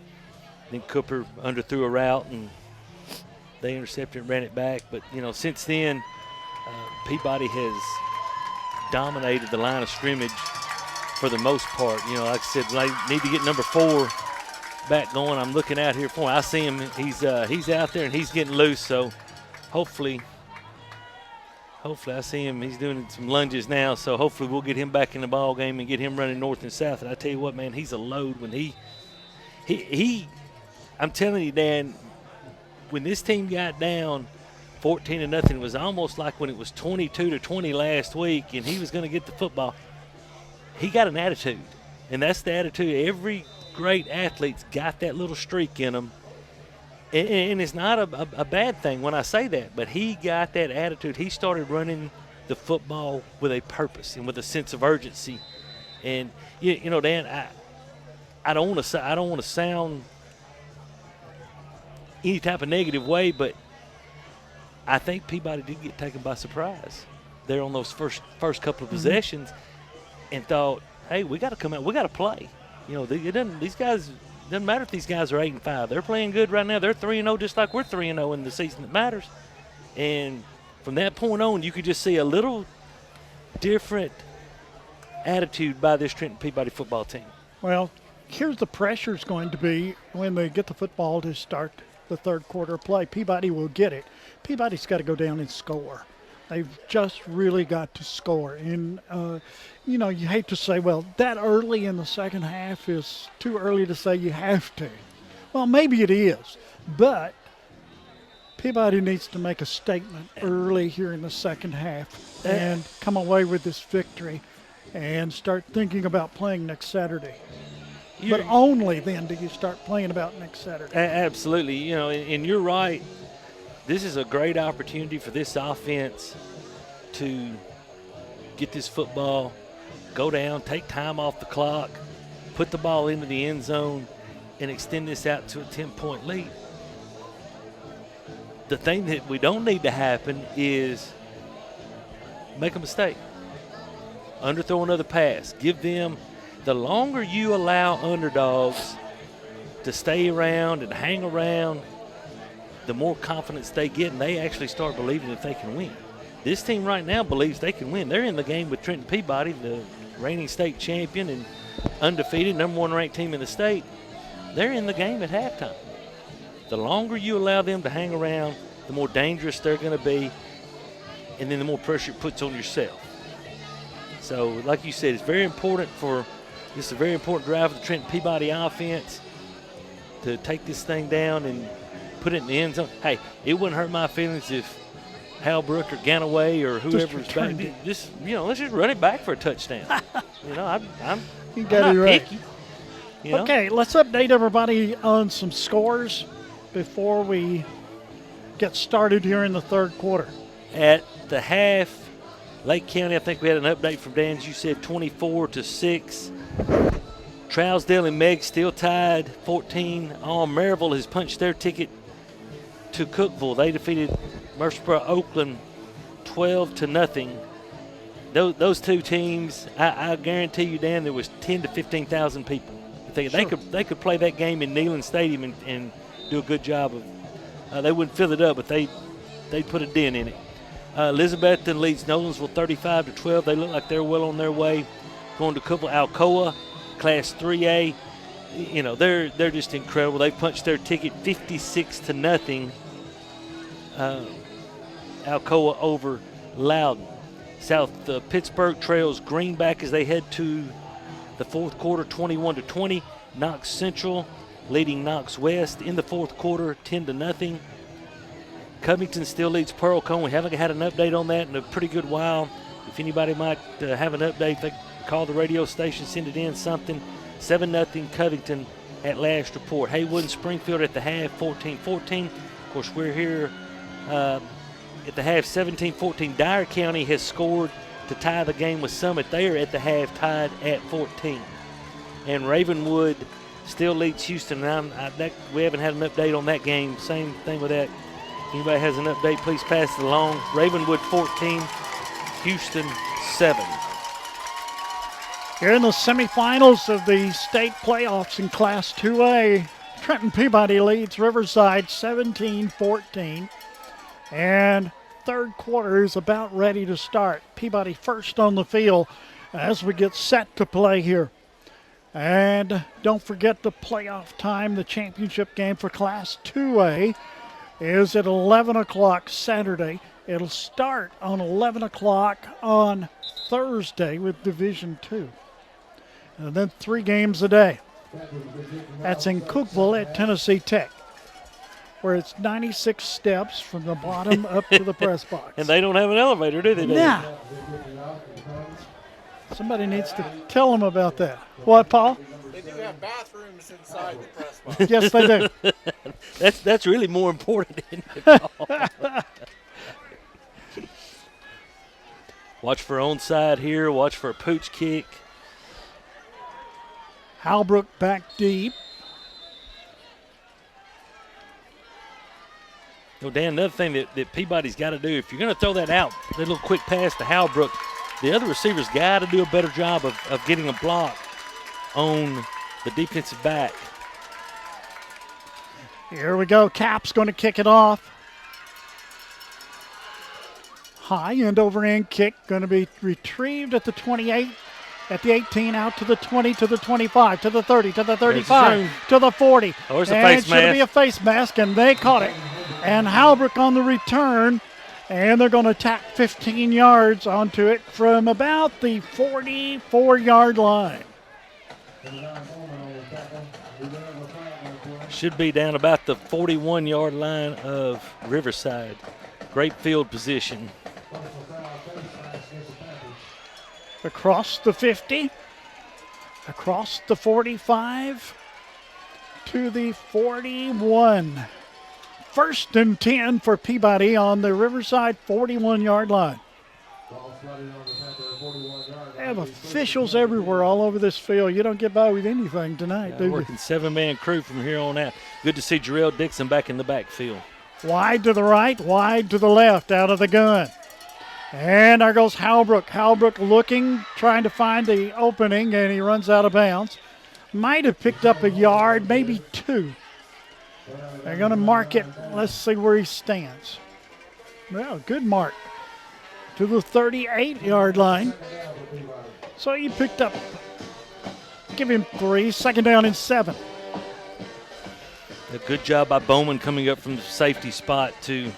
then Cooper underthrew a route, and they intercepted and ran it back. But, since then, Peabody has dominated the line of scrimmage for the most part. Like I said, they need to get number 4 back going. I'm looking out here for him. I see him. He's out there, and he's getting loose, so hopefully I see him. He's doing some lunges now, so hopefully we'll get him back in the ball game and get him running north and south. And I tell you what, man, he's a load when he I'm telling you, Dan, when this team got down 14-0, it was almost like when it was 22-20 last week and he was going to get the football. He got an attitude, and that's the attitude. Every great athlete's got that little streak in them. And it's not a bad thing when I say that, but he got that attitude. He started running the football with a purpose and with a sense of urgency. And Dan, I don't want to sound any type of negative way, but I think Peabody did get taken by surprise there on those first couple of possessions, and thought, hey, we got to come out, we got to play. These guys. Doesn't matter if these guys are 8-5. They're playing good right now. They're 3-0, just like we're 3-0 in the season that matters. And from that point on, you could just see a little different attitude by this Trenton Peabody football team. Well, here's the pressure's going to be when they get the football to start the third quarter play. Peabody will get it. Peabody's got to go down and score. They've just really got to score. And, you hate to say, well, that early in the second half is too early to say you have to. Well, maybe it is. But Peabody needs to make a statement early here in the second half and come away with this victory and start thinking about playing next Saturday. But only then do you start playing about next Saturday. Absolutely. And you're right. This is a great opportunity for this offense to get this football, go down, take time off the clock, put the ball into the end zone, and extend this out to a 10-point lead. The thing that we don't need to happen is make a mistake. Underthrow another pass. Give them – the longer you allow underdogs to stay around and hang around, the more confidence they get, and they actually start believing that they can win. This team right now believes they can win. They're in the game with Trenton Peabody, the reigning state champion and undefeated, number 1 ranked team in the state. They're in the game at halftime. The longer you allow them to hang around, the more dangerous they're going to be, and then the more pressure it puts on yourself. So, like you said, it's very important this is a very important drive for the Trenton Peabody offense to take this thing down and put it in the end zone. Hey, it wouldn't hurt my feelings if Hal Brook or Ganaway or whoever's back, let's just run it back for a touchdown. I'm not picky. Okay, let's update everybody on some scores before we get started here in the third quarter. At the half, Lake County, I think we had an update from Dan, as you said, 24-6. Trousdale and Meg still tied 14. Maryville has punched their ticket to Cookeville. They defeated Murfreesboro Oakland 12-0. Those two teams, I guarantee you, Dan, there was 10 to 15,000 people. They could play that game in Neyland Stadium and do a good job of. They wouldn't fill it up, but they'd put a dent in it. Elizabethton leads Nolensville 35-12. They look like they're well on their way going to Cookeville. Alcoa, Class 3A, they're just incredible. They punched their ticket 56-0. Alcoa over Loudon. South Pittsburgh trails Greenback as they head to the fourth quarter, 21-20. Knox Central leading Knox West in the fourth quarter, 10-0. Covington still leads Pearl-Cohn. We haven't had an update on that in a pretty good while. If anybody might have an update, they call the radio station, send it in, something. 7-0 Covington at last report. Haywood and Springfield at the half, 14-14. Of course, we're here at the half, 17-14. Dyer County has scored to tie the game with Summit. They are at the half tied at 14. And Ravenwood still leads Houston. We haven't had an update on that game. Same thing with that. If anybody has an update, please pass it along. Ravenwood 14, Houston 7. Here in the semifinals of the state playoffs in Class 2A, Trenton Peabody leads Riverside 17-14. And third quarter is about ready to start. Peabody first on the field as we get set to play here. And don't forget the playoff time. The championship game for Class 2A is at 11 o'clock Saturday. It'll start on 11 o'clock on Thursday with Division 2. And then 3 games a day. That's in Cookeville at Tennessee Tech, where it's 96 steps from the bottom up to the press box. And they don't have an elevator, do they? Nah. Somebody needs to tell them about that. What, Paul? They do have bathrooms inside the press box. Yes, they do. That's really more important, isn't it, Paul? Watch for onside here. Watch for a pooch kick. Halbrook back deep. Well, Dan, another thing that Peabody's got to do, if you're going to throw that out, that little quick pass to Halbrook, the other receivers got to do a better job of getting a block on the defensive back. Here we go. Cap's going to kick it off. High end over end kick going to be retrieved at the 28, at the 18, out to the 20, to the 25, to the 30, to the 35, to the 40. Oh, there's a and face it's going to mask. be a face mask, and they caught it. And Halbrook on the return, and they're going to tack 15 yards onto it from about the 44-yard line. Should be down about the 41-yard line of Riverside. Great field position. Across the 50, across the 45, to the 41. First and 10 for Peabody on the Riverside 41-yard line. They have officials everywhere all over this field. You don't get by with anything tonight, do you? Working 7-man crew from here on out. Good to see Jarrell Dixon back in the backfield. Wide to the right, wide to the left, out of the gun. And there goes Halbrook. Halbrook looking, trying to find the opening, and he runs out of bounds. Might have picked up a yard, maybe 2. They're going to mark it. Let's see where he stands. Well, good mark. To the 38-yard line. So he picked up, give him 3, second down and 7. A good job by Bowman coming up from the safety spot to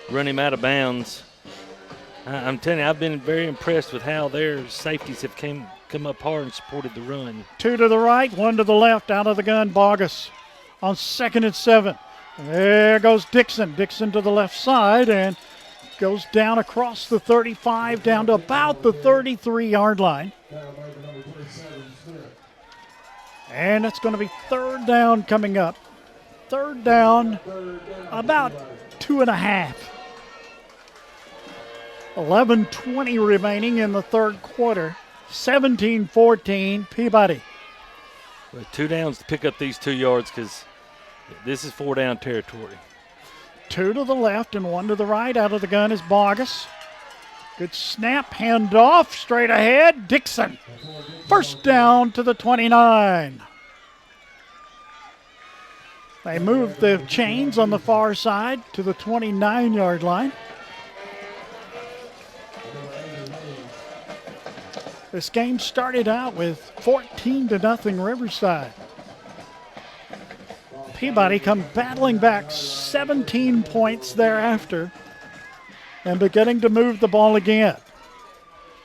run him out of bounds. I'm telling you, I've been very impressed with how their safeties have come up hard and supported the run. 2 to the right, 1 to the left, out of the gun, Bogus on second and 7. There goes Dixon. Dixon to the left side and goes down across the 35, down to about the 33-yard line. And it's going to be third down coming up. Third down, about 2.5. 11:20 remaining in the third quarter. 17-14 Peabody. Well, 2 downs to pick up these 2 yards because this is 4-down territory. 2 to the left and 1 to the right. Out of the gun is Bogus. Good snap, handoff, straight ahead. Dixon. First down to the 29. They moved the chains on the far side to the 29-yard line. This game started out with 14-0 Riverside. Peabody come battling back 17 points thereafter and beginning to move the ball again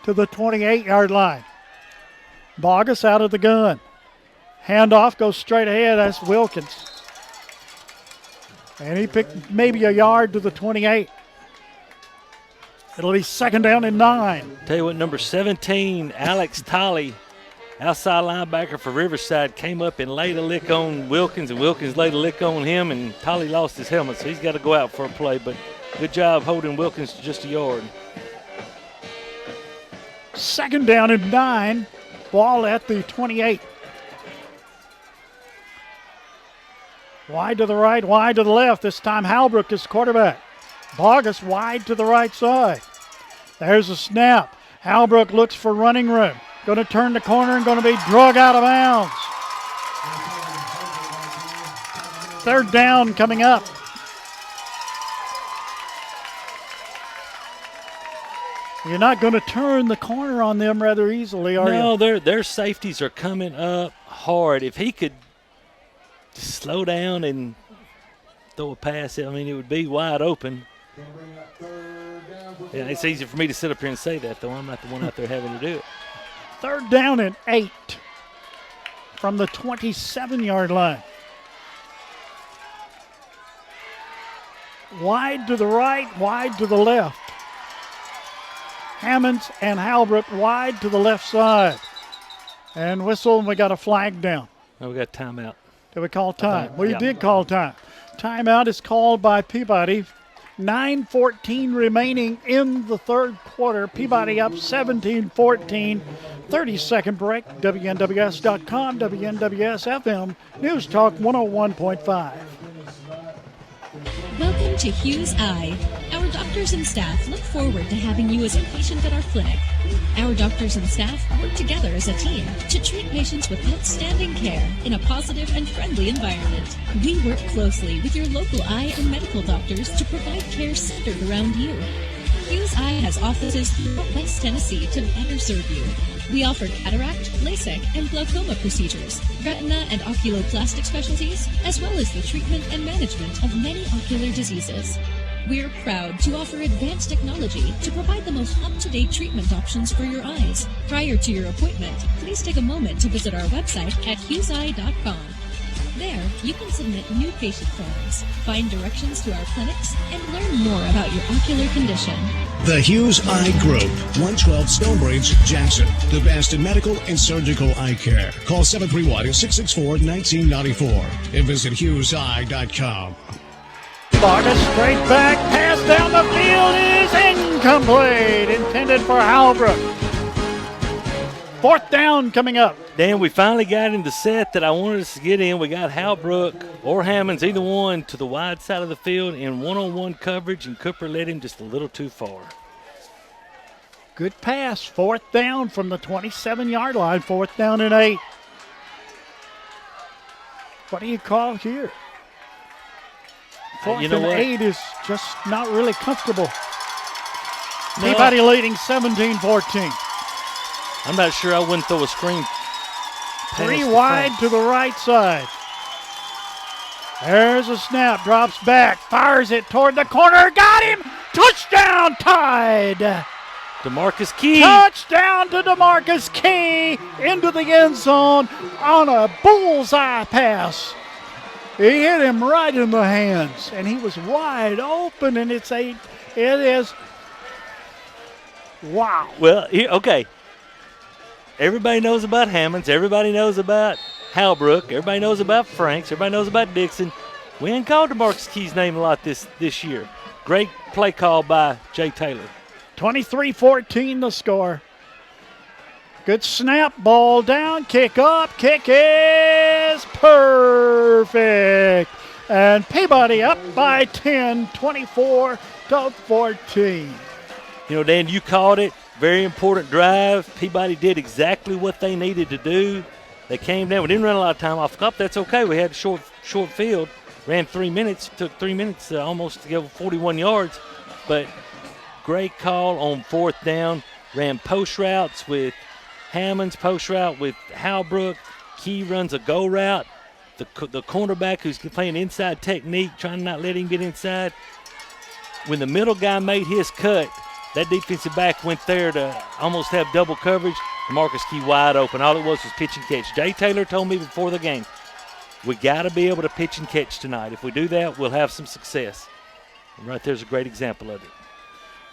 to the 28-yard line. Bogus out of the gun. Handoff goes straight ahead. That's Wilkins. And he picked maybe a yard to the 28. It'll be second down and 9. Tell you what, number 17, Alex Tolley, outside linebacker for Riverside, came up and laid a lick on Wilkins, and Wilkins laid a lick on him, and Tolley lost his helmet, so he's got to go out for a play. But good job holding Wilkins to just a yard. Second down and 9. Ball at the 28. Wide to the right, wide to the left. This time Halbrook is quarterback. Bogus wide to the right side. There's a snap. Halbrook looks for running room. Going to turn the corner and going to be drug out of bounds. Third down coming up. You're not going to turn the corner on them rather easily, are you? No, their safeties are coming up hard. If he could just slow down and throw a pass, I mean, it would be wide open. Yeah, it's easy for me to sit up here and say that, though. I'm not the one out there having to do it. Third down and 8 from the 27-yard line. Wide to the right, wide to the left. Hammonds and Halbrook wide to the left side. And whistle, and we got a flag down. Oh, we got timeout. Did we call time? We did call time. Timeout is called by Peabody. 9:14 remaining in the third quarter. Peabody up 17-14. 30-second break. WNWS.com, WNWS FM, News Talk 101.5. Welcome to Hughes Eye. Our doctors and staff look forward to having you as a patient at our clinic. Our doctors and staff work together as a team to treat patients with outstanding care in a positive and friendly environment. We work closely with your local eye and medical doctors to provide care centered around you. Hughes Eye has offices throughout West Tennessee to better serve you. We offer cataract, LASIK, and glaucoma procedures, retina and oculoplastic specialties, as well as the treatment and management of many ocular diseases. We're proud to offer advanced technology to provide the most up-to-date treatment options for your eyes. Prior to your appointment, please take a moment to visit our website at hugheseye.com. There, you can submit new patient forms, find directions to our clinics, and learn more about your ocular condition. The Hughes Eye Group, 112 Stonebridge, Jackson. The best in medical and surgical eye care. Call 731-664-1994 and visit hugheseye.com. Bogus straight back, pass down the field is incomplete. Intended for Halbrook. Fourth down coming up. Dan, we finally got in the set that I wanted us to get in. We got Halbrook or Hammonds, either one, to the wide side of the field in one-on-one coverage, and Cooper led him just a little too far. Good pass. Fourth down from the 27-yard line. Fourth down and 8. What do you call here? Fourth and 8 is just not really comfortable. No. Peabody leading 17-14. I'm not sure I wouldn't throw a screen. Three wide to the right side. There's a snap, drops back, fires it toward the corner, got him! Touchdown, tied! DeMarcus Key. Touchdown to DeMarcus Key into the end zone on a bullseye pass. He hit him right in the hands, and he was wide open, and it is, wow. Well, okay. Everybody knows about Hammonds. Everybody knows about Halbrook. Everybody knows about Franks. Everybody knows about Dixon. We ain't called DeMarcus Key's name a lot this year. Great play call by Jay Taylor. 23-14 the score. Good snap, ball down, kick up, kick is perfect. And Peabody up by 10, 24-14. You know, Dan, you called it. Very important drive. Peabody did exactly what they needed to do. They came down. We didn't run a lot of time off the clock. That's okay. We had a short field. Ran 3 minutes. Took 3 minutes almost to go 41 yards. But great call on fourth down. Ran post routes with Hammonds, post route with Halbrook. Key runs a go route. The cornerback who's playing inside technique, trying to not let him get inside. When the middle guy made his cut, that defensive back went there to almost have double coverage. Marcus Key wide open. All it was pitch and catch. Jay Taylor told me before the game, we got to be able to pitch and catch tonight. If we do that, we'll have some success. And right there's a great example of it.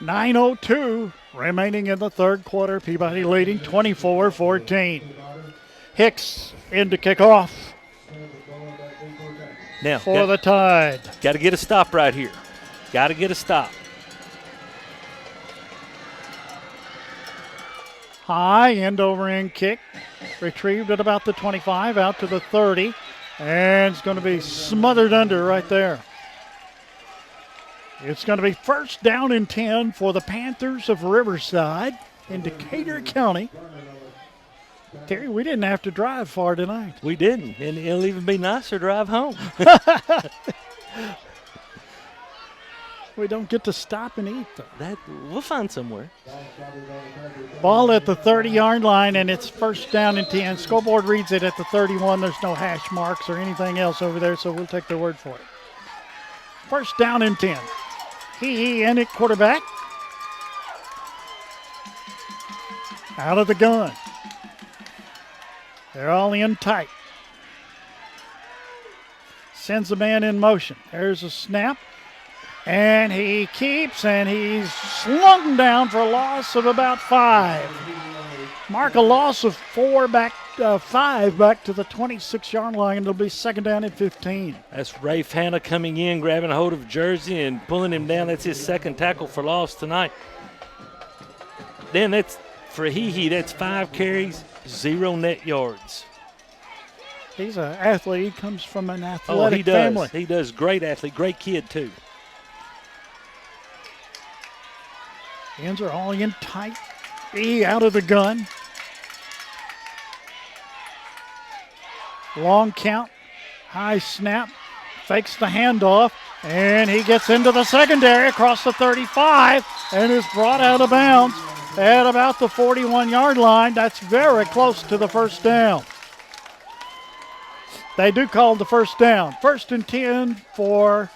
9:02 remaining in the third quarter. Peabody leading 24-14. Hicks into kickoff. Now for the Tide. Got to get a stop right here. Got to get a stop. High end over end kick. Retrieved at about the 25, out to the 30. And it's going to be smothered under right there. It's going to be first down and 10 for the Panthers of Riverside in Decatur County. Terry, we didn't have to drive far tonight. We didn't, and it'll even be nicer to drive home. We don't get to stop and eat, though. We'll find somewhere. Ball at the 30-yard line, and it's first down and 10. Scoreboard reads it at the 31. There's no hash marks or anything else over there, so we'll take their word for it. First down and 10. He in it, quarterback. Out of the gun. They're all in tight. Sends the man in motion. There's a snap. And he keeps, and he's slung down for a loss of about 5. Mark a loss of 5 back to the 26-yard line. It'll be second down and 15. That's Rafe Hanna coming in, grabbing a hold of Jersey and pulling him down. That's his second tackle for loss tonight. Then that's for Hee. That's 5 carries, 0 net yards. He's an athlete. He comes from an athletic family. He does. Great athlete, great kid too. Ends are all in tight. Out of the gun. Long count. High snap. Fakes the handoff. And he gets into the secondary across the 35 and is brought out of bounds at about the 41-yard line. That's very close to the first down. They do call the first down. First and 10 for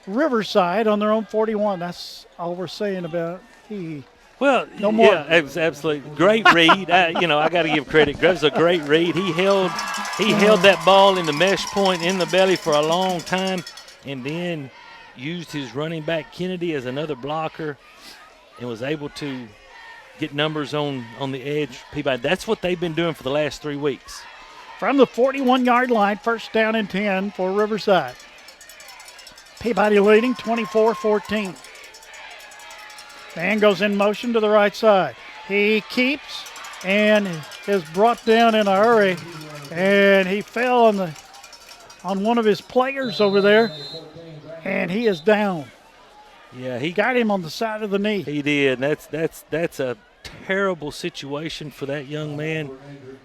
Riverside on their own 41. That's all we're saying about Hee. Well, no more. Yeah, it was absolutely great read. I got to give credit. It was a great read. He held that ball in the mesh point in the belly for a long time, and then used his running back Kennedy as another blocker, and was able to get numbers on the edge. Peabody. That's what they've been doing for the last 3 weeks. From the 41-yard line, first down and 10 for Riverside. Peabody leading 24-14. Man goes in motion to the right side. He keeps and is brought down in a hurry. And he fell on one of his players over there. And he is down. Yeah, he got him on the side of the knee. He did. That's a terrible situation for that young man.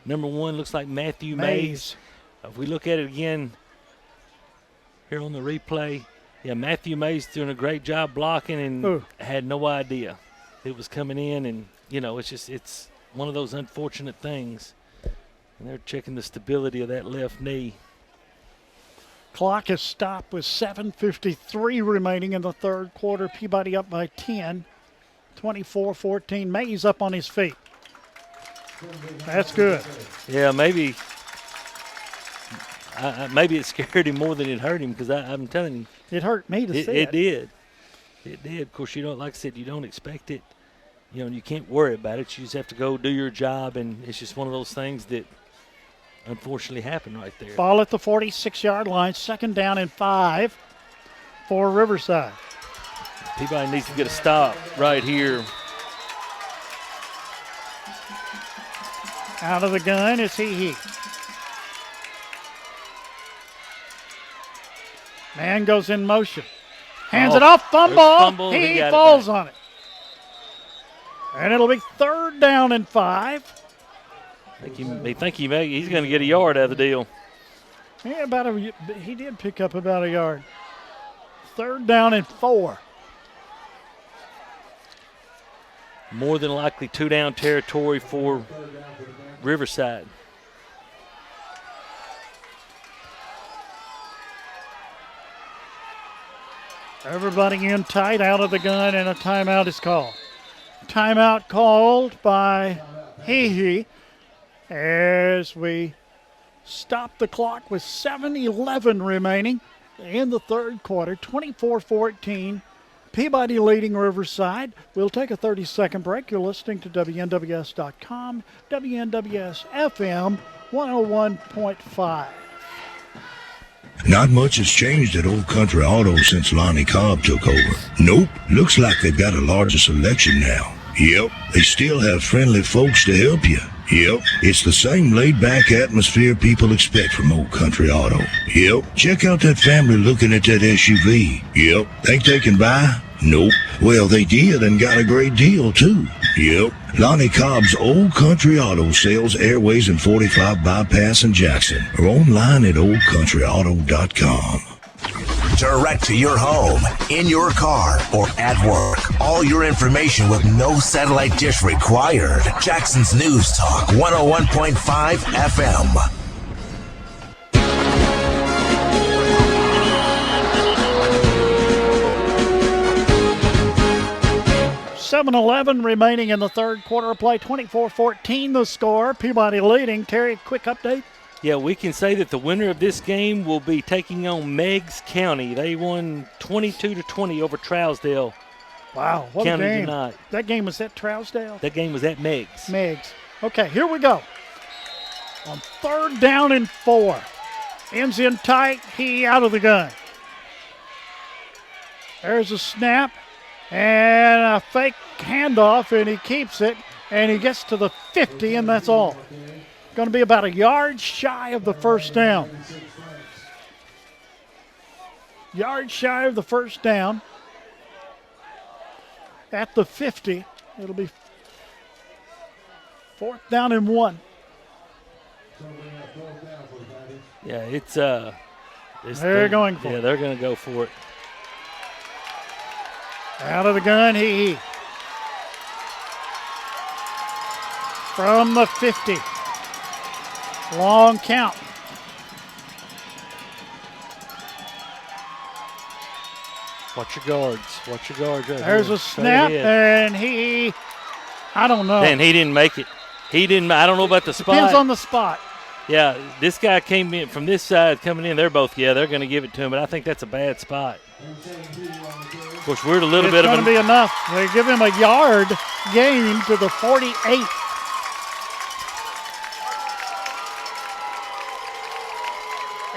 Number 1 looks like Matthew Mays. If we look at it again here on the replay, yeah, Matthew Mays doing a great job blocking and had no idea it was coming in. And, it's one of those unfortunate things. And they're checking the stability of that left knee. Clock is stopped with 7:53 remaining in the third quarter. Peabody up by 10, 24-14. Mays up on his feet. That's good. Yeah, maybe it scared him more than it hurt him, because I'm telling you. It hurt me to see it. It did. Of course, like I said, you don't expect it. And you can't worry about it. You just have to go do your job, and it's just one of those things that unfortunately happened right there. Ball at the 46-yard line, second down and 5 for Riverside. Peabody needs to get a stop right here. Out of the gun is Hee. Man goes in motion. Hands it off, fumble. He falls on it. And it'll be third down and 5. He's going to get a yard out of the deal. Yeah, he did pick up about a yard. Third down and 4. More than likely 2-down territory for Riverside. Everybody in tight, out of the gun, and a timeout is called. Timeout called by Hee as we stop the clock with 7:11 remaining in the third quarter, 24-14. Peabody leading Riverside. We'll take a 30-second break. You're listening to WNWS.com, WNWS FM 101.5. Not much has changed at Old Country Auto since Lonnie Cobb took over. Nope, looks like they've got a larger selection now. Yep, they still have friendly folks to help you. Yep, it's the same laid-back atmosphere people expect from Old Country Auto. Yep, check out that family looking at that SUV. Yep, think they can buy? Nope. Well, they did and got a great deal, too. Yep, Lonnie Cobb's Old Country Auto sells Airways and 45 Bypass in Jackson, or online at oldcountryauto.com. Direct to your home, in your car, or at work. All your information with no satellite dish required. Jackson's News Talk 101.5 FM. 7:11 remaining in the third quarter of play. 24-14 the score. Peabody leading. Terry, quick update. Yeah, we can say that the winner of this game will be taking on Meigs County. They won 22-20 over Trousdale. Wow, what County a game. tonight. That game was at Trousdale? That game was at Meigs. Meigs. Okay, here we go. On 3rd down and 4. Ends in tight. He out of the gun. There's a snap and a fake handoff, and he keeps it, and he gets to the 50, and that's all. Going to be about a yard shy of the first down. Yard shy of the first down. At the 50, it'll be 4th down and 1. Yeah, it's they're going for it. Yeah, they're going to go for it. Out of the gun, he. From the 50. Long count. Watch your guards. Watch your guards. Right There's here. a snap, and he, I don't know. And he didn't make it. He didn't. I don't know about the spot. Depends on the spot. Yeah, this guy came in from this side coming in. They're both, they're going to give it to him, but I think that's a bad spot. Of course, we're a little bit of It's going to be enough. They give him a yard gain to the 48.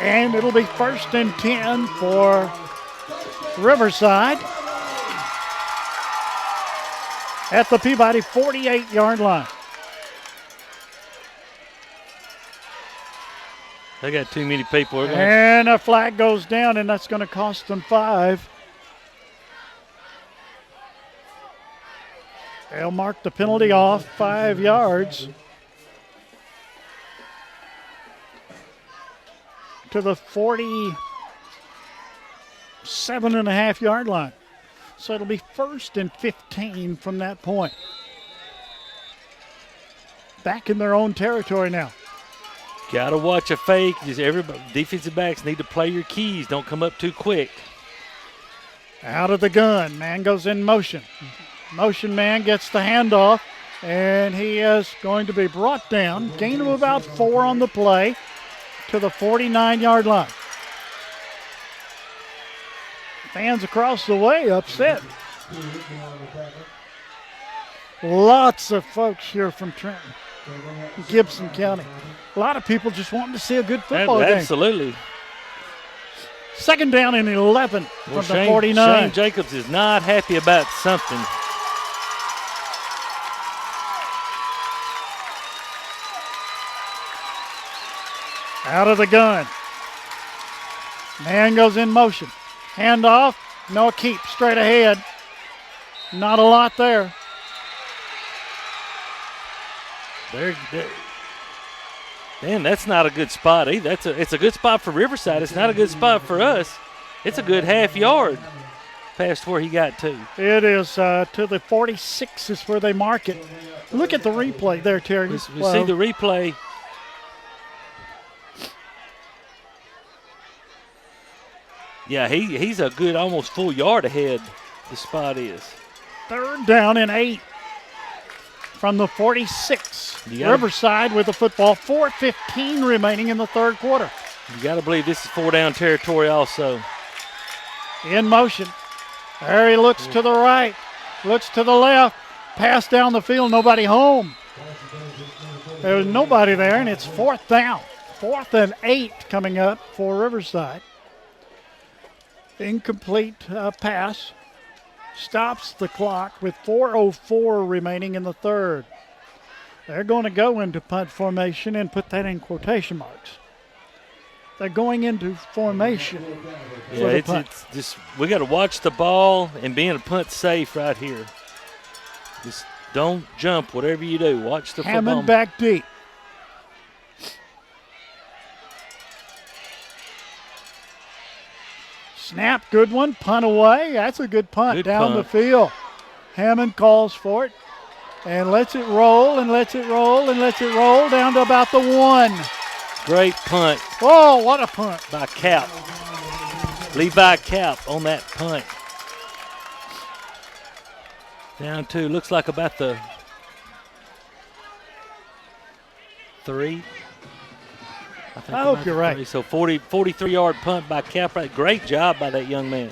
And it'll be 1st and 10 for Riverside at the Peabody 48-yard line. They got too many people. And a flag goes down, and that's going to cost them 5. They'll mark the penalty off 5 yards to the 47.5-yard line. So it'll be 1st and 15 from that point. Back in their own territory now. Got to watch a fake. Just everybody, defensive backs need to play your keys. Don't come up too quick. Out of the gun. Man goes in motion. Motion man gets the handoff, and he is going to be brought down. Gain of about 4 on the play to the 49-yard line. Fans across the way upset. Lots of folks here from Trenton, Gibson County. A lot of people just wanting to see a good football game. Absolutely. 2nd down and 11 from the 49. Shane Jacobs is not happy about something. Out of the gun. Man goes in motion. Handoff. No keep. Straight ahead. Not a lot there. Man, that's not a good spot either. It's a good spot for Riverside. It's not a good spot for us. It's a good half yard past where he got to. It is to the 46 is where they mark it. Look at the replay there, Terry. We see the replay. Yeah, he's a good almost full yard ahead, the spot is. 3rd down and 8 from the 46. Riverside with the football. 4:15 remaining in the third quarter. You got to believe this is 4-down territory also. In motion. There he looks to the right, looks to the left. Pass down the field, nobody home. There's nobody there, and it's 4th down. 4th and 8 coming up for Riverside. Incomplete pass. stops the clock with 4:04 remaining in the third. They're going to go into punt formation and put that in quotation marks. They're going into formation for the punt. It's just we got to watch the ball and be in a punt safe right here. Just don't jump, whatever you do. Watch the Hammond football. back deep. Snap, good one. Punt away. That's a good punt down the field. Hammond calls for it and lets it roll and lets it roll and lets it roll down to about the 1. Great punt. Oh, what a punt. By Cap. Levi Cap on that punt. Down to, looks like about the 3. I hope you're right. So 43-yard punt by Cap. Great job by that young man.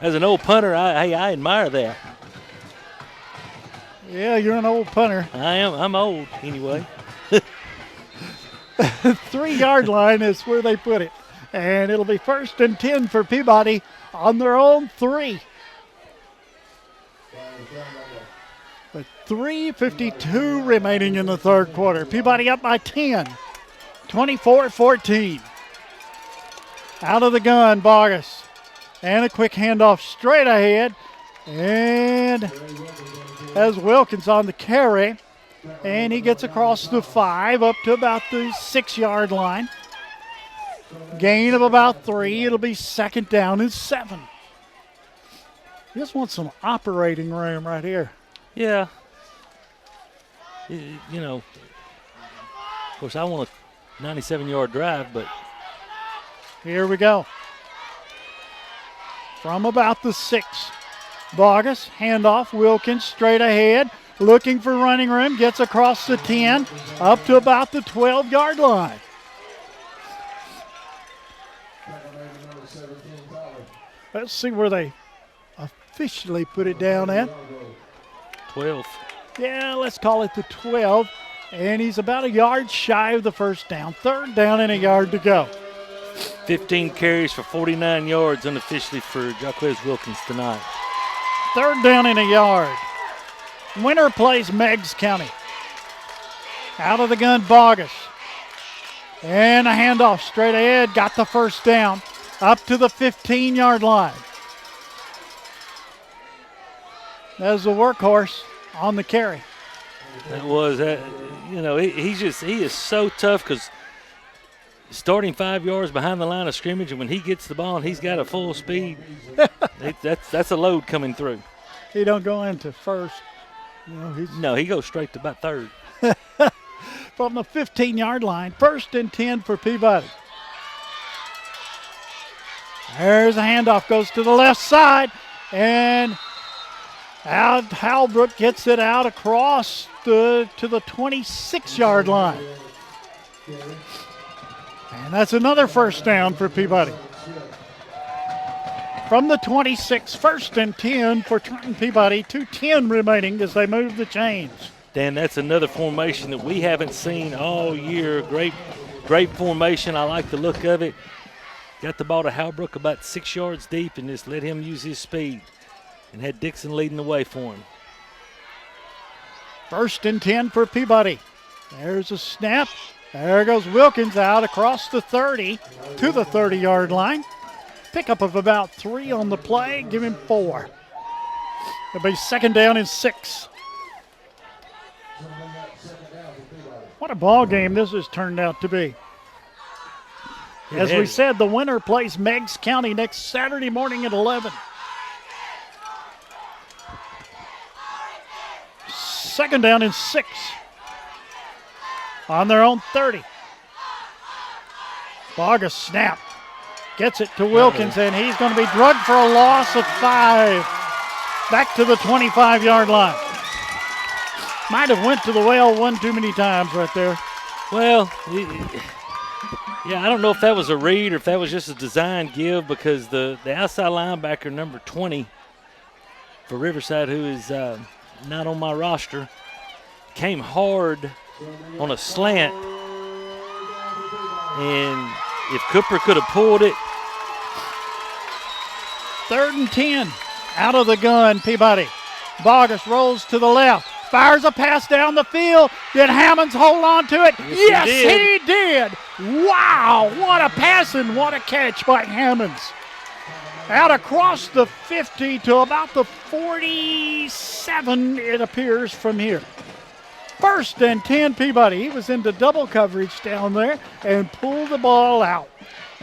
As an old punter, I admire that. Yeah, you're an old punter. I am. I'm old anyway. 3-yard line is where they put it. And it'll be 1st and 10 for Peabody on their own 3. With 3:52 remaining in the third quarter. Peabody up by 10. 24-14. Out of the gun, Bogus. And a quick handoff straight ahead. And has Wilkins on the carry. And he gets across the 5 up to about the 6-yard line. Gain of about 3. It'll be 2nd down and 7. Just want some operating room right here. Yeah. You know, of course, I want a 97-yard drive, but. Here we go. From about the 6. Bogus, handoff, Wilkins straight ahead. Looking for running room, gets across the 10, up to about the 12-yard line. Let's see where they officially put it down at. 12. Yeah, let's call it the 12. And he's about a yard shy of the first down. 3rd down and a yard to go. 15 carries for 49 yards unofficially for Jaquez Wilkins tonight. 3rd down and a yard. Winner plays Meigs County. Out of the gun, Bogus. And a handoff straight ahead. Got the first down. Up to the 15-yard line. There's the workhorse on the carry. That was, you know, he is so tough because starting 5 yards behind the line of scrimmage, and when he gets the ball and he's got a full speed, that's a load coming through. He don't go into first. No, he goes straight to about 3rd. From the 15-yard line, 1st and 10 for Peabody. There's a handoff, goes to the left side, and Halbrook gets it out across to the 26-yard line. And that's another first down for Peabody. From the 26, 1st and 10 for Trenton Peabody. 2:10 remaining as they move the chains. Dan, that's another formation that we haven't seen all year. Great formation. I like the look of it. Got the ball to Halbrook about 6 yards deep and just let him use his speed. And had Dixon leading the way for him. 1st and 10 for Peabody. There's a snap. There goes Wilkins out across the 30 to the 30-yard line. Pickup of about 3 on the play. Give him 4. It'll be 2nd down and 6. What a ball game this has turned out to be. As we said, the winner plays Meigs County next Saturday morning at 11. 2nd down and 6. On their own 30. Bogus snap. Gets it to Wilkins, and he's going to be drugged for a loss of 5. Back to the 25-yard line. Might have went to the well one too many times right there. Well, yeah, I don't know if that was a read or if that was just a design give, because the outside linebacker, number 20 for Riverside, who is not on my roster, came hard on a slant. And if Cooper could have pulled it. 3rd and 10. Out of the gun, Peabody. Bogus rolls to the left. Fires a pass down the field. Did Hammonds hold on to it? Yes, he did. Wow, what a pass and what a catch by Hammonds. Out across the 50 to about the 47, it appears from here. 1st and 10, Peabody. He was into double coverage down there and pulled the ball out.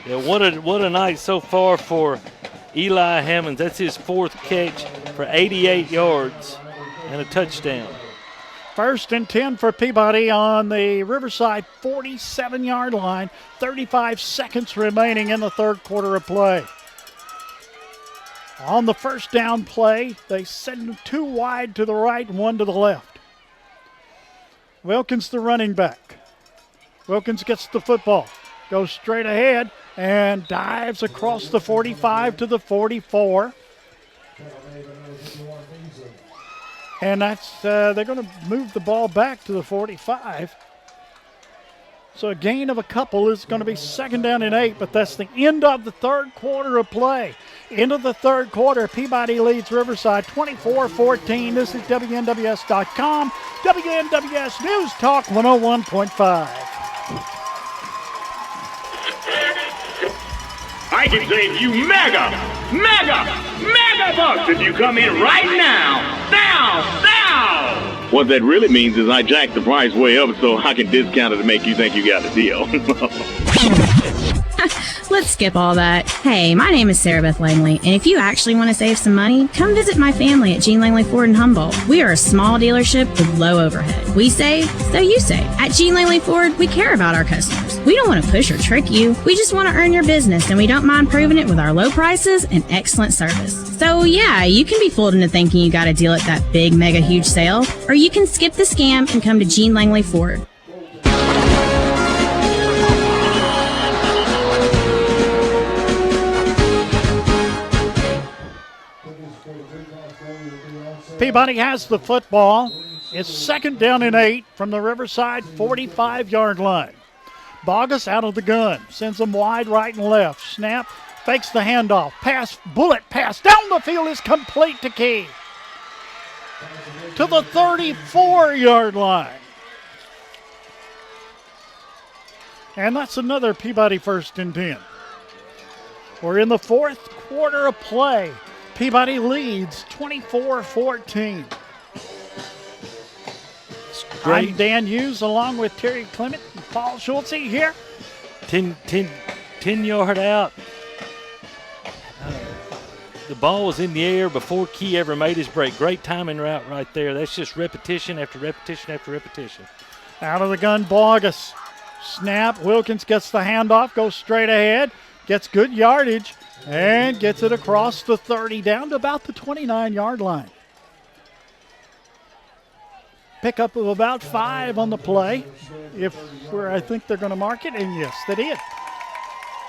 Yeah, what a night so far for Eli Hammonds. That's his 4th catch for 88 yards and a touchdown. 1st and 10 for Peabody on the Riverside 47-yard line. 35 seconds remaining in the 3rd quarter of play. On the 1st down play, they send 2 wide to the right and 1 to the left. Wilkins, the running back. Wilkins gets the football, goes straight ahead, and dives across the 45 to the 44. And that's they're going to move the ball back to the 45. So a gain of a couple is going to be 2nd down and 8, but that's the end of the 3rd quarter of play. Into the 3rd quarter, Peabody leads Riverside 24-14. This is WNWS.com, WNWS News Talk 101.5. I can save you mega bucks if you come in right now. What that really means is I jacked the price way up so I can discount it to make you think you got a deal. Let's skip all that. Hey, my name is Sarah Beth Langley, and if you actually want to save some money, come visit my family at Jean Langley Ford in Humboldt. We are a small dealership with low overhead. We save, so you save. At Jean Langley Ford, we care about our customers. We don't want to push or trick you. We just want to earn your business, and we don't mind proving it with our low prices and excellent service. So yeah, you can be fooled into thinking you got a deal at that big, mega, huge sale, or you can skip the scam and come to Jean Langley Ford. Peabody has the football. It's 2nd down and 8 from the Riverside 45-yard line. Bogus out of the gun. Sends them wide right and left. Snap. Fakes the handoff. Pass. Bullet pass. Down the field is complete to Key. To the 34-yard line. And that's another Peabody 1st and 10. We're in the 4th quarter of play. Peabody leads 24-14. I'm Dan Hughes along with Terry Clement and Paul Schultze here. 10-yard out. The ball was in the air before Key ever made his break. Great timing route right there. That's just repetition after repetition after repetition. Out of the gun, Bogus. Snap. Wilkins gets the handoff, goes straight ahead, gets good yardage, and gets it across the 30 down to about the 29-yard line. Pickup of about 5 on the play, if where I think they're going to mark it, and yes, they did.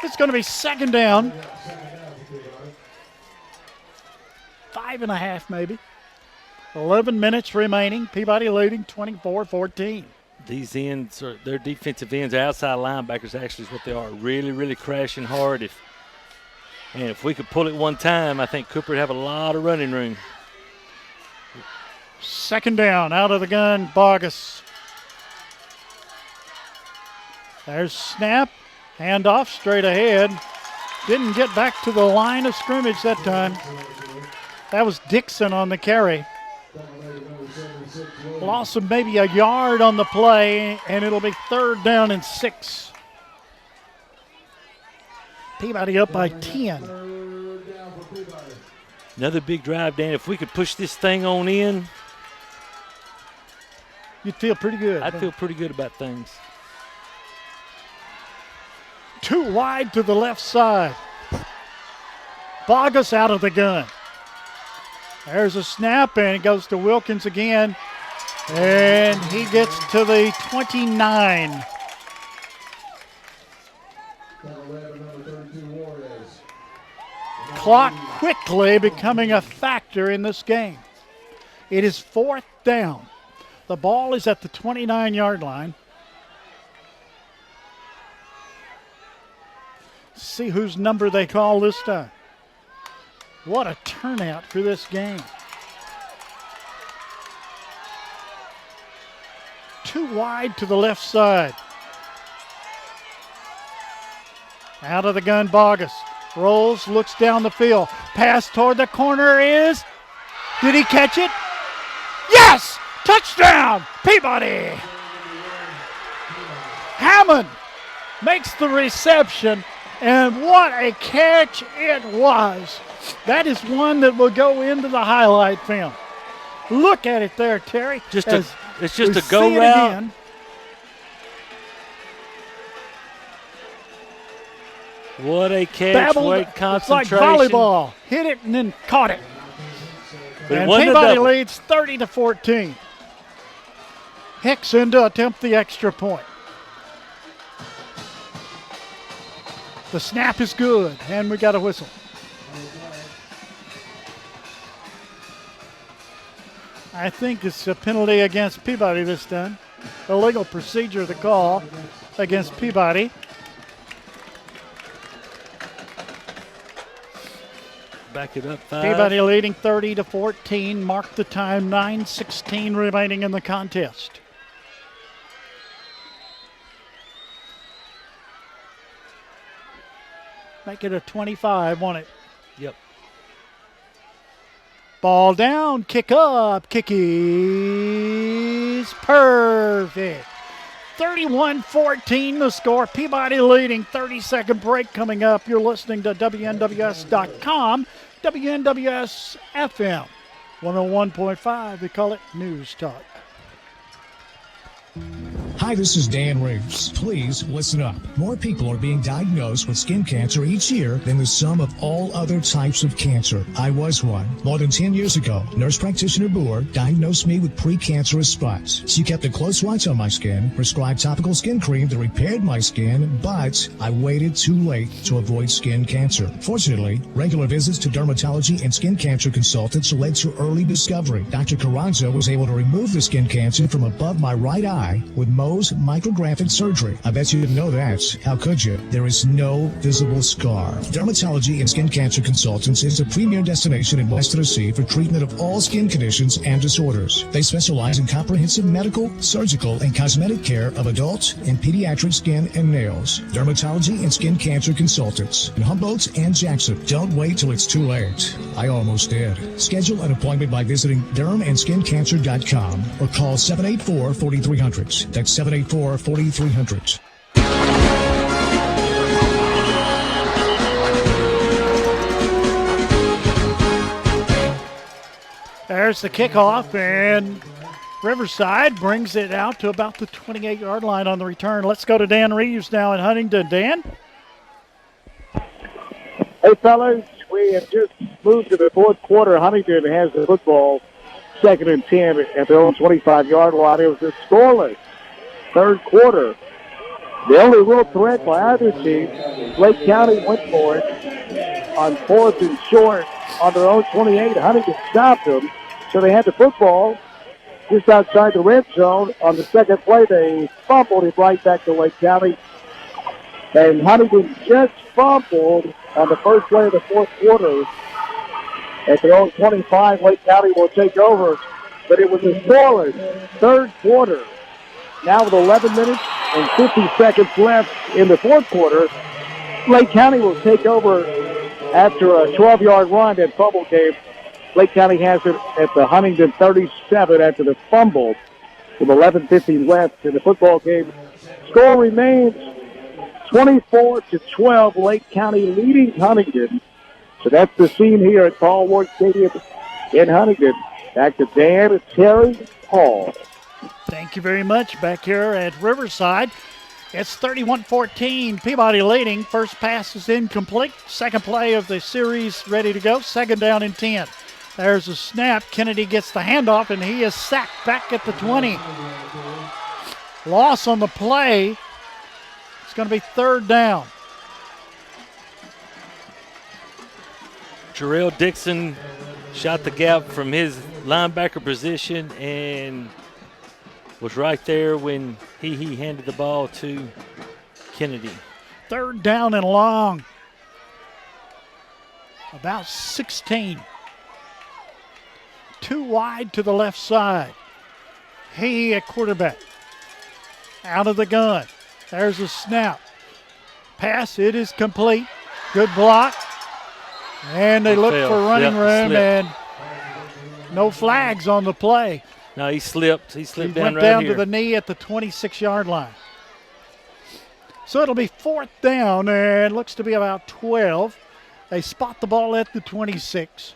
It's going to be 2nd down. 5.5 maybe. 11 minutes remaining. Peabody leading 24-14. These ends, their defensive ends, outside linebackers actually is what they are. Really, really crashing hard. If we could pull it one time, I think Cooper would have a lot of running room. 2nd down, out of the gun, Bogus. There's snap, handoff straight ahead. Didn't get back to the line of scrimmage that time. That was Dixon on the carry. Loss of maybe a yard on the play, and it'll be 3rd down and 6. Peabody up by 10. Another big drive, Dan. If we could push this thing on in, you'd feel pretty good. I'd feel pretty good about things. 2 wide to the left side. Bogus out of the gun. There's a snap, and it goes to Wilkins again. And he gets to the 29. Clock quickly becoming a factor in this game. It is 4th down. The ball is at the 29-yard line. See whose number they call this time. What a turnout for this game. Too wide to the left side. Out of the gun, Bogus. Rolls, looks down the field. Pass toward the corner is... Did he catch it? Yes! Touchdown! Peabody! Hammond makes the reception, and what a catch it was. That is one that will go into the highlight film. Look at it there, Terry. It's just a go route. Again. What a catch, Babbled, weight concentration. It's like volleyball. Hit it and then caught it. But and Peabody leads 30-14. Hicks in to attempt the extra point. The snap is good, and we got a whistle. I think it's a penalty against Peabody this time. Illegal procedure to call against Peabody. Back it up 5. Peabody leading 30-14. Mark the time, 9:16 remaining in the contest. Make it a 25, won't it? Yep. Ball down, kick up, kickies, perfect. 31-14 the score. Peabody leading. 30-second break coming up. You're listening to WNWS.com, WNWS FM 101.5. They call it News Talk. Hi, this is Dan Riggs. Please listen up. More people are being diagnosed with skin cancer each year than the sum of all other types of cancer. I was one. More than 10 years ago, nurse practitioner Boer diagnosed me with precancerous spots. She kept a close watch on my skin, prescribed topical skin cream that repaired my skin, but I waited too late to avoid skin cancer. Fortunately, regular visits to dermatology and skin cancer consultants led to early discovery. Dr. Carranza was able to remove the skin cancer from above my right eye with Mohs micrographic surgery. I bet you didn't know that. How could you? There is no visible scar. Dermatology and Skin Cancer Consultants is a premier destination in West Tennessee for treatment of all skin conditions and disorders. They specialize in comprehensive medical, surgical, and cosmetic care of adult and pediatric skin and nails. Dermatology and Skin Cancer Consultants in Humboldt and Jackson. Don't wait till it's too late. I almost did. Schedule an appointment by visiting dermanskincancer.com or call 784-4300. That's 784-4300. There's the kickoff, and Riverside brings it out to about the 28-yard line on the return. Let's go to Dan Reeves now in Huntington. Dan? Hey, fellas, we have just moved to the fourth quarter. Huntington has the football, 2nd and 10 at their own 25-yard line. It was a scoreless third quarter. The only real threat by either team, Lake County went for it on 4th and short on their own 28. Huntington stopped them, so they had the football just outside the red zone. On the second play, they fumbled it right back to Lake County. And Huntington just fumbled on the first play of the fourth quarter at their own 25. Lake County will take over, but it was a scoreless third quarter. Now with 11 minutes and 50 seconds left in the fourth quarter, Lake County will take over after a 12-yard run and fumble game. Lake County has it at the Huntington 37 after the fumble with 11:50 left in the football game. Score remains 24-12, Lake County leading Huntington. So that's the scene here at Paul Ward Stadium in Huntington. Back to Dan, Terry, Paul. Thank you very much. Back here at Riverside, it's 31-14. Peabody leading. First pass is incomplete. Second play of the series ready to go. 2nd down and 10. There's a snap. Kennedy gets the handoff, and he is sacked back at the 20. Loss on the play. It's going to be 3rd down. Jarrell Dixon shot the gap from his linebacker position and was right there when he handed the ball to Kennedy. 3rd down and long. about 16. Too wide to the left side. He at quarterback. Out of the gun. There's a snap. Pass, it is complete. Good block. And they look for running room, and no flags on the play. No, he slipped. He slipped down went right down here. to the knee at the 26-yard line. So it'll be 4th down, and looks to be about 12. They spot the ball at the 26.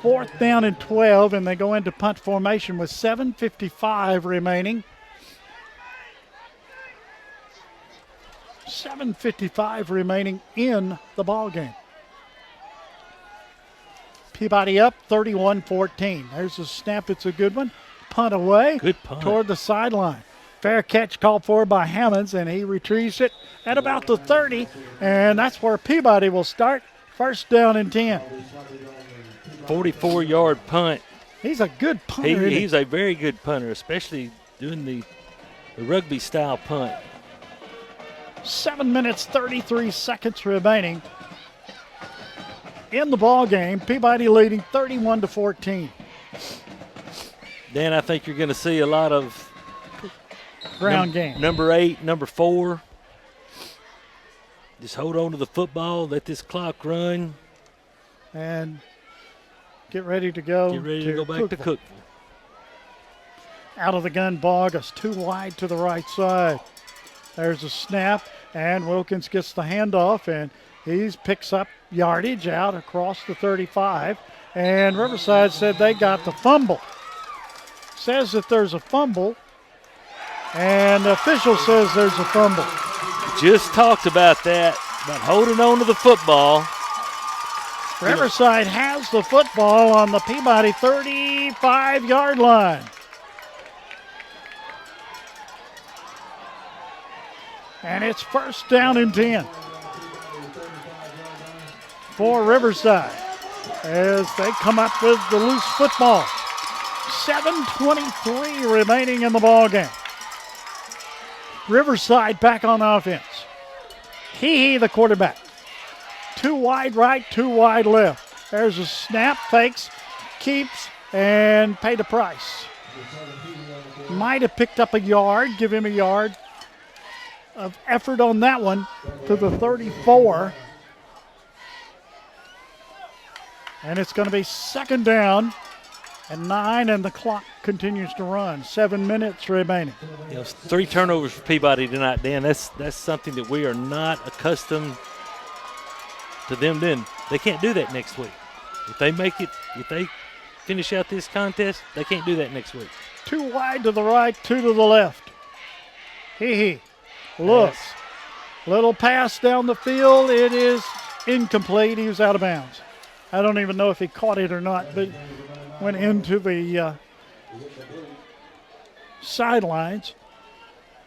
4th down and 12, and they go into punt formation with 7:55 remaining. 7:55 remaining in the ball game. Peabody up 31-14. There's a snap. It's a good one. Punt away. Good punt. Toward the sideline. Fair catch called for by Hammonds, and he retrieves it at about the 30, and that's where Peabody will start. 1st down and 10. 44-yard punt. He's a good punter. He's a very good punter, especially doing the rugby-style punt. 7 minutes, 33 seconds remaining in the ball game. Peabody leading 31-14. Dan, I think you're going to see a lot of ground game. Number 8, number 4. Just hold on to the football, let this clock run. And get ready to go. Get ready to go back to Cookville. Out of the gun, Bogus, too wide to the right side. There's a snap, and Wilkins gets the handoff, and he picks up yardage out across the 35. And Riverside said they got the fumble. Says that there's a fumble, and the official says there's a fumble. Just talked about that, about holding on to the football. Riverside has the football on the Peabody 35-yard line. And it's 1st down and 10 for Riverside as they come up with the loose football. 7:23 remaining in the ball game. Riverside back on offense. He, the quarterback. 2 wide right, 2 wide left. There's a snap, fakes, keeps, and paid the price. Might have picked up a yard, give him a yard of effort on that one to the 34. And it's going to be 2nd down and 9, and the clock continues to run. 7 minutes remaining. 3 turnovers for Peabody tonight, Dan. That's something that we are not accustomed to them doing. They can't do that next week. If they finish out this contest, they can't do that next week. 2 wide to the right, 2 to the left. Look. Yes. Little pass down the field. It is incomplete. He was out of bounds. I don't even know if he caught it or not, but went into the sidelines.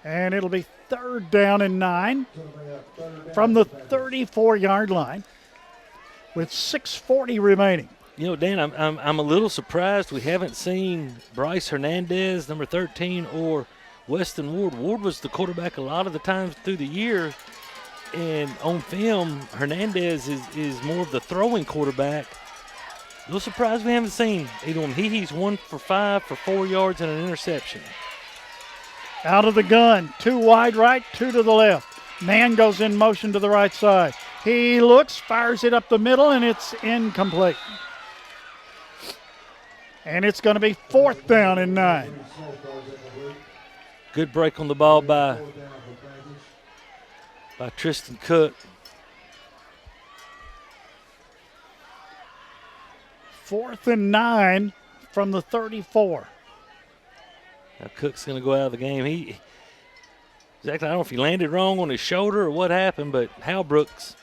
And it'll be 3rd down and 9 from the 34-yard line with 6:40 remaining. You know, Dan, I'm a little surprised we haven't seen Bryce Hernandez, number 13, or Weston Ward. Ward was the quarterback a lot of the times through the year, and on film, Hernandez is more of the throwing quarterback. A little surprised we haven't seen either one. He's 1 for 5 for 4 yards and an interception. Out of the gun, 2 wide right, 2 to the left. Man goes in motion to the right side. He looks, fires it up the middle, and it's incomplete. And it's going to be 4th down and 9. Good break on the ball by Tristan Cook. 4th and 9 from the 34. Now Cook's going to go out of the game. I don't know if he landed wrong on his shoulder or what happened, but Hal Brooks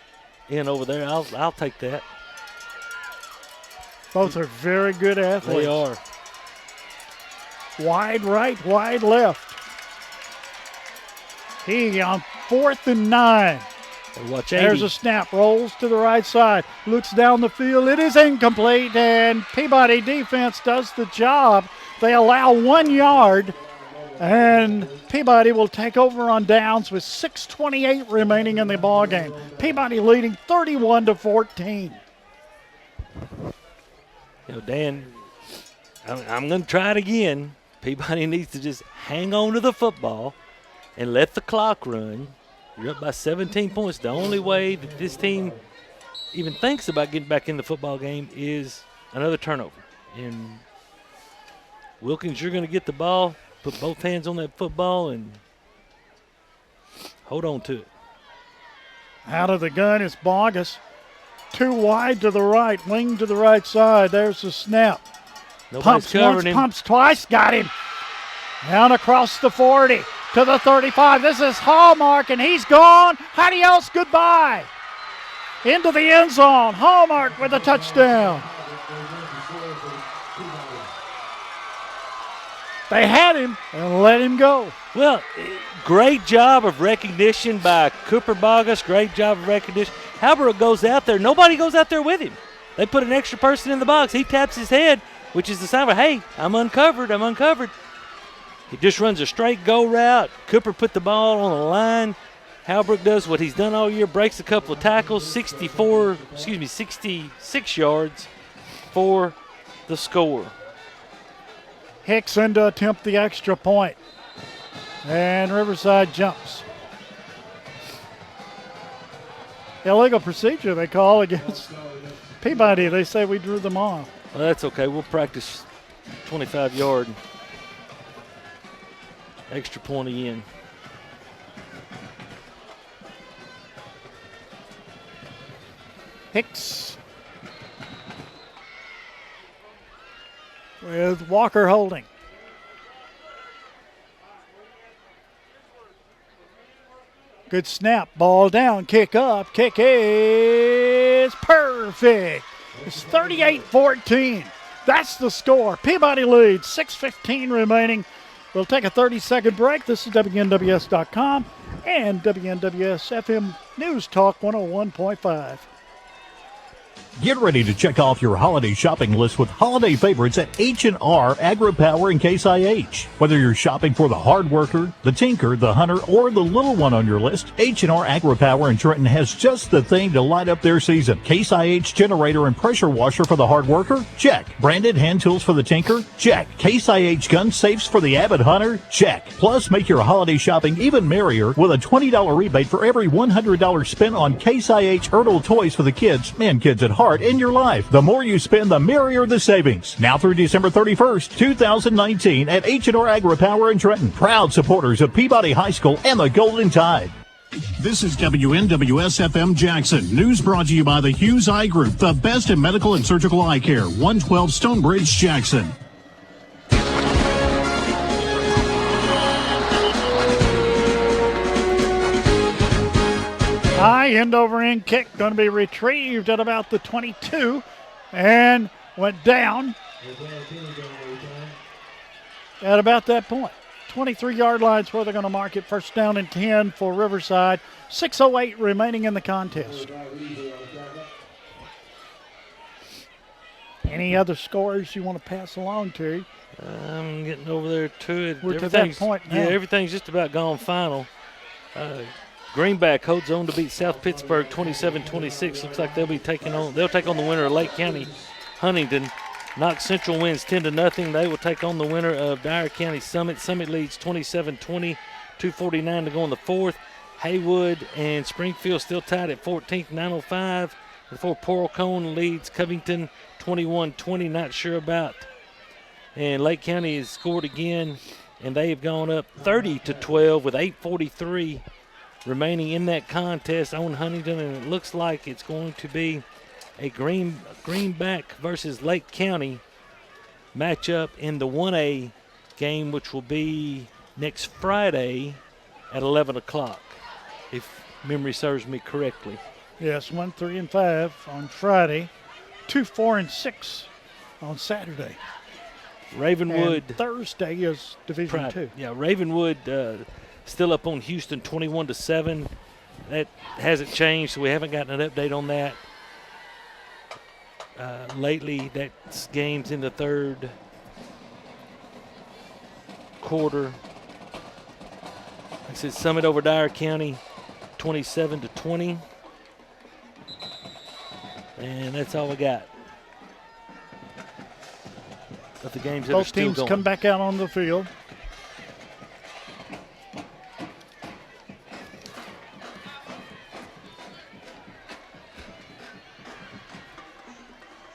in over there. I'll take that. Both are very good athletes. They are. Wide right, wide left. He on 4th and 9. Watch There's a snap, rolls to the right side, looks down the field. It is incomplete, and Peabody defense does the job. They allow 1 yard And Peabody will take over on downs with 6:28 remaining in the ball game. Peabody leading 31-14. Dan, I'm going to try it again. Peabody needs to just hang on to the football and let the clock run. You're up by 17 points. The only way that this team even thinks about getting back in the football game is another turnover. And Wilkins, you're going to get the ball, put both hands on that football, and hold on to it. Out of the gun is Bogus. Too wide to the right, wing to the right side. There's the snap. Nobody's Pumps covering once, him. pumps twice, got him. Down across the 40 to the 35. This is Hallmark, and he's gone. Adios, goodbye. Into the end zone. Hallmark with a touchdown. They had him and let him go. Well, great job of recognition by Cooper Bogus. Great job of recognition. Halbrook goes out there. Nobody goes out there with him. They put an extra person in the box. He taps his head, which is the sign of, hey, I'm uncovered. I'm uncovered. He just runs a straight go route. Cooper put the ball on the line. Halbrook does what he's done all year, breaks a couple of tackles, 66 yards for the score. Hicks in to attempt the extra point. And Riverside jumps. Illegal procedure they call against Peabody. They say we drew them off. Well, that's okay. We'll practice 25-yard extra point again. Hicks with Walker holding. Good snap, ball down, kick up, kick is perfect. It's 38-14. That's the score. Peabody leads, 6:15 remaining. We'll take a 30-second break. This is WNWS.com and WNWS FM News Talk 101.5. Get ready to check off your holiday shopping list with holiday favorites at H&R AgriPower and Case IH. Whether you're shopping for the hard worker, the tinker, the hunter, or the little one on your list, H&R AgriPower in Trenton has just the thing to light up their season. Case IH generator and pressure washer for the hard worker? Check. Branded hand tools for the tinker? Check. Case IH gun safes for the avid hunter? Check. Plus, make your holiday shopping even merrier with a $20 rebate for every $100 spent on Case IH Ertl toys for the kids and kids at heart in your life. The more you spend, the merrier the savings. Now through December 31st, 2019 at H&R AgriPower in Trenton. Proud supporters of Peabody High School and the Golden Tide. This is WNWS FM Jackson. News brought to you by the Hughes Eye Group, the best in medical and surgical eye care. 112 Stonebridge, Jackson. High end over end kick going to be retrieved at about the 22 and went down at about that point. 23-yard line's where they're going to mark it. First down and 10 for Riverside. 6:08 remaining in the contest. Any other scores you want to pass along to? I'm getting over there to it. We're to that point now. Yeah, everything's just about gone final. Greenback holds on to beat South Pittsburgh 27-26. Looks like they'll take on the winner of Lake County Huntington. Knox Central wins 10-0. They will take on the winner of Dyer County Summit. Summit leads 27-20, 2:49 to go in the fourth. Haywood and Springfield still tied at 14th, 9:05. Before Poralcone leads Covington 21-20, not sure about. And Lake County has scored again, and they have gone up 30-12 with 8:43 remaining in that contest on Huntington, and it looks like it's going to be a Greenback versus Lake County matchup in the 1A game, which will be next Friday at 11 o'clock, if memory serves me correctly. Yes, 1, 3, and 5 on Friday, 2, 4, and 6 on Saturday. Ravenwood. And Thursday is Division 2. Yeah, Ravenwood still up on Houston 21-7. That hasn't changed, so we haven't gotten an update on that. Lately, that's games in the third quarter. This is Summit over Dyer County, 27-20. And that's all we got of the games that are Both still teams going. come back out on the field.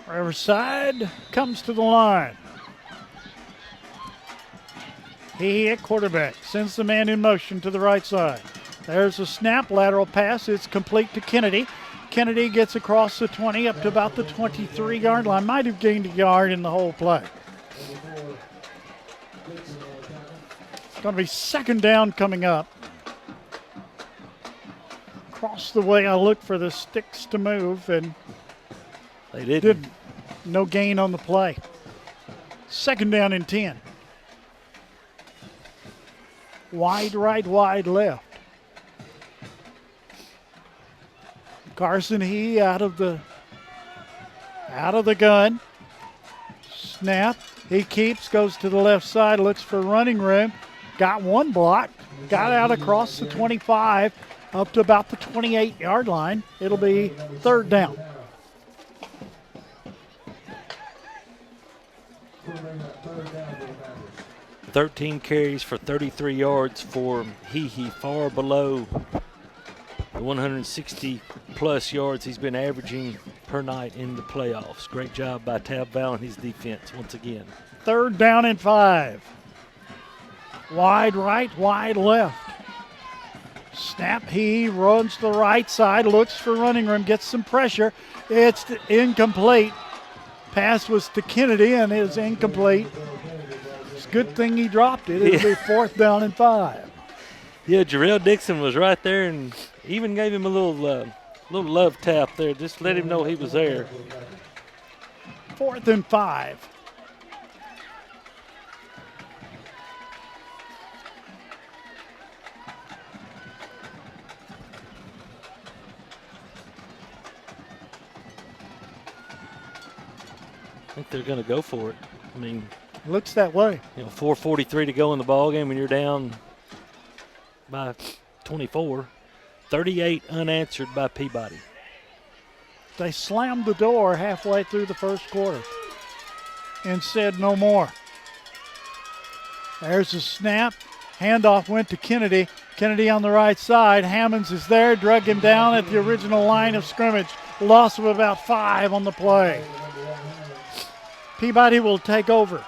Riverside comes to the line. He at quarterback sends the man in motion to the right side. There's a snap, lateral pass. It's complete to Kennedy. Kennedy gets across the 20 up to about the 23-yard line. Might have gained a yard in the whole play. It's going to be second down coming up. Across the way, I looked for the sticks to move, and they didn't. No gain on the play. Second down and 10. Wide right, wide left. Carson He out of the gun. Snap. He keeps, goes to the left side, looks for running room. Got one block. Got out across the 25 up to about the 28-yard line. It'll be third down. "13 carries for 33 yards for He, far below the 160-plus yards he's been averaging per night in the playoffs. Great job by Tab Val and his defense once again. Third down and 5. Wide right, wide left. Snap, he runs to the right side, looks for running room, gets some pressure. It's incomplete. Pass was to Kennedy and is incomplete. It's a good thing he dropped it. It'll be fourth down and 5. Yeah, Jarrell Dixon was right there and even gave him a little love tap there. Just let him know he was there. Fourth and 5. I think they're going to go for it. I mean, looks that way. 4:43 to go in the ball game when you're down by 24. 38 unanswered by Peabody. They slammed the door halfway through the first quarter and said no more. There's a snap. Handoff went to Kennedy. Kennedy on the right side. Hammonds is there, drug him down at the original line of scrimmage. Loss of about 5 on the play. Peabody will take over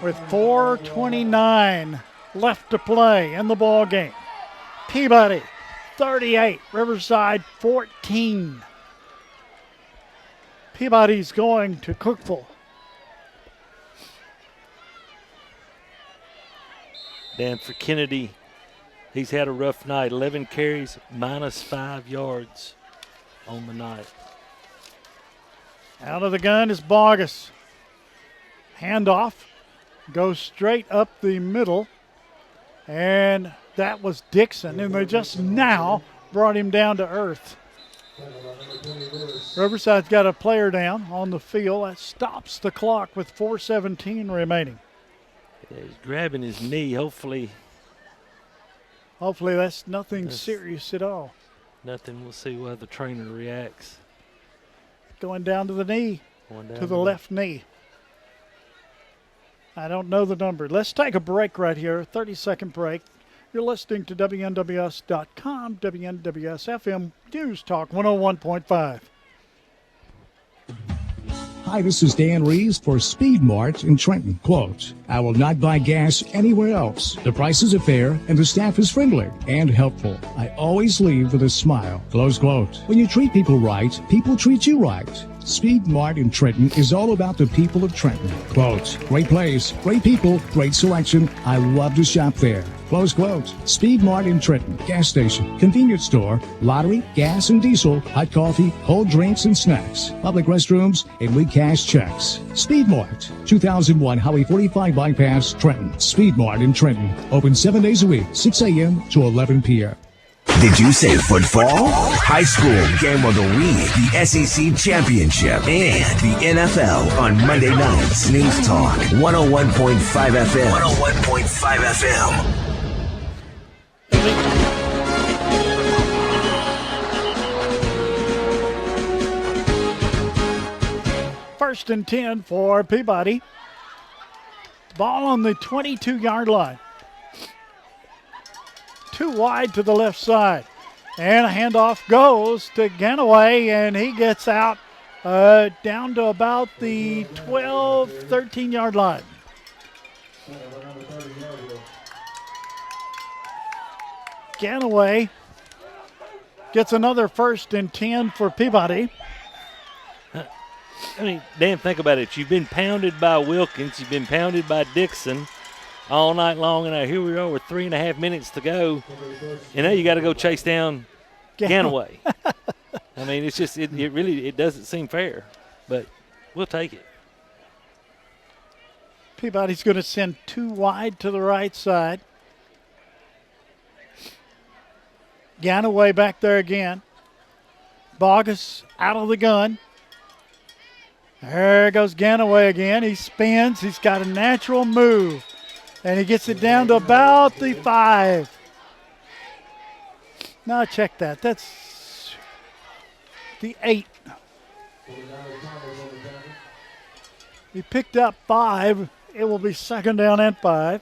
with 4:29 left to play in the ball game. Peabody 38, Riverside 14. Peabody's going to Cookeville. Dan, for Kennedy, he's had a rough night. 11 carries, -5 yards on the night. Out of the gun is Bogus. Handoff goes straight up the middle. And that was Dixon. And they just now brought him down to earth. Riverside's got a player down on the field. That stops the clock with 4:17 remaining. Yeah, he's grabbing his knee. Hopefully that's nothing serious at all. Nothing. We'll see how the trainer reacts. Going down to the knee, to the left knee. I don't know the number. Let's take a break right here, 30-second break. You're listening to WNWS.com, WNWS-FM, News Talk 101.5. Hi, this is Dan Reeves for Speed Mart in Trenton. Quote, I will not buy gas anywhere else. The prices are fair and the staff is friendly and helpful. I always leave with a smile. Close quote. When you treat people right, people treat you right. Speed Mart in Trenton is all about the people of Trenton. Quote, great place, great people, great selection. I love to shop there. Close quote. Speed Mart in Trenton, gas station, convenience store, lottery, gas and diesel, hot coffee, cold drinks and snacks, public restrooms, and we cash checks. Speed Mart, 2001 Highway 45 Bypass, Trenton. Speed Mart in Trenton. Open 7 days a week, 6 a.m. to 11 p.m. Did you say football? High school game of the week, the SEC championship, and the NFL on Monday nights. News Talk 101.5 FM. 101.5 FM. First and 10 for Peabody. Ball on the 22-yard line. Too wide to the left side. And a handoff goes to Ganaway, and he gets out down to about the 12, 13-yard line. Ganaway gets another first and 10 for Peabody. I mean, Dan, think about it. You've been pounded by Wilkins. You've been pounded by Dixon all night long. And now here we are with 3.5 minutes to go. And now you got to go chase down Ganaway. I mean, it's just, it really doesn't seem fair. But we'll take it. Peabody's going to send two wide to the right side. Ganaway back there again. Bogus out of the gun. There goes Ganaway again. He spins. He's got a natural move. And he gets it down to about the 5. Now check that. That's the 8. He picked up 5. It will be second down and 5.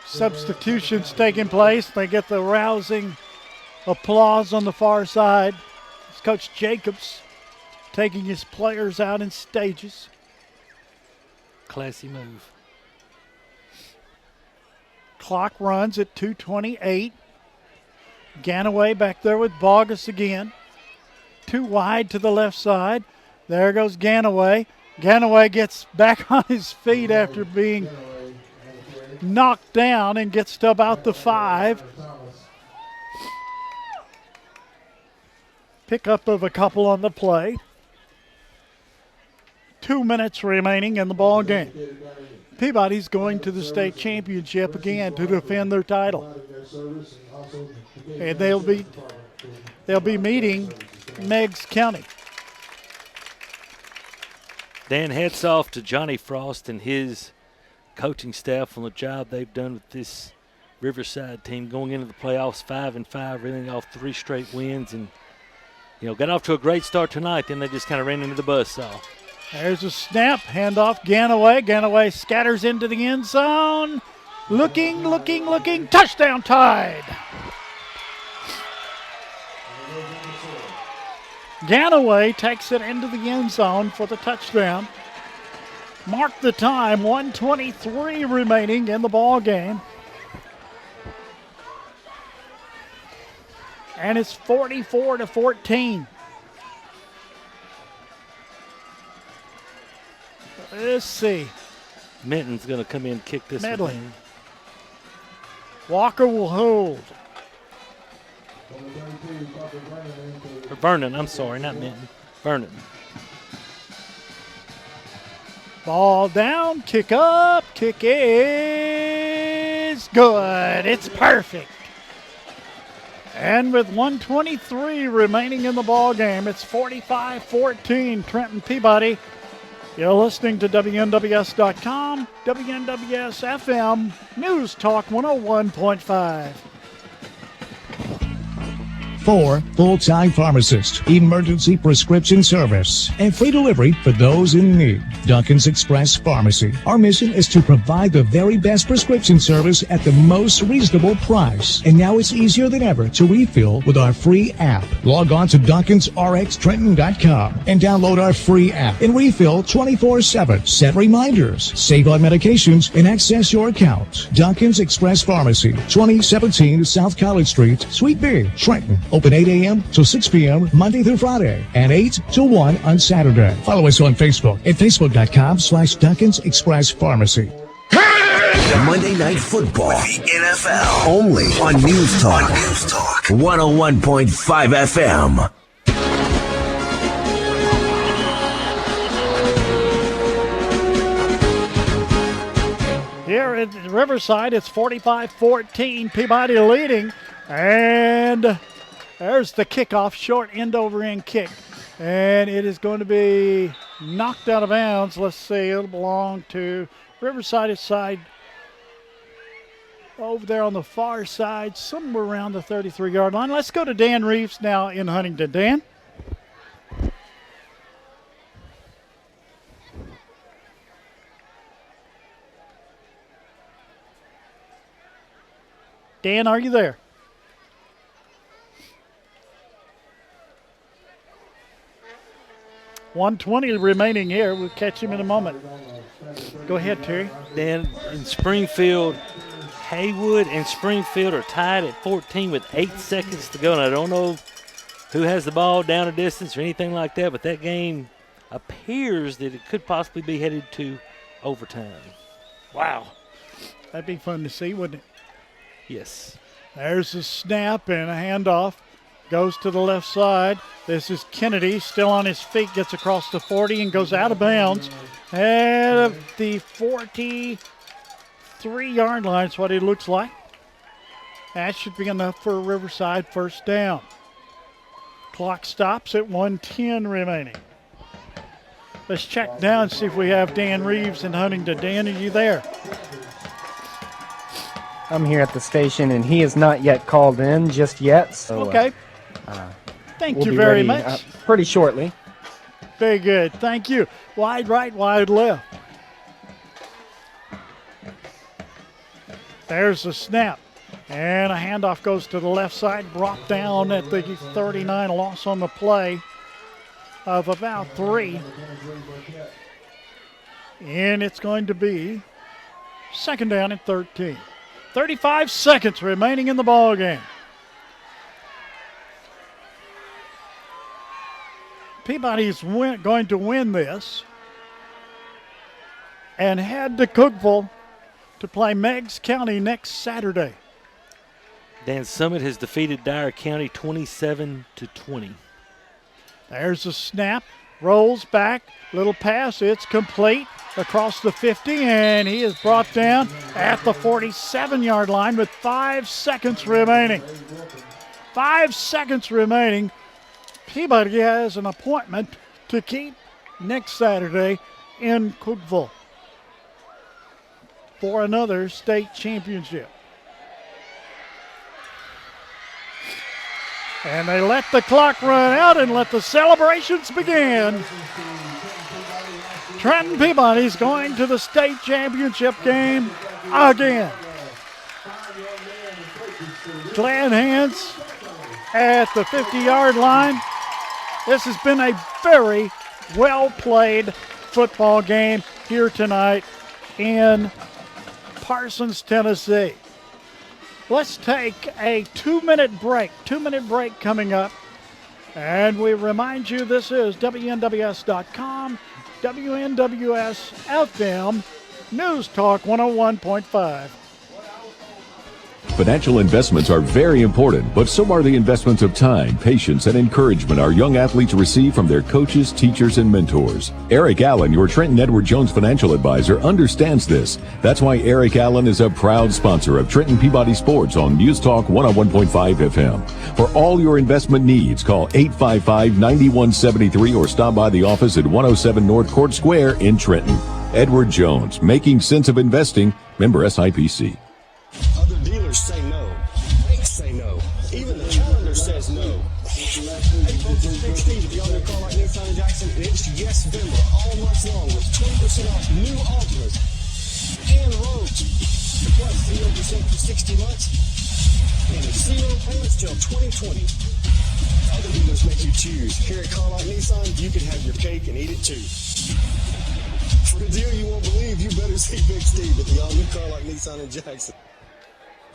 Substitutions taking place. They get the rousing applause on the far side. It's Coach Jacobs taking his players out in stages. Classy move. Clock runs at 2:28. Ganaway back there with Bogus again. Too wide to the left side. There goes Ganaway. Ganaway gets back on his feet after being knocked down and gets to about the 5. Pickup of a couple on the play. 2 minutes remaining in the ball game. Peabody's going to the state championship again to defend their title. And they'll be meeting Meigs County. Dan, hats off to Johnny Frost and his coaching staff on the job they've done with this Riverside team going into the playoffs 5-5, reeling off 3 straight wins, and got off to a great start tonight. Then they just kind of ran into the buzzsaw. There's a snap, handoff, Ganaway. Ganaway scatters into the end zone. Looking, touchdown Tide. Ganaway takes it into the end zone for the touchdown. Mark the time, 1:23 remaining in the ball game. And it's 44-14. Let's see. Minton's going to come in and kick this Medley. one. Walker will hold. Or Vernon, I'm sorry, not Minton. Vernon. Ball down, kick up, kick is good. It's perfect. And with 1:23 remaining in the ball game, it's 45-14 Trenton Peabody. You're listening to WNWS.com, WNWS FM, News Talk 101.5. 4 full-time pharmacists, emergency prescription service, and free delivery for those in need. Duncan's Express Pharmacy. Our mission is to provide the very best prescription service at the most reasonable price. And now it's easier than ever to refill with our free app. Log on to DuncansRxTrenton.com and download our free app and refill 24/7. Set reminders, save on medications, and access your account. Duncan's Express Pharmacy, 2017 South College Street, Suite B, Trenton. Open 8 a.m. to 6 p.m. Monday through Friday and 8 to 1 on Saturday. Follow us on Facebook at facebook.com/Duncan's Express Pharmacy. Monday Night Football, the NFL, only on News Talk 101.5 FM. Here at Riverside, it's 45-14, Peabody leading, and there's the kickoff, short end over end kick. And it is going to be knocked out of bounds. Let's see, it'll belong to Riverside side over there on the far side, somewhere around the 33-yard line. Let's go to Dan Reeves now in Huntington. Dan? Dan, are you there? $120 remaining here. We'll catch him in a moment. Go ahead, Terry. Dan, in Springfield, Haywood and Springfield are tied at 14 with 8 seconds to go. And I don't know who has the ball down a distance or anything like that, but that game appears that it could possibly be headed to overtime. Wow. That'd be fun to see, wouldn't it? Yes. There's a snap and a handoff. Goes to the left side. This is Kennedy, still on his feet, gets across the 40 and goes out of bounds. Head of the 43-yard line is what it looks like. That should be enough for a Riverside first down. Clock stops at 1:10 remaining. Let's check down and see if we have Dan Reeves in Huntington. Dan, are you there? I'm here at the station, and he is not yet called in just yet. So, okay. Thank we'll you be very ready, much. Pretty shortly. Very good. Thank you. Wide right, wide left. There's the snap. And a handoff goes to the left side. Brought down at the 39. Loss on the play of about 3. And it's going to be second down and 13. 35 seconds remaining in the ball game. Peabody's going to win this and head to Cookeville to play Meigs County next Saturday. Dan, Summit has defeated Dyer County 27-20. There's a snap, rolls back, little pass, it's complete across the 50, and he is brought down at the 47-yard line with 5 seconds remaining. 5 seconds remaining. Peabody has an appointment to keep next Saturday in Cookeville for another state championship. And they let the clock run out and let the celebrations begin. Trenton Peabody's going to the state championship game again. Glenn Hans at the 50-yard line. This has been a very well-played football game here tonight in Parsons, Tennessee. Let's take a 2-minute break. 2-minute break coming up. And we remind you this is WNWS.com, WNWS FM, News Talk 101.5. Financial investments are very important, but so are the investments of time, patience, and encouragement our young athletes receive from their coaches, teachers, and mentors. Eric Allen, your Trenton Edward Jones financial advisor, understands this. That's why Eric Allen is a proud sponsor of Trenton Peabody Sports on News Talk 101.5 FM. For all your investment needs, call 855-9173 or stop by the office at 107 North Court Square in Trenton. Edward Jones, making sense of investing, member SIPC. Other dealers say no. Banks say no. Even the calendar says no. Hey folks, it's Big Steve with the all-new car like Nissan in Jackson, and it's Yes-Vember all month long with 20% off new Altimas and Rogues. Plus 0% for 60 months and 0 payments till 2020. Other dealers make you choose. Here at Car Like Nissan, you can have your cake and eat it too. For a deal you won't believe, you better see Big Steve at the all-new Car Like Nissan in Jackson.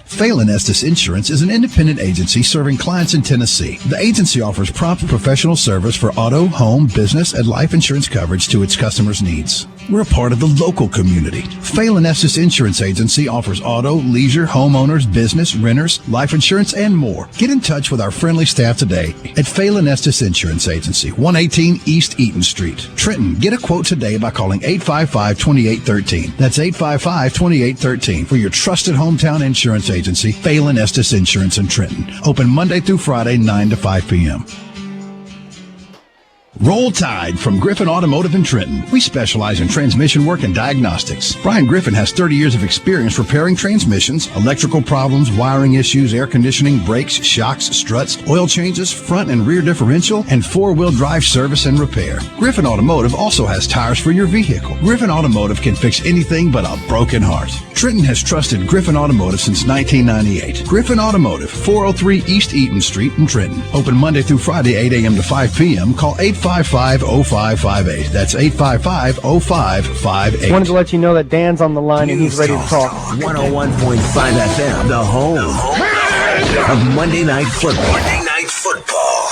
Phelan Estes Insurance is an independent agency serving clients in Tennessee. The agency offers prompt professional service for auto, home, business, and life insurance coverage to its customers' needs. We're a part of the local community. Phelan Estes Insurance Agency offers auto, leisure, homeowners, business, renters, life insurance, and more. Get in touch with our friendly staff today at Phelan Estes Insurance Agency, 118 East Eaton Street. Trenton, get a quote today by calling 855-2813. That's 855-2813 for your trusted hometown insurance agency, Phelan Estes Insurance in Trenton. Open Monday through Friday, 9 to 5 p.m. Roll Tide from Griffin Automotive in Trenton. We specialize in transmission work and diagnostics. Brian Griffin has 30 years of experience repairing transmissions, electrical problems, wiring issues, air conditioning, brakes, shocks, struts, oil changes, front and rear differential, and four-wheel drive service and repair. Griffin Automotive also has tires for your vehicle. Griffin Automotive can fix anything but a broken heart. Trenton has trusted Griffin Automotive since 1998. Griffin Automotive, 403 East Eaton Street in Trenton. Open Monday through Friday, 8 a.m. to 5 p.m. Call 855-0558. That's 855-0558. Wanted to let you know that Dan's on the line and he's ready to talk. 101.5 FM, the home of Monday Night Football. Monday Night Football.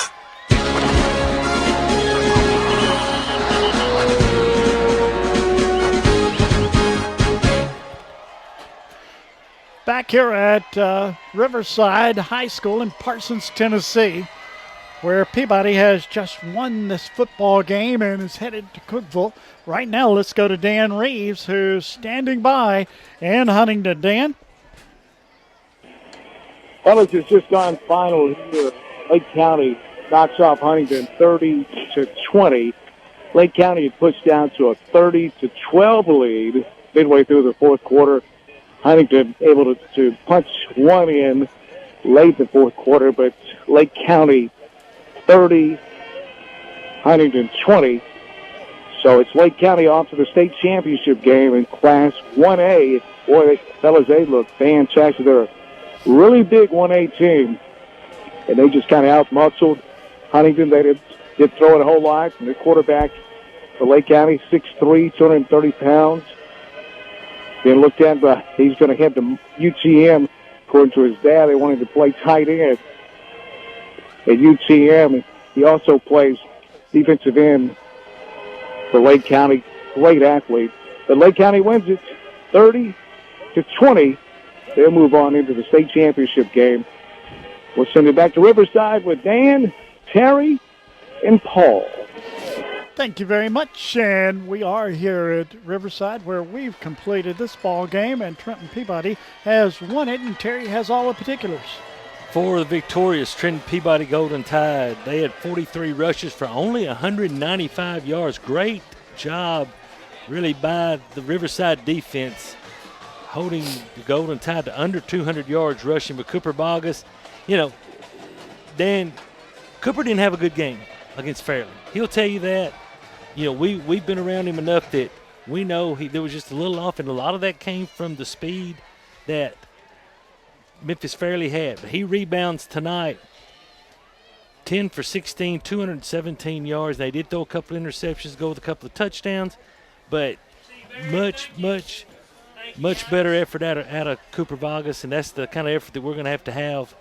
Back here at Riverside High School in Parsons, Tennessee, where Peabody has just won this football game and is headed to Cookeville. Right now, let's go to Dan Reeves, who's standing by in Huntington. Dan? Well, it's just gone final here. Lake County knocks off Huntington 30-20. Lake County had pushed down to a 30-12 lead midway through the fourth quarter. Huntington able to punch one in late the fourth quarter, but Lake County 30, Huntington 20. So it's Lake County off to the state championship game in Class 1A. Boy, fellas, they look fantastic. They're a really big 1A team, and they just kind of out-muscled Huntington. They did throw it a whole lot, and the quarterback for Lake County, 6'3", 230 pounds. Then looked at, he's going to head to UTM. According to his dad, they wanted to play tight end at UTM. He also plays defensive end for Lake County. Great athlete. But Lake County wins it 30-20. They'll move on into the state championship game. We'll send it back to Riverside with Dan, Terry, and Paul. Thank you very much, and we are here at Riverside where we've completed this ball game, and Trenton Peabody has won it, and Terry has all the particulars. For the victorious Trenton Peabody Golden Tide, they had 43 rushes for only 195 yards. Great job, really, by the Riverside defense, holding the Golden Tide to under 200 yards rushing. But Cooper Bogus, Dan, Cooper didn't have a good game against Fairleigh. He'll tell you that. We've been around him enough that we know there was just a little off, and a lot of that came from the speed that Memphis Fairleigh had. But he rebounds tonight, 10 for 16, 217 yards. They did throw a couple of interceptions, go with a couple of touchdowns, but much better effort out of Cooper Vargas, and that's the kind of effort that we're going to have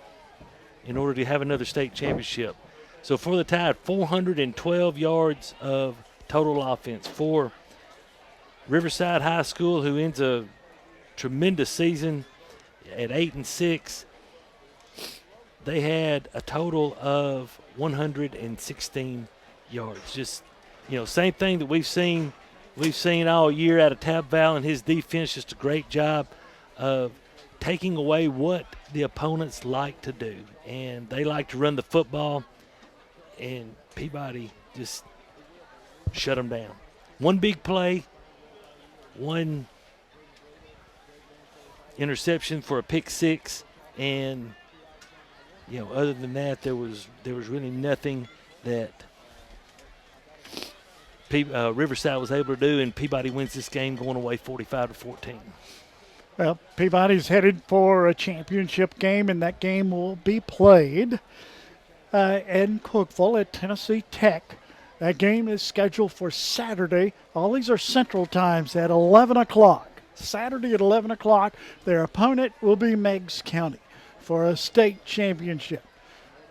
in order to have another state championship. So for the Tide, 412 yards of total offense. For Riverside High School, who ends a tremendous season at 8-6, they had a total of 116 yards. Just, same thing that we've seen all year out of Tab Val and his defense. Just a great job of taking away what the opponents like to do, and they like to run the football, and Peabody just shut them down. One big play, one interception for a pick six, and other than that, there was really nothing that Riverside was able to do, and Peabody wins this game going away 45-14. Well, Peabody's headed for a championship game, and that game will be played in Cookeville at Tennessee Tech. That game is scheduled for Saturday. All these are Central Times at 11 o'clock. Saturday at 11 o'clock. Their opponent will be Meigs County for a state championship.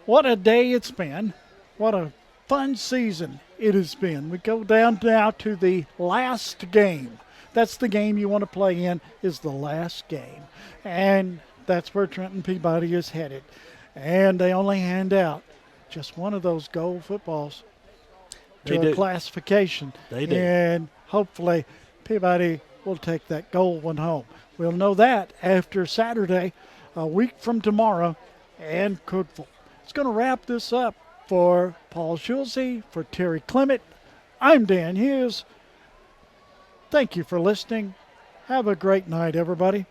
What a day it's been. What a fun season it has been. We go down now to the last game. That's the game you want to play in, is the last game. And that's where Trenton Peabody is headed. And they only hand out just one of those gold footballs to a classification. They do. And hopefully Peabody will take that gold one home. We'll know that after Saturday, a week from tomorrow, and Cookeville. It's going to wrap this up For Paul Schulze, for Terry Clement, I'm Dan Hughes. Thank you for listening. Have a great night, everybody.